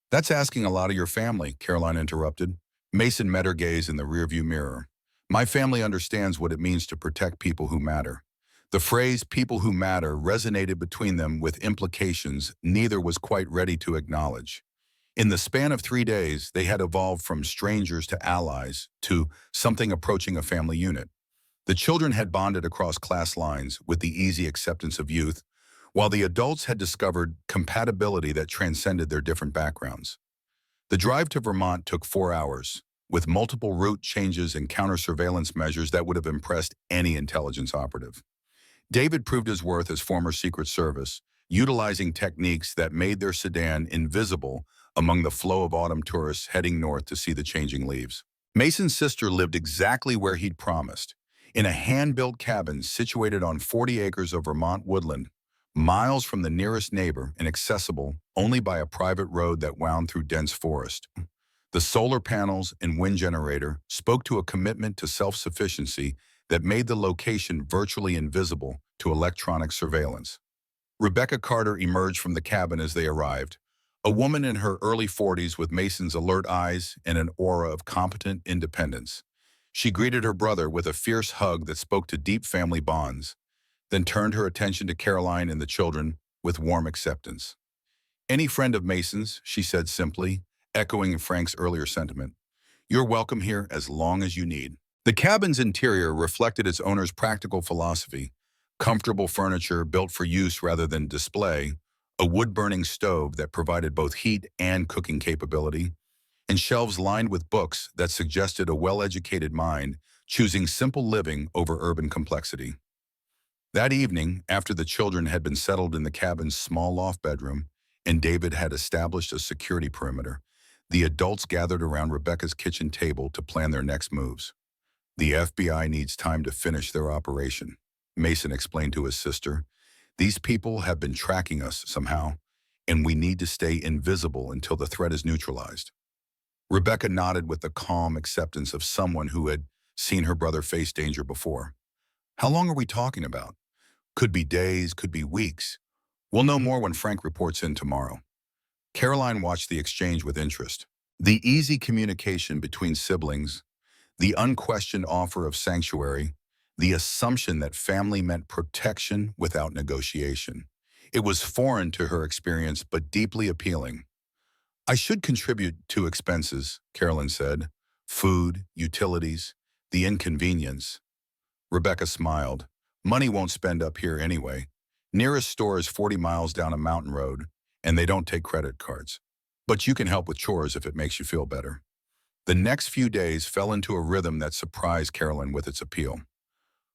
"That's asking a lot of your family," Caroline interrupted. Mason met her gaze in the rearview mirror. "My family understands what it means to protect people who matter." The phrase "people who matter" resonated between them with implications neither was quite ready to acknowledge. In the span of 3 days, they had evolved from strangers to allies to something approaching a family unit. The children had bonded across class lines with the easy acceptance of youth, while the adults had discovered compatibility that transcended their different backgrounds. The drive to Vermont took 4 hours, with multiple route changes and counter-surveillance measures that would have impressed any intelligence operative. David proved his worth as former Secret Service, utilizing techniques that made their sedan invisible among the flow of autumn tourists heading north to see the changing leaves. Mason's sister lived exactly where he'd promised, in a hand-built cabin situated on 40 acres of Vermont woodland, miles from the nearest neighbor and accessible only by a private road that wound through dense forest. The solar panels and wind generator spoke to a commitment to self-sufficiency that made the location virtually invisible to electronic surveillance. Rebecca Carter emerged from the cabin as they arrived, a woman in her early 40s with Mason's alert eyes and an aura of competent independence. She greeted her brother with a fierce hug that spoke to deep family bonds, then turned her attention to Caroline and the children with warm acceptance. "Any friend of Mason's," she said simply, echoing Frank's earlier sentiment. "You're welcome here as long as you need." The cabin's interior reflected its owner's practical philosophy: comfortable furniture built for use rather than display, a wood-burning stove that provided both heat and cooking capability, and shelves lined with books that suggested a well-educated mind choosing simple living over urban complexity. That evening, after the children had been settled in the cabin's small loft bedroom and David had established a security perimeter, the adults gathered around Rebecca's kitchen table to plan their next moves. "The FBI needs time to finish their operation," Mason explained to his sister. "These people have been tracking us somehow, and we need to stay invisible until the threat is neutralized." Rebecca nodded with the calm acceptance of someone who had seen her brother face danger before. "How long are we talking about?" "Could be days, could be weeks. We'll know more when Frank reports in tomorrow." Caroline watched the exchange with interest. The easy communication between siblings, the unquestioned offer of sanctuary, the assumption that family meant protection without negotiation. It was foreign to her experience, but deeply appealing. "I should contribute to expenses," Carolyn said. "Food, utilities, the inconvenience." Rebecca smiled. "Money won't spend up here anyway. Nearest store is 40 miles down a mountain road, and they don't take credit cards. But you can help with chores if it makes you feel better." The next few days fell into a rhythm that surprised Carolyn with its appeal.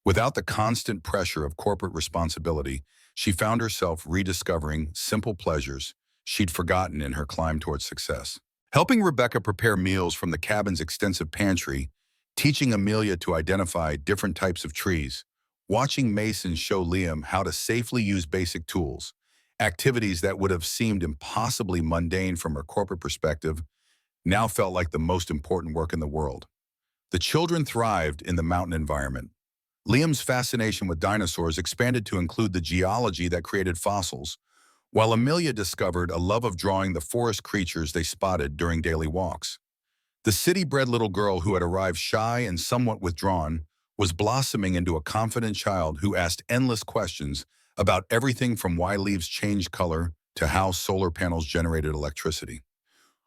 Without the constant pressure of corporate responsibility, she found herself rediscovering simple pleasures she'd forgotten in her climb towards success. Helping Rebecca prepare meals from the cabin's extensive pantry, teaching Amelia to identify different types of trees, watching Mason show Liam how to safely use basic tools, activities that would have seemed impossibly mundane from her corporate perspective, now felt like the most important work in the world. The children thrived in the mountain environment. Liam's fascination with dinosaurs expanded to include the geology that created fossils, while Amelia discovered a love of drawing the forest creatures they spotted during daily walks. The city-bred little girl who had arrived shy and somewhat withdrawn was blossoming into a confident child who asked endless questions about everything from why leaves changed color to how solar panels generated electricity.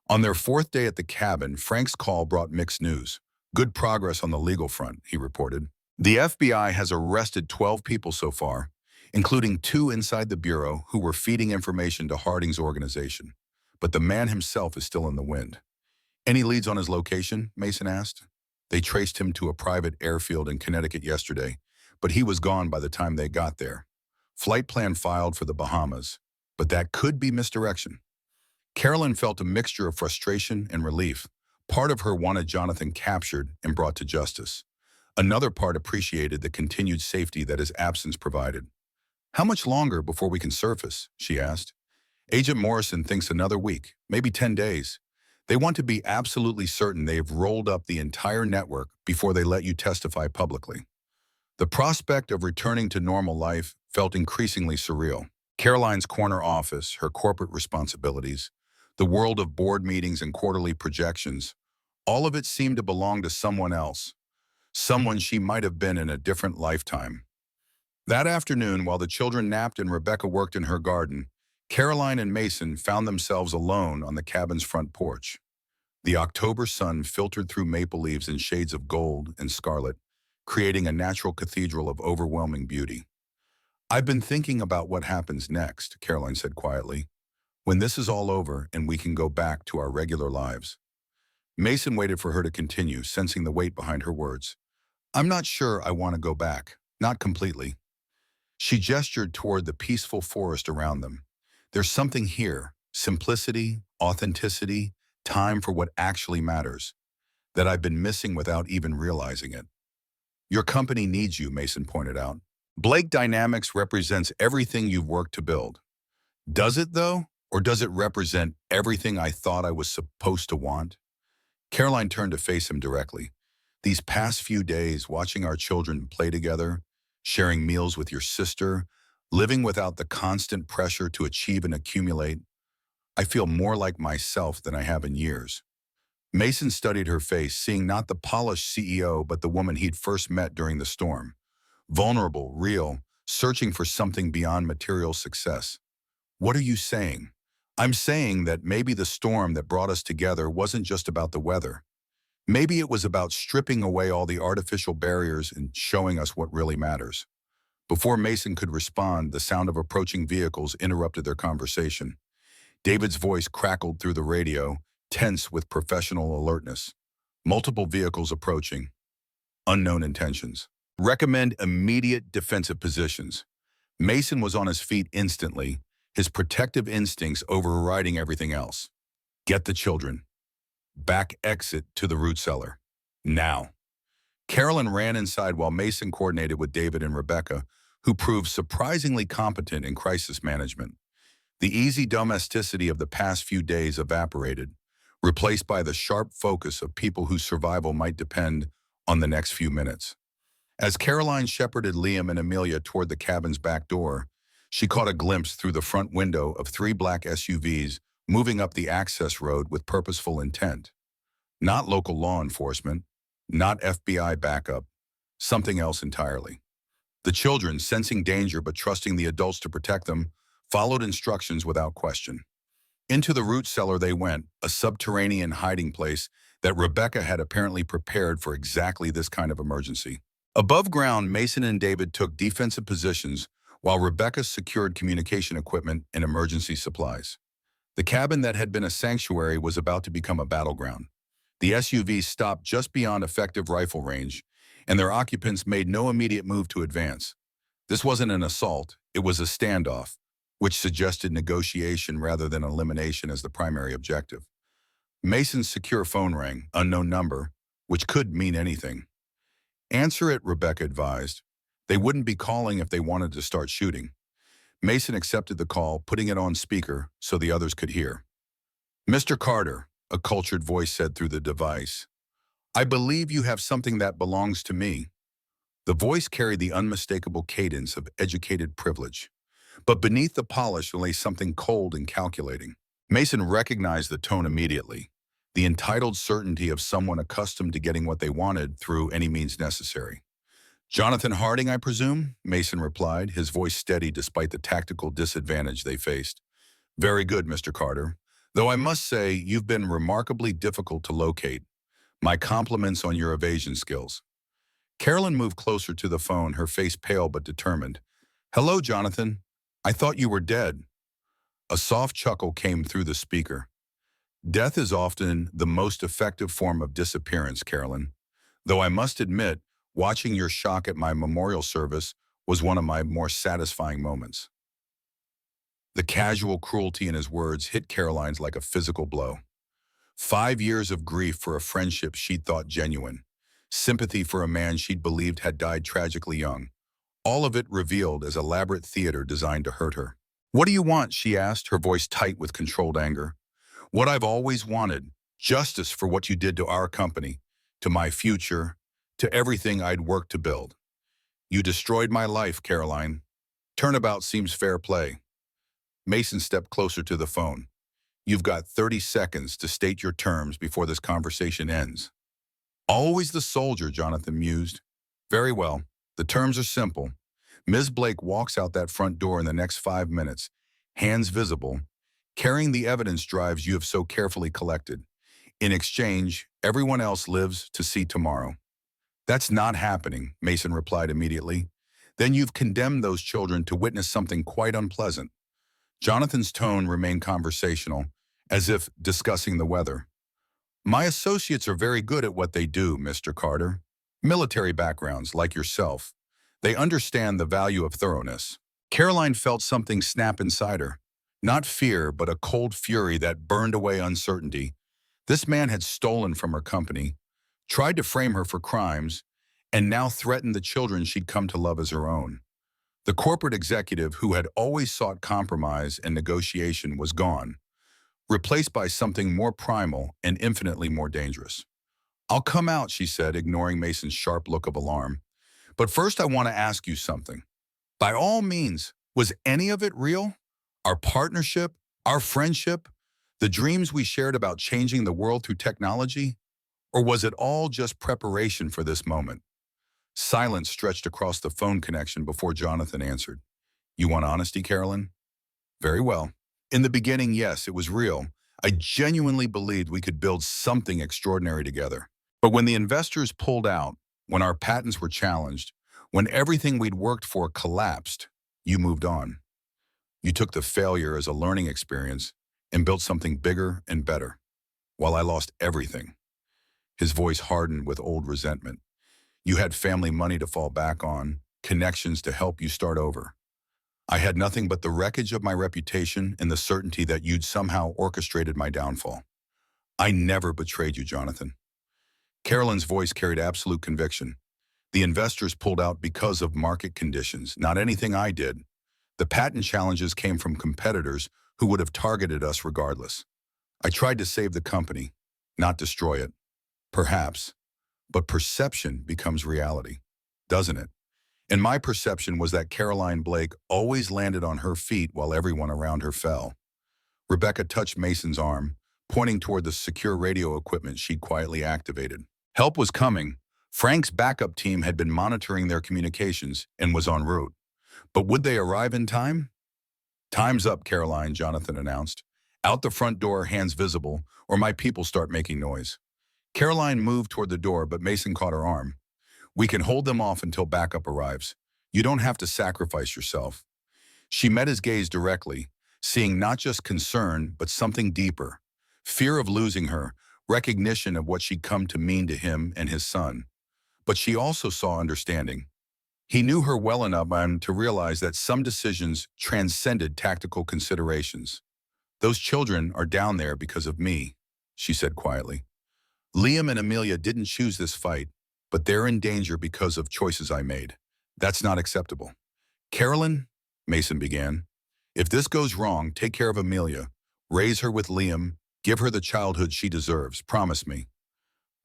On their fourth day at the cabin, Frank's call brought mixed news. "Good progress on the legal front," he reported. "The FBI has arrested 12 people so far, including 2 inside the Bureau who were feeding information to Harding's organization. But the man himself is still in the wind." "Any leads on his location?" Mason asked. They traced him to a private airfield in Connecticut yesterday, but he was gone by the time they got there. Flight plan filed for the Bahamas, but that could be misdirection. Carolyn felt a mixture of frustration and relief. Part of her wanted Jonathan captured and brought to justice. Another part appreciated the continued safety that his absence provided. "How much longer before we can surface?" she asked. Agent Morrison thinks another week, maybe 10 days. They want to be absolutely certain they've rolled up the entire network before they let you testify publicly. The prospect of returning to normal life felt increasingly surreal. Caroline's corner office, her corporate responsibilities, the world of board meetings and quarterly projections, all of it seemed to belong to someone else, someone she might have been in a different lifetime. That afternoon, while the children napped and Rebecca worked in her garden, Caroline and Mason found themselves alone on the cabin's front porch. The October sun filtered through maple leaves in shades of gold and scarlet, creating a natural cathedral of overwhelming beauty. "I've been thinking about what happens next," Caroline said quietly, "when this is all over and we can go back to our regular lives." Mason waited for her to continue, sensing the weight behind her words. "I'm not sure I want to go back. Not completely." She gestured toward the peaceful forest around them. "There's something here, simplicity, authenticity, time for what actually matters, that I've been missing without even realizing it." "Your company needs you," Mason pointed out. "Blake Dynamics represents everything you've worked to build." "Does it, though? Or does it represent everything I thought I was supposed to want?" Caroline turned to face him directly. "These past few days, watching our children play together, sharing meals with your sister, living without the constant pressure to achieve and accumulate, I feel more like myself than I have in years." Mason studied her face, seeing not the polished CEO, but the woman he'd first met during the storm. Vulnerable, real, searching for something beyond material success. "What are you saying?" "I'm saying that maybe the storm that brought us together wasn't just about the weather. Maybe it was about stripping away all the artificial barriers and showing us what really matters." Before Mason could respond, the sound of approaching vehicles interrupted their conversation. David's voice crackled through the radio, tense with professional alertness. "Multiple vehicles approaching. Unknown intentions. Recommend immediate defensive positions." Mason was on his feet instantly, his protective instincts overriding everything else. "Get the children. Back exit to the root cellar. Now." Carolyn ran inside while Mason coordinated with David and Rebecca, who proved surprisingly competent in crisis management. The easy domesticity of the past few days evaporated, replaced by the sharp focus of people whose survival might depend on the next few minutes. As Caroline shepherded Liam and Amelia toward the cabin's back door, she caught a glimpse through the front window of 3 black SUVs moving up the access road with purposeful intent. Not local law enforcement, not FBI backup, something else entirely. The children, sensing danger but trusting the adults to protect them, followed instructions without question. Into the root cellar they went, a subterranean hiding place that Rebecca had apparently prepared for exactly this kind of emergency. Above ground, Mason and David took defensive positions while Rebecca secured communication equipment and emergency supplies. The cabin that had been a sanctuary was about to become a battleground. The SUVs stopped just beyond effective rifle range, and their occupants made no immediate move to advance. This wasn't an assault, it was a standoff, which suggested negotiation rather than elimination as the primary objective. Mason's secure phone rang, unknown number, which could mean anything. "Answer it," Rebecca advised. They wouldn't be calling if they wanted to start shooting. Mason accepted the call, putting it on speaker so the others could hear. "Mr. Carter," a cultured voice said through the device, "I believe you have something that belongs to me." The voice carried the unmistakable cadence of educated privilege, but beneath the polish lay something cold and calculating. Mason recognized the tone immediately, the entitled certainty of someone accustomed to getting what they wanted through any means necessary. "Jonathan Harding, I presume?" Mason replied, his voice steady despite the tactical disadvantage they faced. "Very good, Mr. Carter. Though I must say, you've been remarkably difficult to locate. My compliments on your evasion skills." Carolyn moved closer to the phone, her face pale but determined. "Hello, Jonathan. I thought you were dead." A soft chuckle came through the speaker. "Death is often the most effective form of disappearance, Carolyn. Though I must admit, watching your shock at my memorial service was one of my more satisfying moments. The casual cruelty in his words hit Caroline's like a physical blow. 5 years of grief for a friendship she'd thought genuine. Sympathy for a man she'd believed had died tragically young. All of it revealed as elaborate theater designed to hurt her. "What do you want?" she asked, her voice tight with controlled anger. "What I've always wanted. Justice for what you did to our company, to my future, to everything I'd worked to build. You destroyed my life, Caroline. Turnabout seems fair play." Mason stepped closer to the phone. "You've got 30 seconds to state your terms before this conversation ends." "Always the soldier," Jonathan mused. "Very well. The terms are simple. Ms. Blake walks out that front door in the next 5 minutes, hands visible, carrying the evidence drives you have so carefully collected. In exchange, everyone else lives to see tomorrow." "That's not happening," Mason replied immediately. "Then you've condemned those children to witness something quite unpleasant." Jonathan's tone remained conversational, as if discussing the weather. "My associates are very good at what they do, Mr. Carter. Military backgrounds, like yourself. They understand the value of thoroughness." Caroline felt something snap inside her. Not fear, but a cold fury that burned away uncertainty. This man had stolen from her company, tried to frame her for crimes, and now threatened the children she'd come to love as her own. The corporate executive who had always sought compromise and negotiation was gone, replaced by something more primal and infinitely more dangerous. "I'll come out," she said, ignoring Mason's sharp look of alarm. "But first I want to ask you something. By all means, was any of it real? Our partnership, our friendship, the dreams we shared about changing the world through technology? Or was it all just preparation for this moment?" Silence stretched across the phone connection before Jonathan answered. "You want honesty, Carolyn? Very well. In the beginning, yes, it was real. I genuinely believed we could build something extraordinary together. But when the investors pulled out, when our patents were challenged, when everything we'd worked for collapsed, you moved on. You took the failure as a learning experience and built something bigger and better, while I lost everything." His voice hardened with old resentment. "You had family money to fall back on, connections to help you start over. I had nothing but the wreckage of my reputation and the certainty that you'd somehow orchestrated my downfall. I never betrayed you, Jonathan." Carolyn's voice carried absolute conviction. "The investors pulled out because of market conditions, not anything I did. The patent challenges came from competitors who would have targeted us regardless. I tried to save the company, not destroy it. Perhaps. But perception becomes reality, doesn't it? And my perception was that Caroline Blake always landed on her feet while everyone around her fell." Rebecca touched Mason's arm, pointing toward the secure radio equipment she'd quietly activated. Help was coming. Frank's backup team had been monitoring their communications and was en route. But would they arrive in time? "Time's up, Caroline," Jonathan announced. "Out the front door, hands visible, or my people start making noise." Caroline moved toward the door, but Mason caught her arm. "We can hold them off until backup arrives. You don't have to sacrifice yourself." She met his gaze directly, seeing not just concern, but something deeper. Fear of losing her, recognition of what she'd come to mean to him and his son. But she also saw understanding. He knew her well enough to realize that some decisions transcended tactical considerations. "Those children are down there because of me," she said quietly. "Liam and Amelia didn't choose this fight, but they're in danger because of choices I made. That's not acceptable." "Carolyn," Mason began, "if this goes wrong, take care of Amelia. Raise her with Liam. Give her the childhood she deserves. Promise me."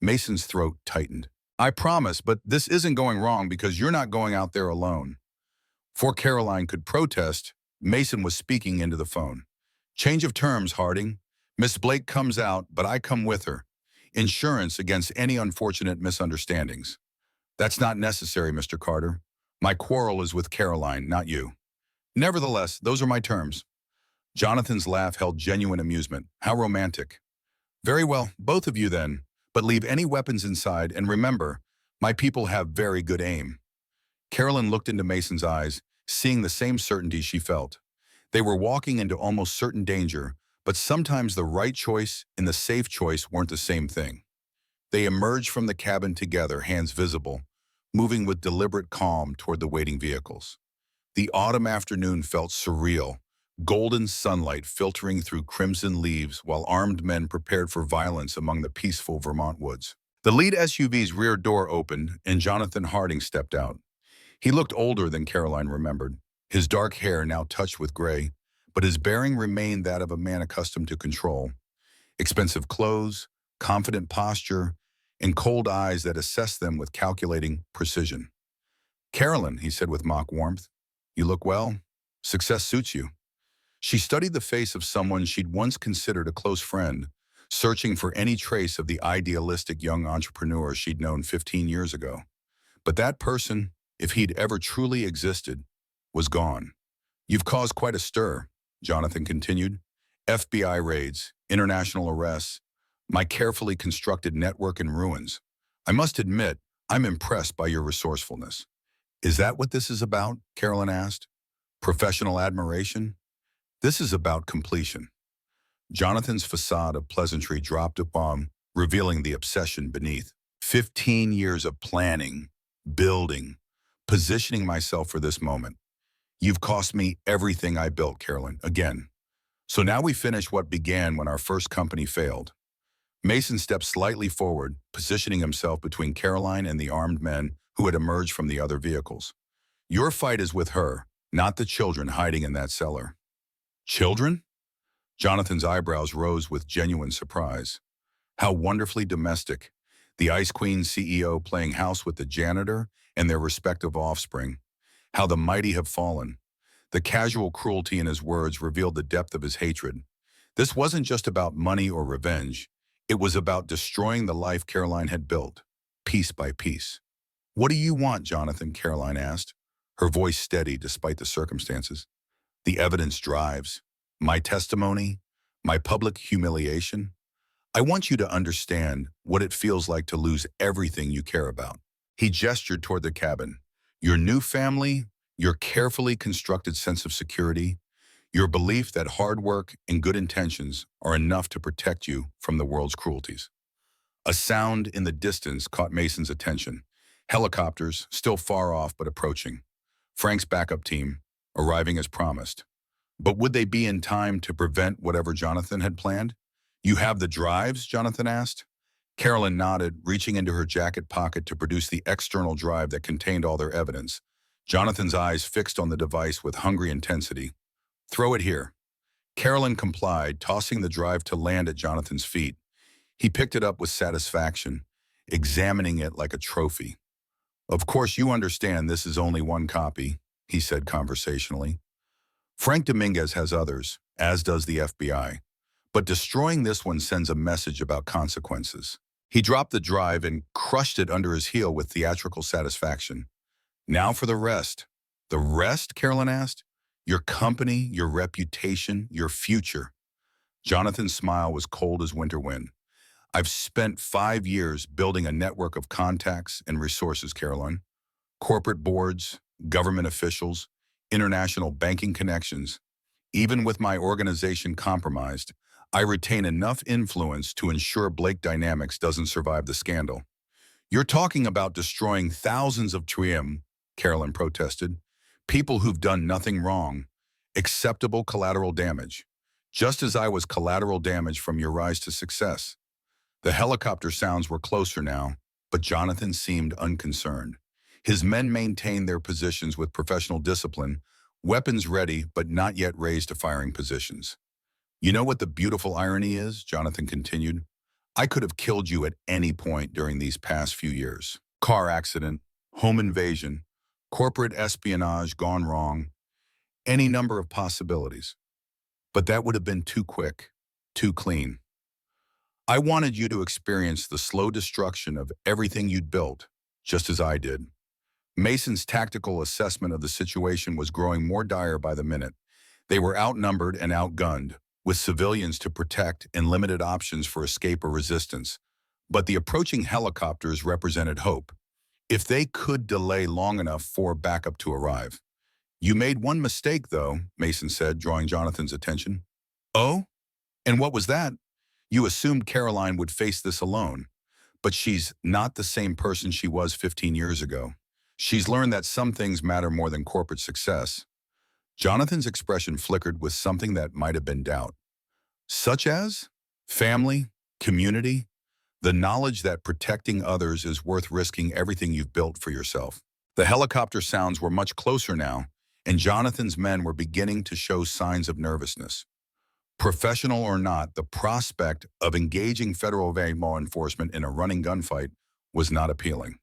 Mason's throat tightened. "I promise, but this isn't going wrong because you're not going out there alone." Before Caroline could protest, Mason was speaking into the phone. "Change of terms, Harding. Miss Blake comes out, but I come with her. Insurance against any unfortunate misunderstandings." "That's not necessary, Mr. Carter. My quarrel is with Caroline, not you." "Nevertheless, those are my terms." Jonathan's laugh held genuine amusement. "How romantic." "Very well, both of you then, but leave any weapons inside, and remember, my people have very good aim." Carolyn looked into Mason's eyes, seeing the same certainty she felt. They were walking into almost certain danger, but sometimes the right choice and the safe choice weren't the same thing. They emerged from the cabin together, hands visible, moving with deliberate calm toward the waiting vehicles. The autumn afternoon felt surreal, golden sunlight filtering through crimson leaves while armed men prepared for violence among the peaceful Vermont woods. The lead SUV's rear door opened and Jonathan Harding stepped out. He looked older than Caroline remembered, his dark hair now touched with gray, but his bearing remained that of a man accustomed to control. Expensive clothes, confident posture, and cold eyes that assessed them with calculating precision. "Carolyn," he said with mock warmth, "you look well. Success suits you." She studied the face of someone she'd once considered a close friend, searching for any trace of the idealistic young entrepreneur she'd known 15 years ago. But that person, if he'd ever truly existed, was gone. "You've caused quite a stir," Jonathan continued. "FBI raids, international arrests, my carefully constructed network in ruins. I must admit, I'm impressed by your resourcefulness." "Is that what this is about?" Carolyn asked. "Professional admiration?" "This is about completion." Jonathan's facade of pleasantry dropped a bomb, revealing the obsession beneath. 15 years of planning, building, positioning myself for this moment. You've cost me everything I built, Carolyn, again. So now we finish what began when our first company failed. Mason stepped slightly forward, positioning himself between Caroline and the armed men who had emerged from the other vehicles. Your fight is with her, not the children hiding in that cellar. Children? Jonathan's eyebrows rose with genuine surprise. How wonderfully domestic. The Ice Queen CEO playing house with the janitor and their respective offspring. How the mighty have fallen. The casual cruelty in his words revealed the depth of his hatred. This wasn't just about money or revenge. It was about destroying the life Caroline had built, piece by piece. What do you want, Jonathan? Caroline asked, her voice steady despite the circumstances. The evidence drives. My testimony, my public humiliation. I want you to understand what it feels like to lose everything you care about. He gestured toward the cabin. Your new family, your carefully constructed sense of security, your belief that hard work and good intentions are enough to protect you from the world's cruelties. A sound in the distance caught Mason's attention. Helicopters, still far off but approaching. Frank's backup team, arriving as promised. But would they be in time to prevent whatever Jonathan had planned? You have the drives? Jonathan asked. Carolyn nodded, reaching into her jacket pocket to produce the external drive that contained all their evidence. Jonathan's eyes fixed on the device with hungry intensity. Throw it here. Carolyn complied, tossing the drive to land at Jonathan's feet. He picked it up with satisfaction, examining it like a trophy. Of course, you understand this is only one copy, he said conversationally. Frank Dominguez has others, as does the FBI. But destroying this one sends a message about consequences. He dropped the drive and crushed it under his heel with theatrical satisfaction. Now for the rest. The rest? Carolyn asked. Your company, your reputation, your future. Jonathan's smile was cold as winter wind. I've spent 5 years building a network of contacts and resources, Caroline. Corporate boards, government officials, international banking connections. Even with my organization compromised, I retain enough influence to ensure Blake Dynamics doesn't survive the scandal. You're talking about destroying thousands of TRIM, Carolyn protested. People who've done nothing wrong. Acceptable collateral damage. Just as I was collateral damage from your rise to success. The helicopter sounds were closer now, but Jonathan seemed unconcerned. His men maintained their positions with professional discipline, weapons ready but not yet raised to firing positions. You know what the beautiful irony is, Jonathan continued? I could have killed you at any point during these past few years. Car accident, home invasion, corporate espionage gone wrong, any number of possibilities. But that would have been too quick, too clean. I wanted you to experience the slow destruction of everything you'd built, just as I did. Mason's tactical assessment of the situation was growing more dire by the minute. They were outnumbered and outgunned, with civilians to protect and limited options for escape or resistance. But the approaching helicopters represented hope, if they could delay long enough for backup to arrive. You made one mistake, though, Mason said, drawing Jonathan's attention. Oh? And what was that? You assumed Caroline would face this alone. But she's not the same person she was 15 years ago. She's learned that some things matter more than corporate success. Jonathan's expression flickered with something that might have been doubt. Such as? Family, community, the knowledge that protecting others is worth risking everything you've built for yourself. The helicopter sounds were much closer now, and Jonathan's men were beginning to show signs of nervousness. Professional or not, the prospect of engaging federal law enforcement in a running gunfight was not appealing.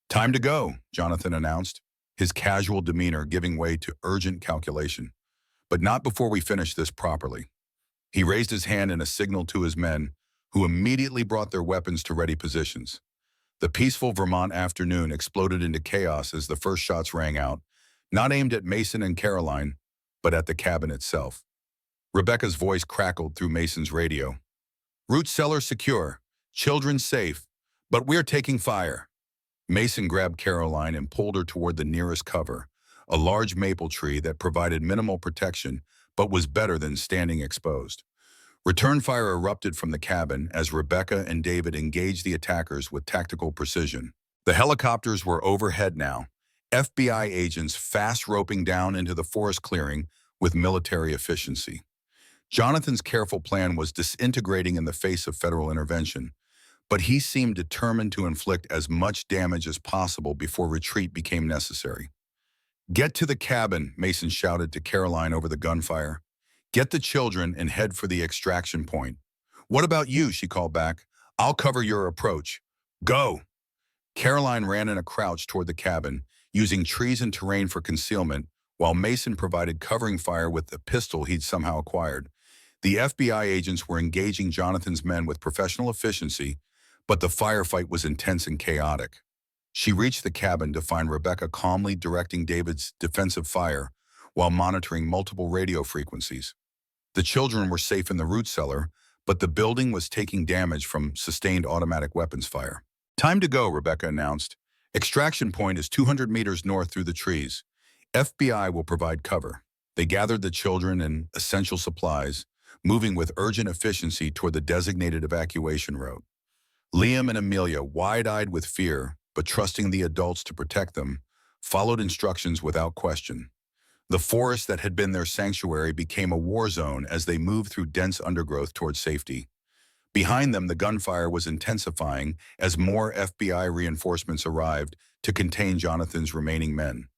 Time to go, Jonathan announced, his casual demeanor giving way to urgent calculation. But not before we finish this properly. He raised his hand in a signal to his men, who immediately brought their weapons to ready positions. The peaceful Vermont afternoon exploded into chaos as the first shots rang out, not aimed at Mason and Caroline, but at the cabin itself. Rebecca's voice crackled through Mason's radio. Root cellar secure, children safe, but we're taking fire. Mason grabbed Caroline and pulled her toward the nearest cover, a large maple tree that provided minimal protection but was better than standing exposed. Return fire erupted from the cabin as Rebecca and David engaged the attackers with tactical precision. The helicopters were overhead now, FBI agents fast roping down into the forest clearing with military efficiency. Jonathan's careful plan was disintegrating in the face of federal intervention, but he seemed determined to inflict as much damage as possible before retreat became necessary. Get to the cabin, Mason shouted to Caroline over the gunfire. Get the children and head for the extraction point. What about you, she called back. I'll cover your approach. Go. Caroline ran in a crouch toward the cabin, using trees and terrain for concealment, while Mason provided covering fire with the pistol he'd somehow acquired. The FBI agents were engaging Jonathan's men with professional efficiency, but the firefight was intense and chaotic. She reached the cabin to find Rebecca calmly directing David's defensive fire while monitoring multiple radio frequencies. The children were safe in the root cellar, but the building was taking damage from sustained automatic weapons fire. Time to go, Rebecca announced. Extraction point is 200 meters north through the trees. FBI will provide cover. They gathered the children and essential supplies, moving with urgent efficiency toward the designated evacuation route. Liam and Amelia, wide-eyed with fear, but trusting the adults to protect them, followed instructions without question. The forest that had been their sanctuary became a war zone as they moved through dense undergrowth towards safety. Behind them, the gunfire was intensifying as more FBI reinforcements arrived to contain Jonathan's remaining men.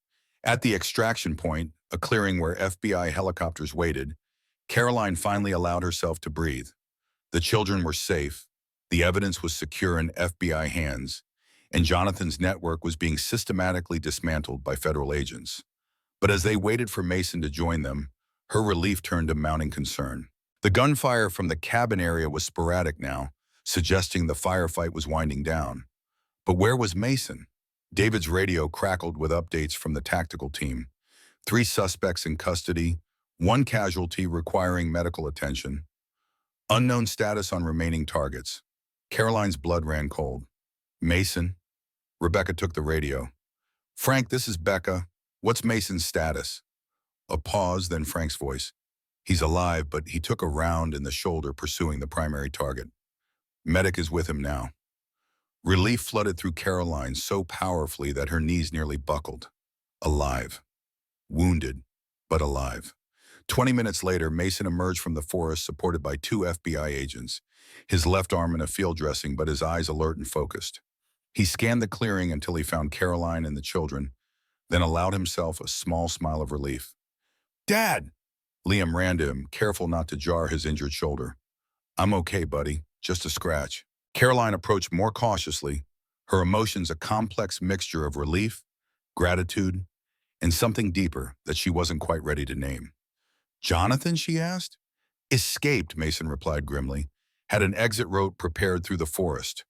At the extraction point, a clearing where FBI helicopters waited, Caroline finally allowed herself to breathe. The children were safe, the evidence was secure in FBI hands, and Jonathan's network was being systematically dismantled by federal agents. But as they waited for Mason to join them, her relief turned to mounting concern. The gunfire from the cabin area was sporadic now, suggesting the firefight was winding down. But where was Mason? David's radio crackled with updates from the tactical team. 3 suspects in custody, 1 casualty requiring medical attention. Unknown status on remaining targets. Caroline's blood ran cold. Mason? Rebecca took the radio. Frank, this is Becca. What's Mason's status? A pause, then Frank's voice. He's alive, but he took a round in the shoulder pursuing the primary target. Medic is with him now. Relief flooded through Caroline so powerfully that her knees nearly buckled. Alive. Wounded, but alive. 20 minutes later, Mason emerged from the forest supported by 2 FBI agents, his left arm in a field dressing but his eyes alert and focused. He scanned the clearing until he found Caroline and the children, then allowed himself a small smile of relief. Dad! Liam ran to him, careful not to jar his injured shoulder. I'm okay, buddy. Just a scratch. Caroline approached more cautiously, her emotions a complex mixture of relief, gratitude, and something deeper that she wasn't quite ready to name. Jonathan, she asked? Escaped, Mason replied grimly. Had an exit route prepared through the forest.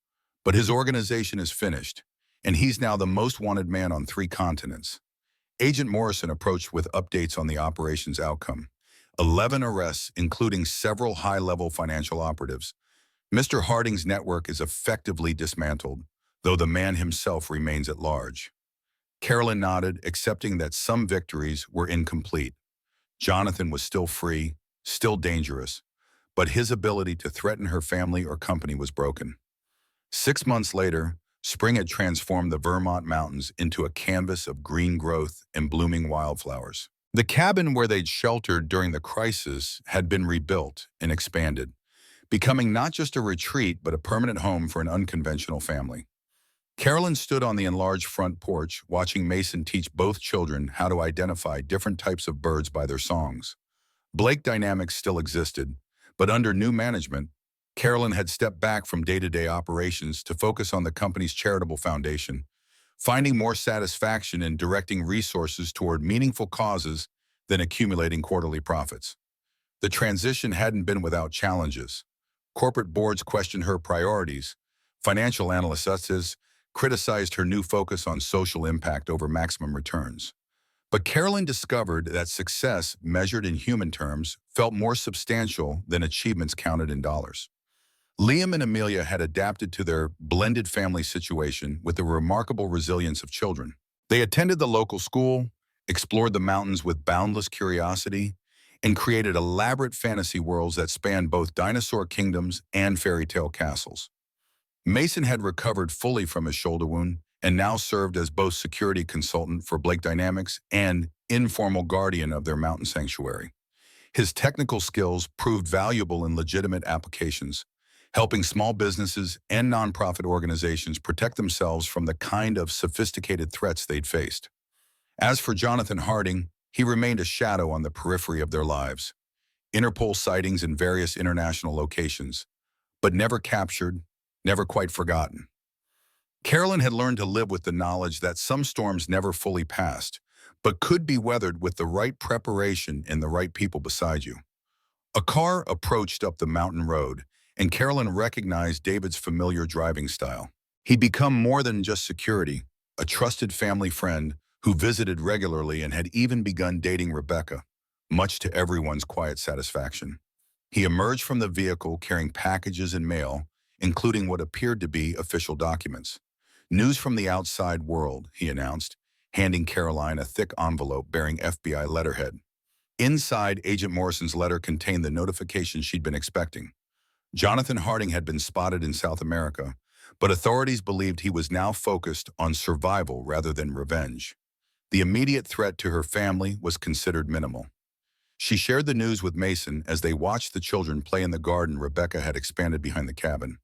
But his organization is finished, and he's now the most wanted man on 3 continents. Agent Morrison approached with updates on the operation's outcome. 11 arrests, including several high-level financial operatives. Mr. Harding's network is effectively dismantled, though the man himself remains at large. Carolyn nodded, accepting that some victories were incomplete. Jonathan was still free, still dangerous, but his ability to threaten her family or company was broken. 6 months later, spring had transformed the Vermont mountains into a canvas of green growth and blooming wildflowers. The cabin where they'd sheltered during the crisis had been rebuilt and expanded, becoming not just a retreat but a permanent home for an unconventional family. Carolyn stood on the enlarged front porch, watching Mason teach both children how to identify different types of birds by their songs. Blake dynamics still existed, but under new management, Carolyn had stepped back from day-to-day operations to focus on the company's charitable foundation, finding more satisfaction in directing resources toward meaningful causes than accumulating quarterly profits. The transition hadn't been without challenges. Corporate boards questioned her priorities. Financial analysts criticized her new focus on social impact over maximum returns. But Carolyn discovered that success, measured in human terms, felt more substantial than achievements counted in dollars. Liam and Amelia had adapted to their blended family situation with the remarkable resilience of children. They attended the local school, explored the mountains with boundless curiosity, and created elaborate fantasy worlds that spanned both dinosaur kingdoms and fairy tale castles. Mason had recovered fully from his shoulder wound and now served as both security consultant for Blake Dynamics and informal guardian of their mountain sanctuary. His technical skills proved valuable in legitimate applications, helping small businesses and nonprofit organizations protect themselves from the kind of sophisticated threats they'd faced. As for Jonathan Harding, he remained a shadow on the periphery of their lives. Interpol sightings in various international locations, but never captured, never quite forgotten. Carolyn had learned to live with the knowledge that some storms never fully passed, but could be weathered with the right preparation and the right people beside you. A car approached up the mountain road, and Carolyn recognized David's familiar driving style. He'd become more than just security, a trusted family friend who visited regularly and had even begun dating Rebecca, much to everyone's quiet satisfaction. He emerged from the vehicle carrying packages and mail, including what appeared to be official documents. "News from the outside world," he announced, handing Caroline a thick envelope bearing FBI letterhead. Inside, Agent Morrison's letter contained the notification she'd been expecting. Jonathan Harding had been spotted in South America, but authorities believed he was now focused on survival rather than revenge. The immediate threat to her family was considered minimal. She shared the news with Mason as they watched the children play in the garden Rebecca had expanded behind the cabin.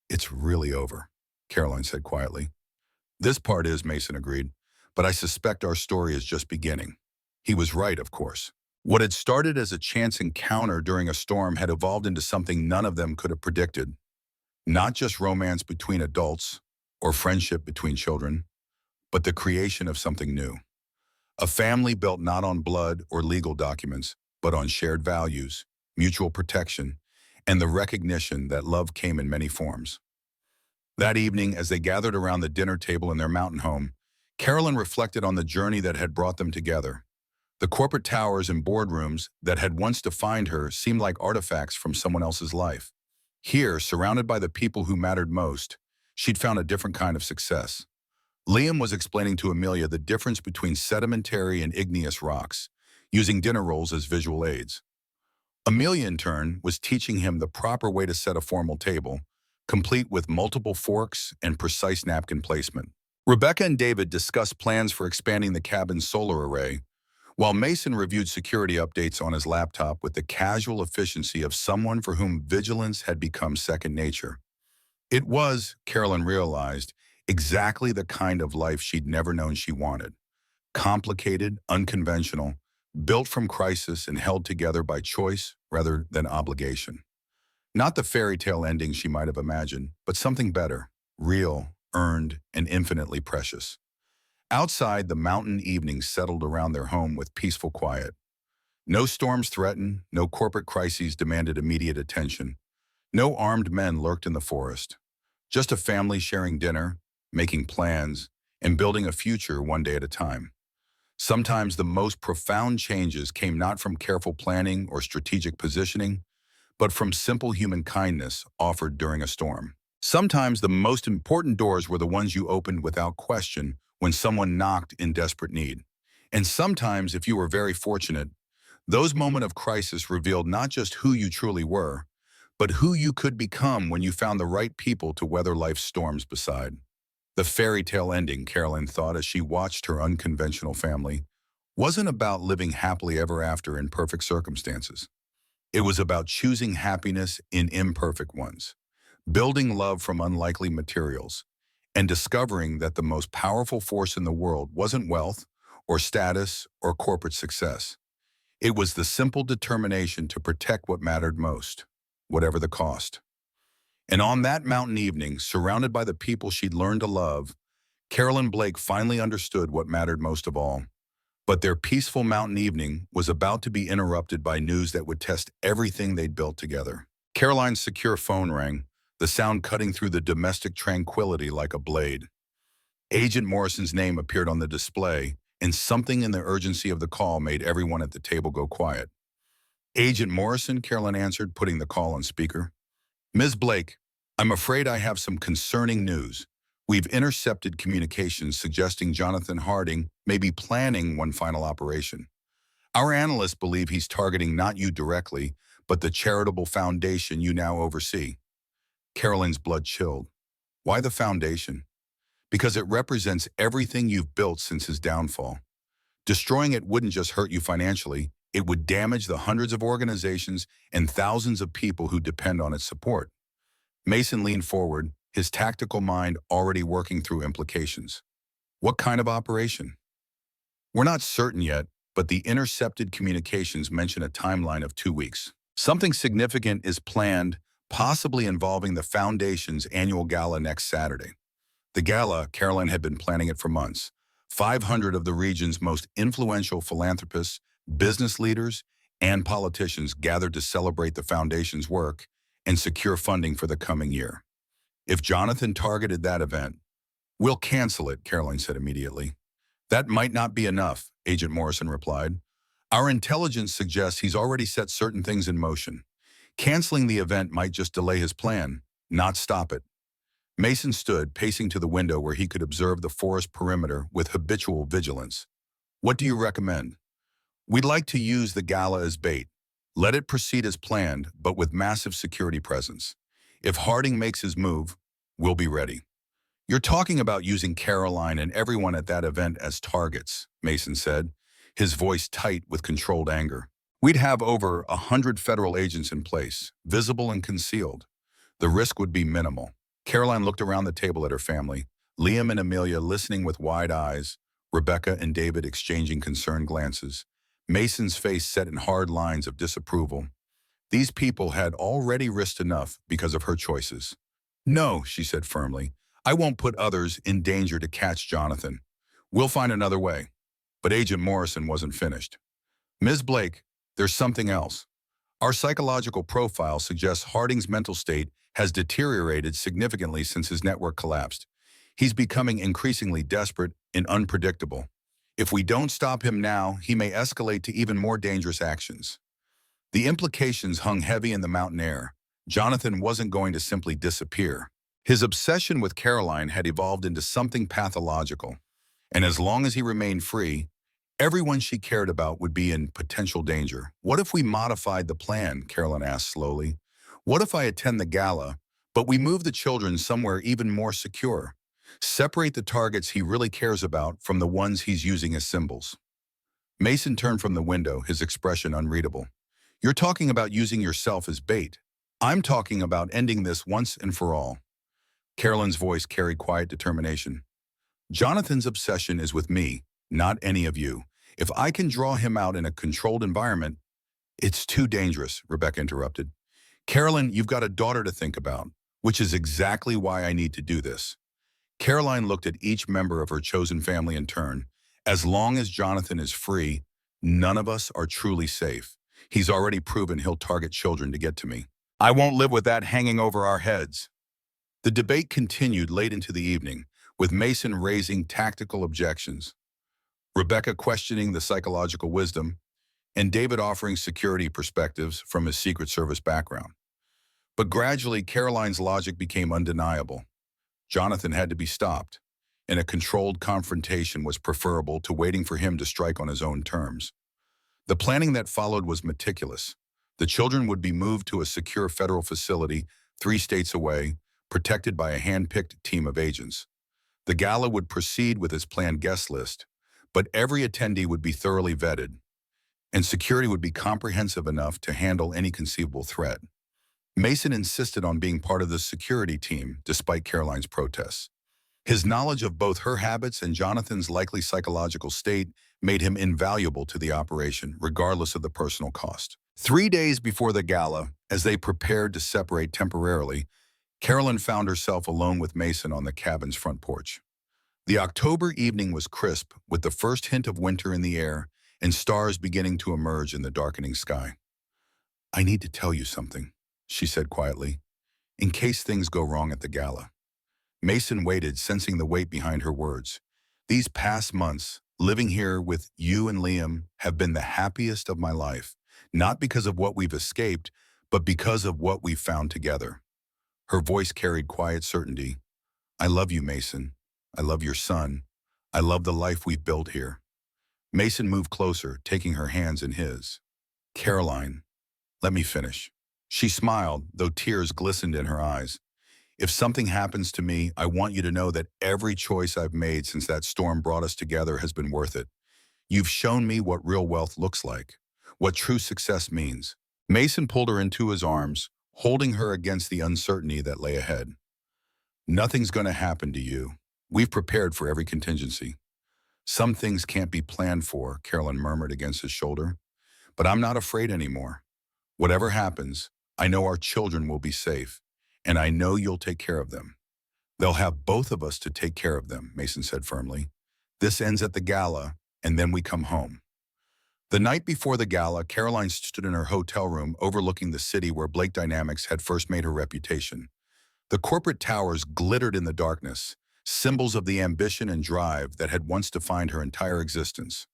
"It's really over," Caroline said quietly. "This part is," Mason agreed, "but I suspect our story is just beginning." He was right, of course. What had started as a chance encounter during a storm had evolved into something none of them could have predicted. Not just romance between adults or friendship between children, but the creation of something new. A family built not on blood or legal documents, but on shared values, mutual protection, and the recognition that love came in many forms. That evening, as they gathered around the dinner table in their mountain home, Carolyn reflected on the journey that had brought them together. The corporate towers and boardrooms that had once defined her seemed like artifacts from someone else's life. Here, surrounded by the people who mattered most, she'd found a different kind of success. Liam was explaining to Amelia the difference between sedimentary and igneous rocks, using dinner rolls as visual aids. Amelia, in turn, was teaching him the proper way to set a formal table, complete with multiple forks and precise napkin placement. Rebecca and David discussed plans for expanding the cabin's solar array, while Mason reviewed security updates on his laptop with the casual efficiency of someone for whom vigilance had become second nature. It was, Carolyn realized, exactly the kind of life she'd never known she wanted. Complicated, unconventional, built from crisis and held together by choice rather than obligation. Not the fairy tale ending she might have imagined, but something better, real, earned, and infinitely precious. Outside, the mountain evenings settled around their home with peaceful quiet. No storms threatened, no corporate crises demanded immediate attention. No armed men lurked in the forest. Just a family sharing dinner, making plans, and building a future one day at a time. Sometimes the most profound changes came not from careful planning or strategic positioning, but from simple human kindness offered during a storm. Sometimes the most important doors were the ones you opened without question when someone knocked in desperate need. And sometimes, if you were very fortunate, those moments of crisis revealed not just who you truly were, but who you could become when you found the right people to weather life's storms beside. The fairy tale ending, Carolyn thought as she watched her unconventional family, wasn't about living happily ever after in perfect circumstances. It was about choosing happiness in imperfect ones, building love from unlikely materials, and discovering that the most powerful force in the world wasn't wealth or status or corporate success. It was the simple determination to protect what mattered most, whatever the cost. And on that mountain evening, surrounded by the people she'd learned to love, Carolyn Blake finally understood what mattered most of all. But their peaceful mountain evening was about to be interrupted by news that would test everything they'd built together. Caroline's secure phone rang, the sound cutting through the domestic tranquility like a blade. Agent Morrison's name appeared on the display, and something in the urgency of the call made everyone at the table go quiet. "Agent Morrison," Carolyn answered, putting the call on speaker. "Ms. Blake, I'm afraid I have some concerning news. We've intercepted communications suggesting Jonathan Harding may be planning one final operation. Our analysts believe he's targeting not you directly, but the charitable foundation you now oversee." Carolyn's blood chilled. "Why the foundation?" "Because it represents everything you've built since his downfall. Destroying it wouldn't just hurt you financially, it would damage the hundreds of organizations and thousands of people who depend on its support." Mason leaned forward, his tactical mind already working through implications. "What kind of operation?" "We're not certain yet, but the intercepted communications mention a timeline of 2 weeks. Something significant is planned, possibly involving the Foundation's annual gala next Saturday." The gala, Carolyn had been planning it for months. 500 of the region's most influential philanthropists, business leaders, and politicians gathered to celebrate the Foundation's work and secure funding for the coming year. "If Jonathan targeted that event, we'll cancel it," Caroline said immediately. "That might not be enough," Agent Morrison replied. "Our intelligence suggests he's already set certain things in motion. Canceling the event might just delay his plan, not stop it." Mason stood, pacing to the window where he could observe the forest perimeter with habitual vigilance. "What do you recommend?" "We'd like to use the gala as bait. Let it proceed as planned, but with massive security presence. If Harding makes his move, we'll be ready." "You're talking about using Caroline and everyone at that event as targets," Mason said, his voice tight with controlled anger. "We'd have over 100 federal agents in place, visible and concealed. The risk would be minimal." Caroline looked around the table at her family, Liam and Amelia listening with wide eyes, Rebecca and David exchanging concerned glances, Mason's face set in hard lines of disapproval. These people had already risked enough because of her choices. "No," she said firmly, "I won't put others in danger to catch Jonathan. We'll find another way." But Agent Morrison wasn't finished. "Ms. Blake, there's something else. Our psychological profile suggests Harding's mental state has deteriorated significantly since his network collapsed. He's becoming increasingly desperate and unpredictable. If we don't stop him now, he may escalate to even more dangerous actions." The implications hung heavy in the mountain air. Jonathan wasn't going to simply disappear. His obsession with Caroline had evolved into something pathological, and as long as he remained free, everyone she cared about would be in potential danger. "What if we modified the plan?" Caroline asked slowly. "What if I attend the gala, but we move the children somewhere even more secure? Separate the targets he really cares about from the ones he's using as symbols." Mason turned from the window, his expression unreadable. "You're talking about using yourself as bait. I'm talking about ending this once and for all." Carolyn's voice carried quiet determination. "Jonathan's obsession is with me, not any of you. If I can draw him out in a controlled environment—" "It's too dangerous," Rebecca interrupted. "Carolyn, you've got a daughter to think about, which is exactly why I need to do this." Caroline looked at each member of her chosen family in turn. "As long as Jonathan is free, none of us are truly safe. He's already proven he'll target children to get to me. I won't live with that hanging over our heads." The debate continued late into the evening, with Mason raising tactical objections, Rebecca questioning the psychological wisdom, and David offering security perspectives from his Secret Service background. But gradually, Caroline's logic became undeniable. Jonathan had to be stopped, and a controlled confrontation was preferable to waiting for him to strike on his own terms. The planning that followed was meticulous. The children would be moved to a secure federal facility 3 states away, protected by a hand-picked team of agents. The gala would proceed with its planned guest list, but every attendee would be thoroughly vetted, and security would be comprehensive enough to handle any conceivable threat. Mason insisted on being part of the security team, despite Caroline's protests. His knowledge of both her habits and Jonathan's likely psychological state made him invaluable to the operation, regardless of the personal cost. 3 days before the gala, as they prepared to separate temporarily, Carolyn found herself alone with Mason on the cabin's front porch. The October evening was crisp, with the first hint of winter in the air and stars beginning to emerge in the darkening sky. "I need to tell you something," she said quietly, "in case things go wrong at the gala." Mason waited, sensing the weight behind her words. "These past months, living here with you and Liam, have been the happiest of my life, not because of what we've escaped, but because of what we've found together." Her voice carried quiet certainty. "I love you, Mason. I love your son. I love the life we've built here." Mason moved closer, taking her hands in his. "Caroline, let me finish." She smiled, though tears glistened in her eyes. "If something happens to me, I want you to know that every choice I've made since that storm brought us together has been worth it. You've shown me what real wealth looks like, what true success means." Mason pulled her into his arms, holding her against the uncertainty that lay ahead. "Nothing's going to happen to you. We've prepared for every contingency." "Some things can't be planned for," Carolyn murmured against his shoulder. "But I'm not afraid anymore. Whatever happens, I know our children will be safe, and I know you'll take care of them." "They'll have both of us to take care of them," Mason said firmly. "This ends at the gala, and then we come home." The night before the gala, Caroline stood in her hotel room overlooking the city where Blake Dynamics had first made her reputation. The corporate towers glittered in the darkness, symbols of the ambition and drive that had once defined her entire existence.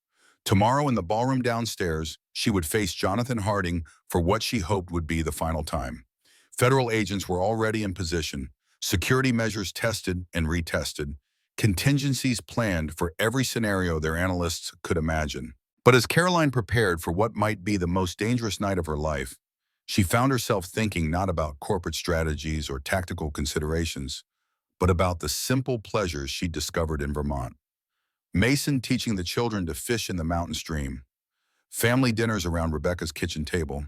Tomorrow in the ballroom downstairs, she would face Jonathan Harding for what she hoped would be the final time. Federal agents were already in position, security measures tested and retested, contingencies planned for every scenario their analysts could imagine. But as Caroline prepared for what might be the most dangerous night of her life, she found herself thinking not about corporate strategies or tactical considerations, but about the simple pleasures she'd discovered in Vermont. Mason teaching the children to fish in the mountain stream, family dinners around Rebecca's kitchen table,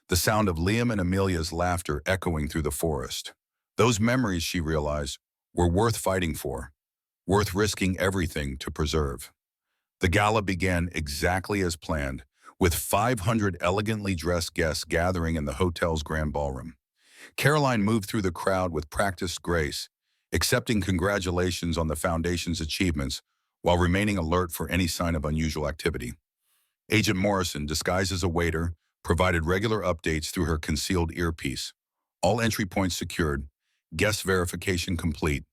the sound of Liam and Amelia's laughter echoing through the forest. Those memories, she realized, were worth fighting for, worth risking everything to preserve. The gala began exactly as planned, with 500 elegantly dressed guests gathering in the hotel's grand ballroom. Caroline moved through the crowd with practiced grace, accepting congratulations on the foundation's achievements while remaining alert for any sign of unusual activity. Agent Morrison, disguised as a waiter, provided regular updates through her concealed earpiece. All entry points secured, guest verification complete,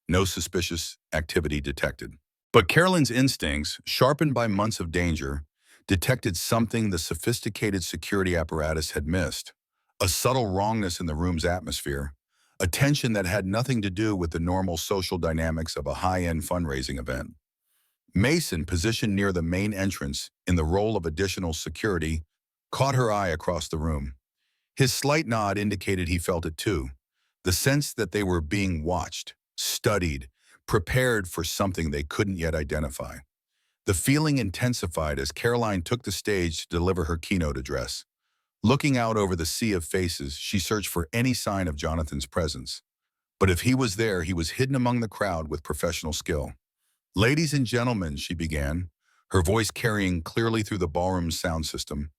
no suspicious activity detected. But Carolyn's instincts, sharpened by months of danger, detected something the sophisticated security apparatus had missed. A subtle wrongness in the room's atmosphere, a tension that had nothing to do with the normal social dynamics of a high-end fundraising event. Mason, positioned near the main entrance in the role of additional security, caught her eye across the room. His slight nod indicated he felt it too, the sense that they were being watched, studied, prepared for something they couldn't yet identify. The feeling intensified as Caroline took the stage to deliver her keynote address. Looking out over the sea of faces, she searched for any sign of Jonathan's presence. But if he was there, he was hidden among the crowd with professional skill. "Ladies and gentlemen," she began, her voice carrying clearly through the ballroom's sound system,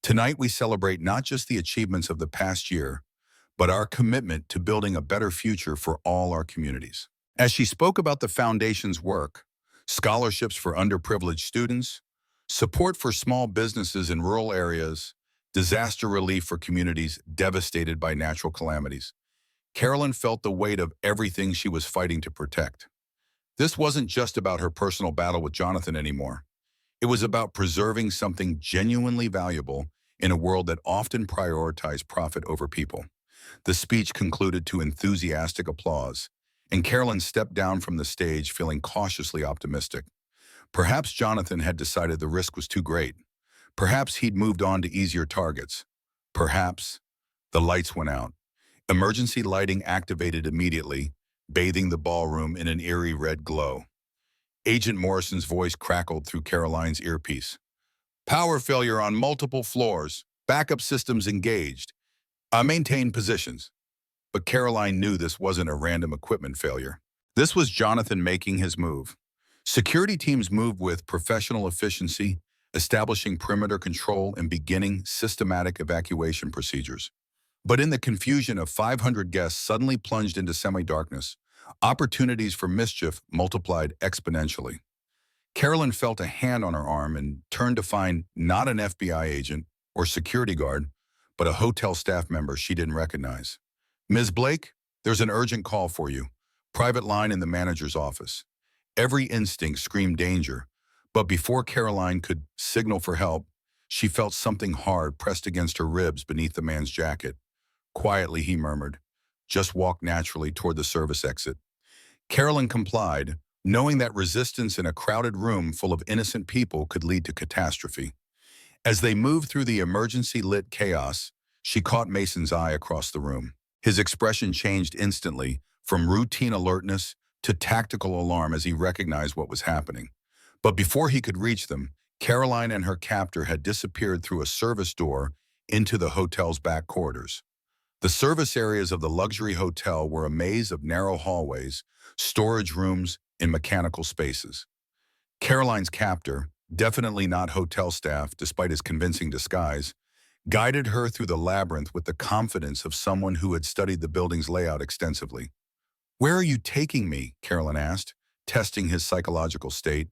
"tonight we celebrate not just the achievements of the past year, but our commitment to building a better future for all our communities." As she spoke about the foundation's work, scholarships for underprivileged students, support for small businesses in rural areas, disaster relief for communities devastated by natural calamities, Carolyn felt the weight of everything she was fighting to protect. This wasn't just about her personal battle with Jonathan anymore. It was about preserving something genuinely valuable in a world that often prioritized profit over people. The speech concluded to enthusiastic applause, and Carolyn stepped down from the stage feeling cautiously optimistic. Perhaps Jonathan had decided the risk was too great. Perhaps he'd moved on to easier targets. Perhaps. The lights went out. Emergency lighting activated immediately, bathing the ballroom in an eerie red glow. Agent Morrison's voice crackled through Caroline's earpiece. Power failure on multiple floors. Backup systems engaged. Maintain positions. But Caroline knew this wasn't a random equipment failure. This was Jonathan making his move. Security teams moved with professional efficiency, establishing perimeter control and beginning systematic evacuation procedures. But in the confusion of 500 guests suddenly plunged into semi-darkness, opportunities for mischief multiplied exponentially. Carolyn felt a hand on her arm and turned to find not an FBI agent or security guard, but a hotel staff member she didn't recognize. Ms. Blake, there's an urgent call for you. Private line in the manager's office. Every instinct screamed danger, but before Caroline could signal for help, she felt something hard pressed against her ribs beneath the man's jacket. Quietly, he murmured, just walk naturally toward the service exit. Carolyn complied, knowing that resistance in a crowded room full of innocent people could lead to catastrophe. As they moved through the emergency-lit chaos, she caught Mason's eye across the room. His expression changed instantly, from routine alertness to tactical alarm as he recognized what was happening. But before he could reach them, Caroline and her captor had disappeared through a service door into the hotel's back corridors. The service areas of the luxury hotel were a maze of narrow hallways, storage rooms, and mechanical spaces. Caroline's captor, definitely not hotel staff despite his convincing disguise, guided her through the labyrinth with the confidence of someone who had studied the building's layout extensively. Where are you taking me? Carolyn asked, testing his psychological state.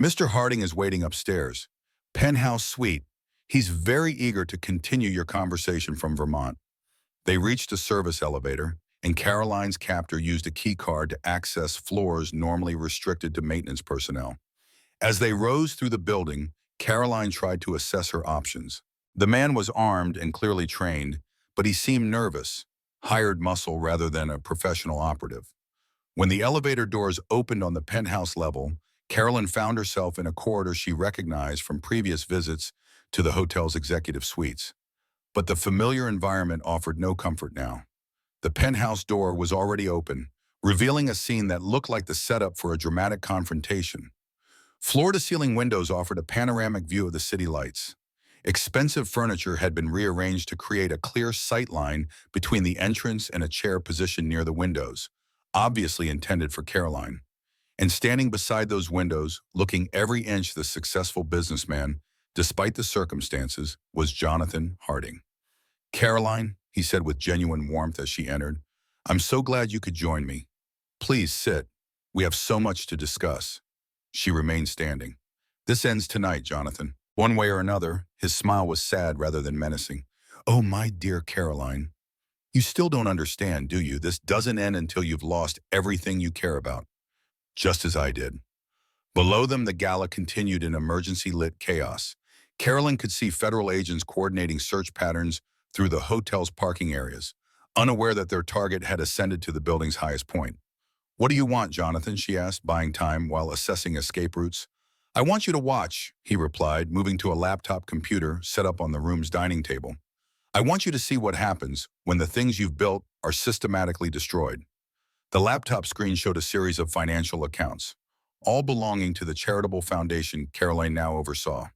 Mr. Harding is waiting upstairs. Penthouse suite. He's very eager to continue your conversation from Vermont. They reached a service elevator, and Caroline's captor used a key card to access floors normally restricted to maintenance personnel. As they rose through the building, Caroline tried to assess her options. The man was armed and clearly trained, but he seemed nervous, hired muscle rather than a professional operative. When the elevator doors opened on the penthouse level, Carolyn found herself in a corridor she recognized from previous visits to the hotel's executive suites. But the familiar environment offered no comfort now. The penthouse door was already open, revealing a scene that looked like the setup for a dramatic confrontation. Floor-to-ceiling windows offered a panoramic view of the city lights. Expensive furniture had been rearranged to create a clear sight line between the entrance and a chair positioned near the windows, obviously intended for Caroline. And standing beside those windows, looking every inch the successful businessman, despite the circumstances, was Jonathan Harding. Caroline, he said with genuine warmth as she entered, I'm so glad you could join me. Please sit. We have so much to discuss. She remained standing. This ends tonight, Jonathan. One way or another, his smile was sad rather than menacing. Oh, my dear Caroline, you still don't understand, do you? This doesn't end until you've lost everything you care about. Just as I did. Below them, the gala continued in emergency-lit chaos. Carolyn could see federal agents coordinating search patterns through the hotel's parking areas, unaware that their target had ascended to the building's highest point. What do you want, Jonathan? She asked, buying time while assessing escape routes. I want you to watch, he replied, moving to a laptop computer set up on the room's dining table. I want you to see what happens when the things you've built are systematically destroyed. The laptop screen showed a series of financial accounts, all belonging to the charitable foundation Caroline now oversaw.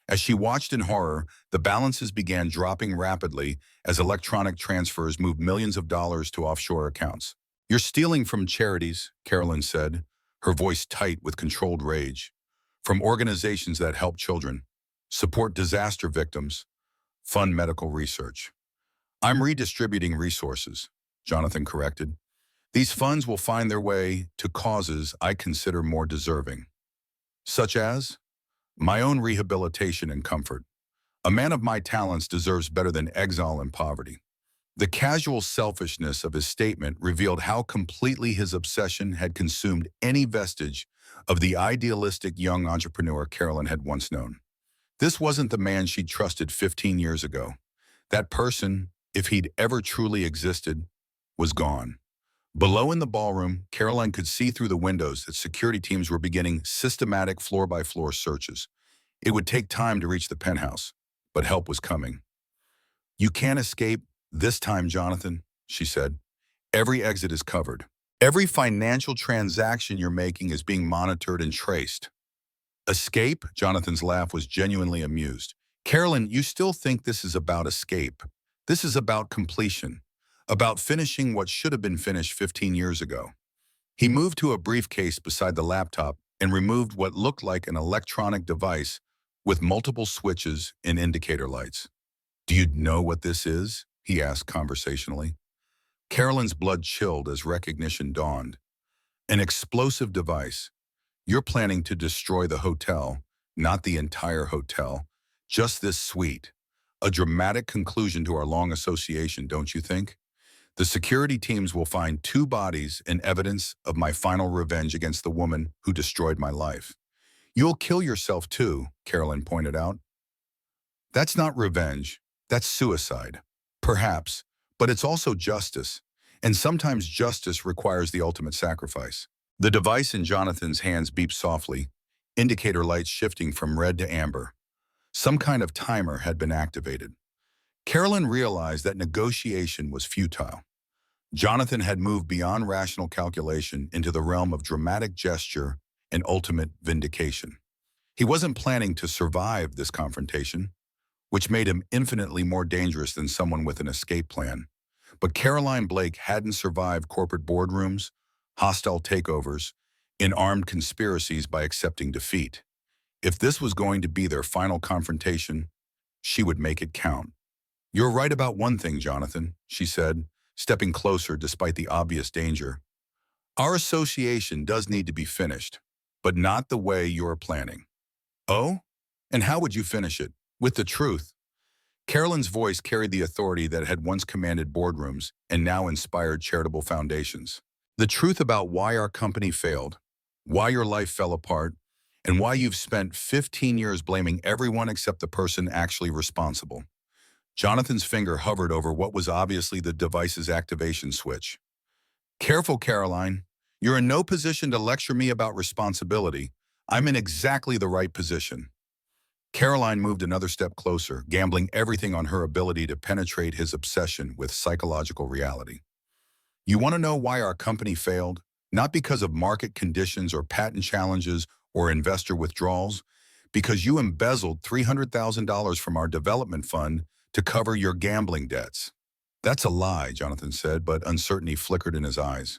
As she watched in horror, the balances began dropping rapidly as electronic transfers moved millions of dollars to offshore accounts. You're stealing from charities, Carolyn said, her voice tight with controlled rage. From organizations that help children, support disaster victims, fund medical research. I'm redistributing resources, Jonathan corrected. These funds will find their way to causes I consider more deserving, such as my own rehabilitation and comfort. A man of my talents deserves better than exile and poverty. The casual selfishness of his statement revealed how completely his obsession had consumed any vestige of the idealistic young entrepreneur Carolyn had once known. This wasn't the man she'd trusted 15 years ago. That person, if he'd ever truly existed, was gone. Below in the ballroom, Caroline could see through the windows that security teams were beginning systematic floor-by-floor searches. It would take time to reach the penthouse, but help was coming. You can't escape this time, Jonathan, she said. Every exit is covered. Every financial transaction you're making is being monitored and traced. Escape? Jonathan's laugh was genuinely amused. Carolyn, you still think this is about escape. This is about completion, about finishing what should have been finished 15 years ago. He moved to a briefcase beside the laptop and removed what looked like an electronic device with multiple switches and indicator lights. Do you know what this is? He asked conversationally. Carolyn's blood chilled as recognition dawned. An explosive device. You're planning to destroy the hotel, not the entire hotel, just this suite. A dramatic conclusion to our long association, don't you think? The security teams will find 2 bodies and evidence of my final revenge against the woman who destroyed my life. You'll kill yourself too, Carolyn pointed out. That's not revenge. That's suicide. Perhaps, but it's also justice. And sometimes justice requires the ultimate sacrifice. The device in Jonathan's hands beeped softly, indicator lights shifting from red to amber. Some kind of timer had been activated. Carolyn realized that negotiation was futile. Jonathan had moved beyond rational calculation into the realm of dramatic gesture and ultimate vindication. He wasn't planning to survive this confrontation, which made him infinitely more dangerous than someone with an escape plan. But Caroline Blake hadn't survived corporate boardrooms, hostile takeovers, and armed conspiracies by accepting defeat. If this was going to be their final confrontation, she would make it count. You're right about one thing, Jonathan, she said, stepping closer despite the obvious danger. Our association does need to be finished, but not the way you're planning. Oh? And how would you finish it? With the truth. Carolyn's voice carried the authority that had once commanded boardrooms and now inspired charitable foundations. The truth about why our company failed, why your life fell apart, and why you've spent 15 years blaming everyone except the person actually responsible. Jonathan's finger hovered over what was obviously the device's activation switch. Careful, Caroline. You're in no position to lecture me about responsibility. I'm in exactly the right position. Caroline moved another step closer, gambling everything on her ability to penetrate his obsession with psychological reality. You want to know why our company failed? Not because of market conditions or patent challenges or investor withdrawals, because you embezzled $300,000 from our development fund to cover your gambling debts. That's a lie, Jonathan said, but uncertainty flickered in his eyes.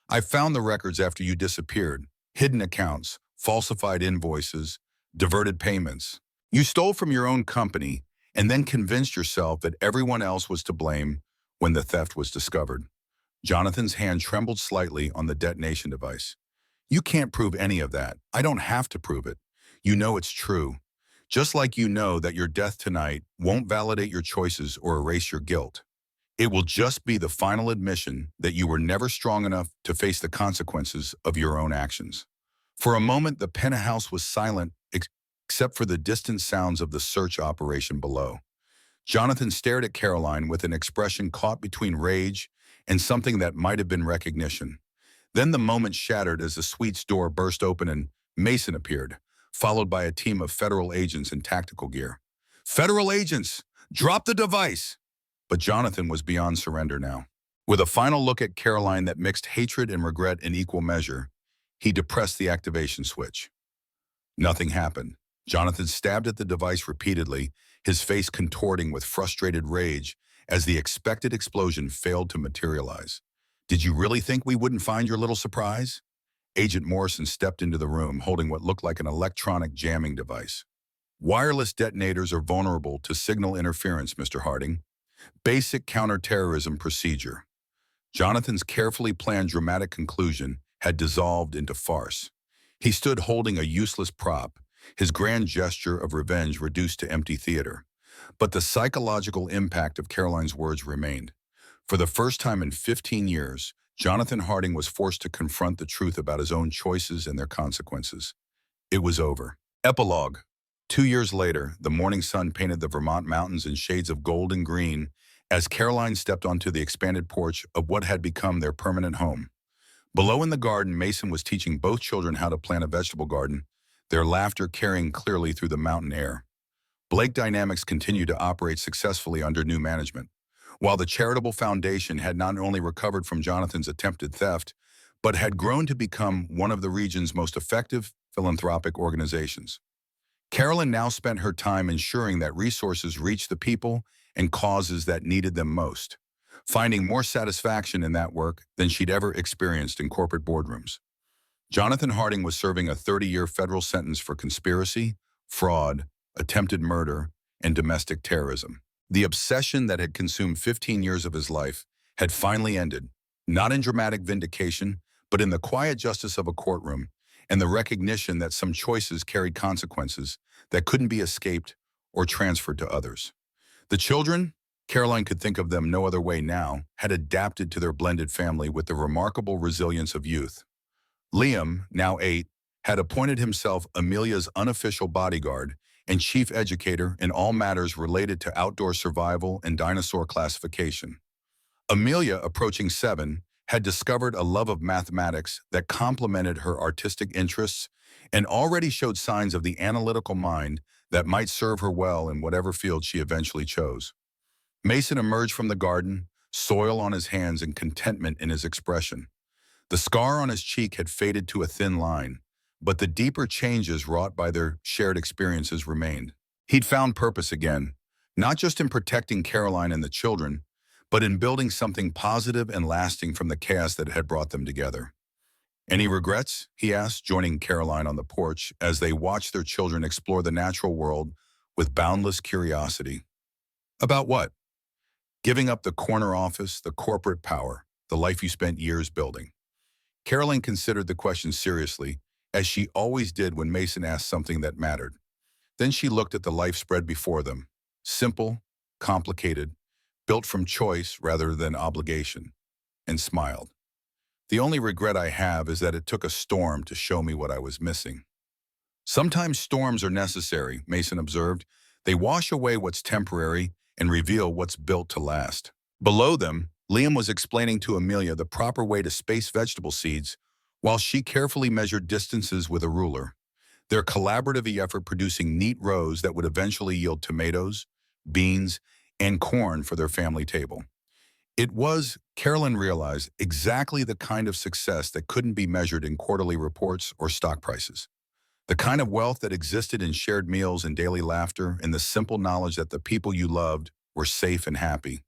I found the records after you disappeared. Hidden accounts, falsified invoices, diverted payments. You stole from your own company and then convinced yourself that everyone else was to blame when the theft was discovered. Jonathan's hand trembled slightly on the detonation device. You can't prove any of that. I don't have to prove it. You know it's true. Just like you know that your death tonight won't validate your choices or erase your guilt. It will just be the final admission that you were never strong enough to face the consequences of your own actions. For a moment, the penthouse was silent, except for the distant sounds of the search operation below. Jonathan stared at Caroline with an expression caught between rage and something that might have been recognition. Then the moment shattered as the suite's door burst open and Mason appeared, followed by a team of federal agents in tactical gear. Federal agents! Drop the device! But Jonathan was beyond surrender now. With a final look at Caroline that mixed hatred and regret in equal measure, he depressed the activation switch. Nothing happened. Jonathan stabbed at the device repeatedly, his face contorting with frustrated rage as the expected explosion failed to materialize. Did you really think we wouldn't find your little surprise? Agent Morrison stepped into the room holding what looked like an electronic jamming device. Wireless detonators are vulnerable to signal interference, Mr. Harding. Basic counterterrorism procedure. Jonathan's carefully planned dramatic conclusion had dissolved into farce. He stood holding a useless prop, his grand gesture of revenge reduced to empty theater. But the psychological impact of Caroline's words remained. For the first time in 15 years, Jonathan Harding was forced to confront the truth about his own choices and their consequences. It was over. Epilogue. 2 years later, the morning sun painted the Vermont mountains in shades of gold and green as Caroline stepped onto the expanded porch of what had become their permanent home. Below in the garden, Mason was teaching both children how to plant a vegetable garden, their laughter carrying clearly through the mountain air. Blake Dynamics continued to operate successfully under new management, while the charitable foundation had not only recovered from Jonathan's attempted theft, but had grown to become one of the region's most effective philanthropic organizations. Carolyn now spent her time ensuring that resources reached the people and causes that needed them most, finding more satisfaction in that work than she'd ever experienced in corporate boardrooms. Jonathan Harding was serving a 30-year federal sentence for conspiracy, fraud, attempted murder, and domestic terrorism. The obsession that had consumed 15 years of his life had finally ended, not in dramatic vindication, but in the quiet justice of a courtroom and the recognition that some choices carried consequences that couldn't be escaped or transferred to others. The children, Caroline could think of them no other way now, had adapted to their blended family with the remarkable resilience of youth. Liam, now 8, had appointed himself Amelia's unofficial bodyguard and chief educator in all matters related to outdoor survival and dinosaur classification. Amelia, approaching 7, had discovered a love of mathematics that complemented her artistic interests and already showed signs of the analytical mind that might serve her well in whatever field she eventually chose. Mason emerged from the garden, soil on his hands and contentment in his expression. The scar on his cheek had faded to a thin line, but the deeper changes wrought by their shared experiences remained. He'd found purpose again, not just in protecting Caroline and the children, but in building something positive and lasting from the chaos that had brought them together. "Any regrets?" he asked, joining Caroline on the porch as they watched their children explore the natural world with boundless curiosity. "About what?" "Giving up the corner office, the corporate power, the life you spent years building." Caroline considered the question seriously, as she always did when Mason asked something that mattered. Then she looked at the life spread before them, simple, complicated, built from choice rather than obligation, and smiled. "The only regret I have is that it took a storm to show me what I was missing." "Sometimes storms are necessary," Mason observed. "They wash away what's temporary and reveal what's built to last." Below them, Liam was explaining to Amelia the proper way to space vegetable seeds while she carefully measured distances with a ruler, their collaborative effort producing neat rows that would eventually yield tomatoes, beans, and corn for their family table. It was, Carolyn realized, exactly the kind of success that couldn't be measured in quarterly reports or stock prices. The kind of wealth that existed in shared meals and daily laughter and the simple knowledge that the people you loved were safe and happy.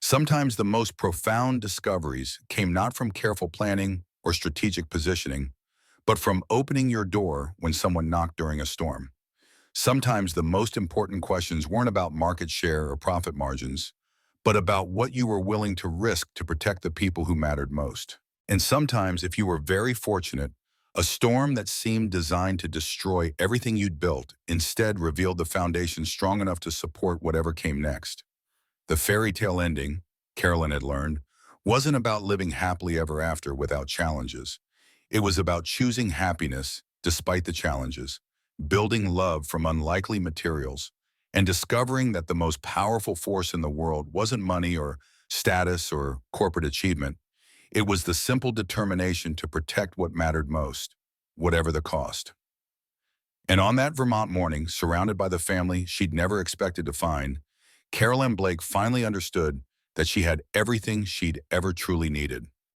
Sometimes the most profound discoveries came not from careful planning or strategic positioning, but from opening your door when someone knocked during a storm. Sometimes the most important questions weren't about market share or profit margins, but about what you were willing to risk to protect the people who mattered most. And sometimes, if you were very fortunate, a storm that seemed designed to destroy everything you'd built instead revealed the foundation strong enough to support whatever came next. The fairy tale ending, Carolyn had learned, wasn't about living happily ever after without challenges. It was about choosing happiness despite the challenges, building love from unlikely materials, and discovering that the most powerful force in the world wasn't money or status or corporate achievement. It was the simple determination to protect what mattered most, whatever the cost. And on that Vermont morning, surrounded by the family she'd never expected to find, Carolyn Blake finally understood that she had everything she'd ever truly needed.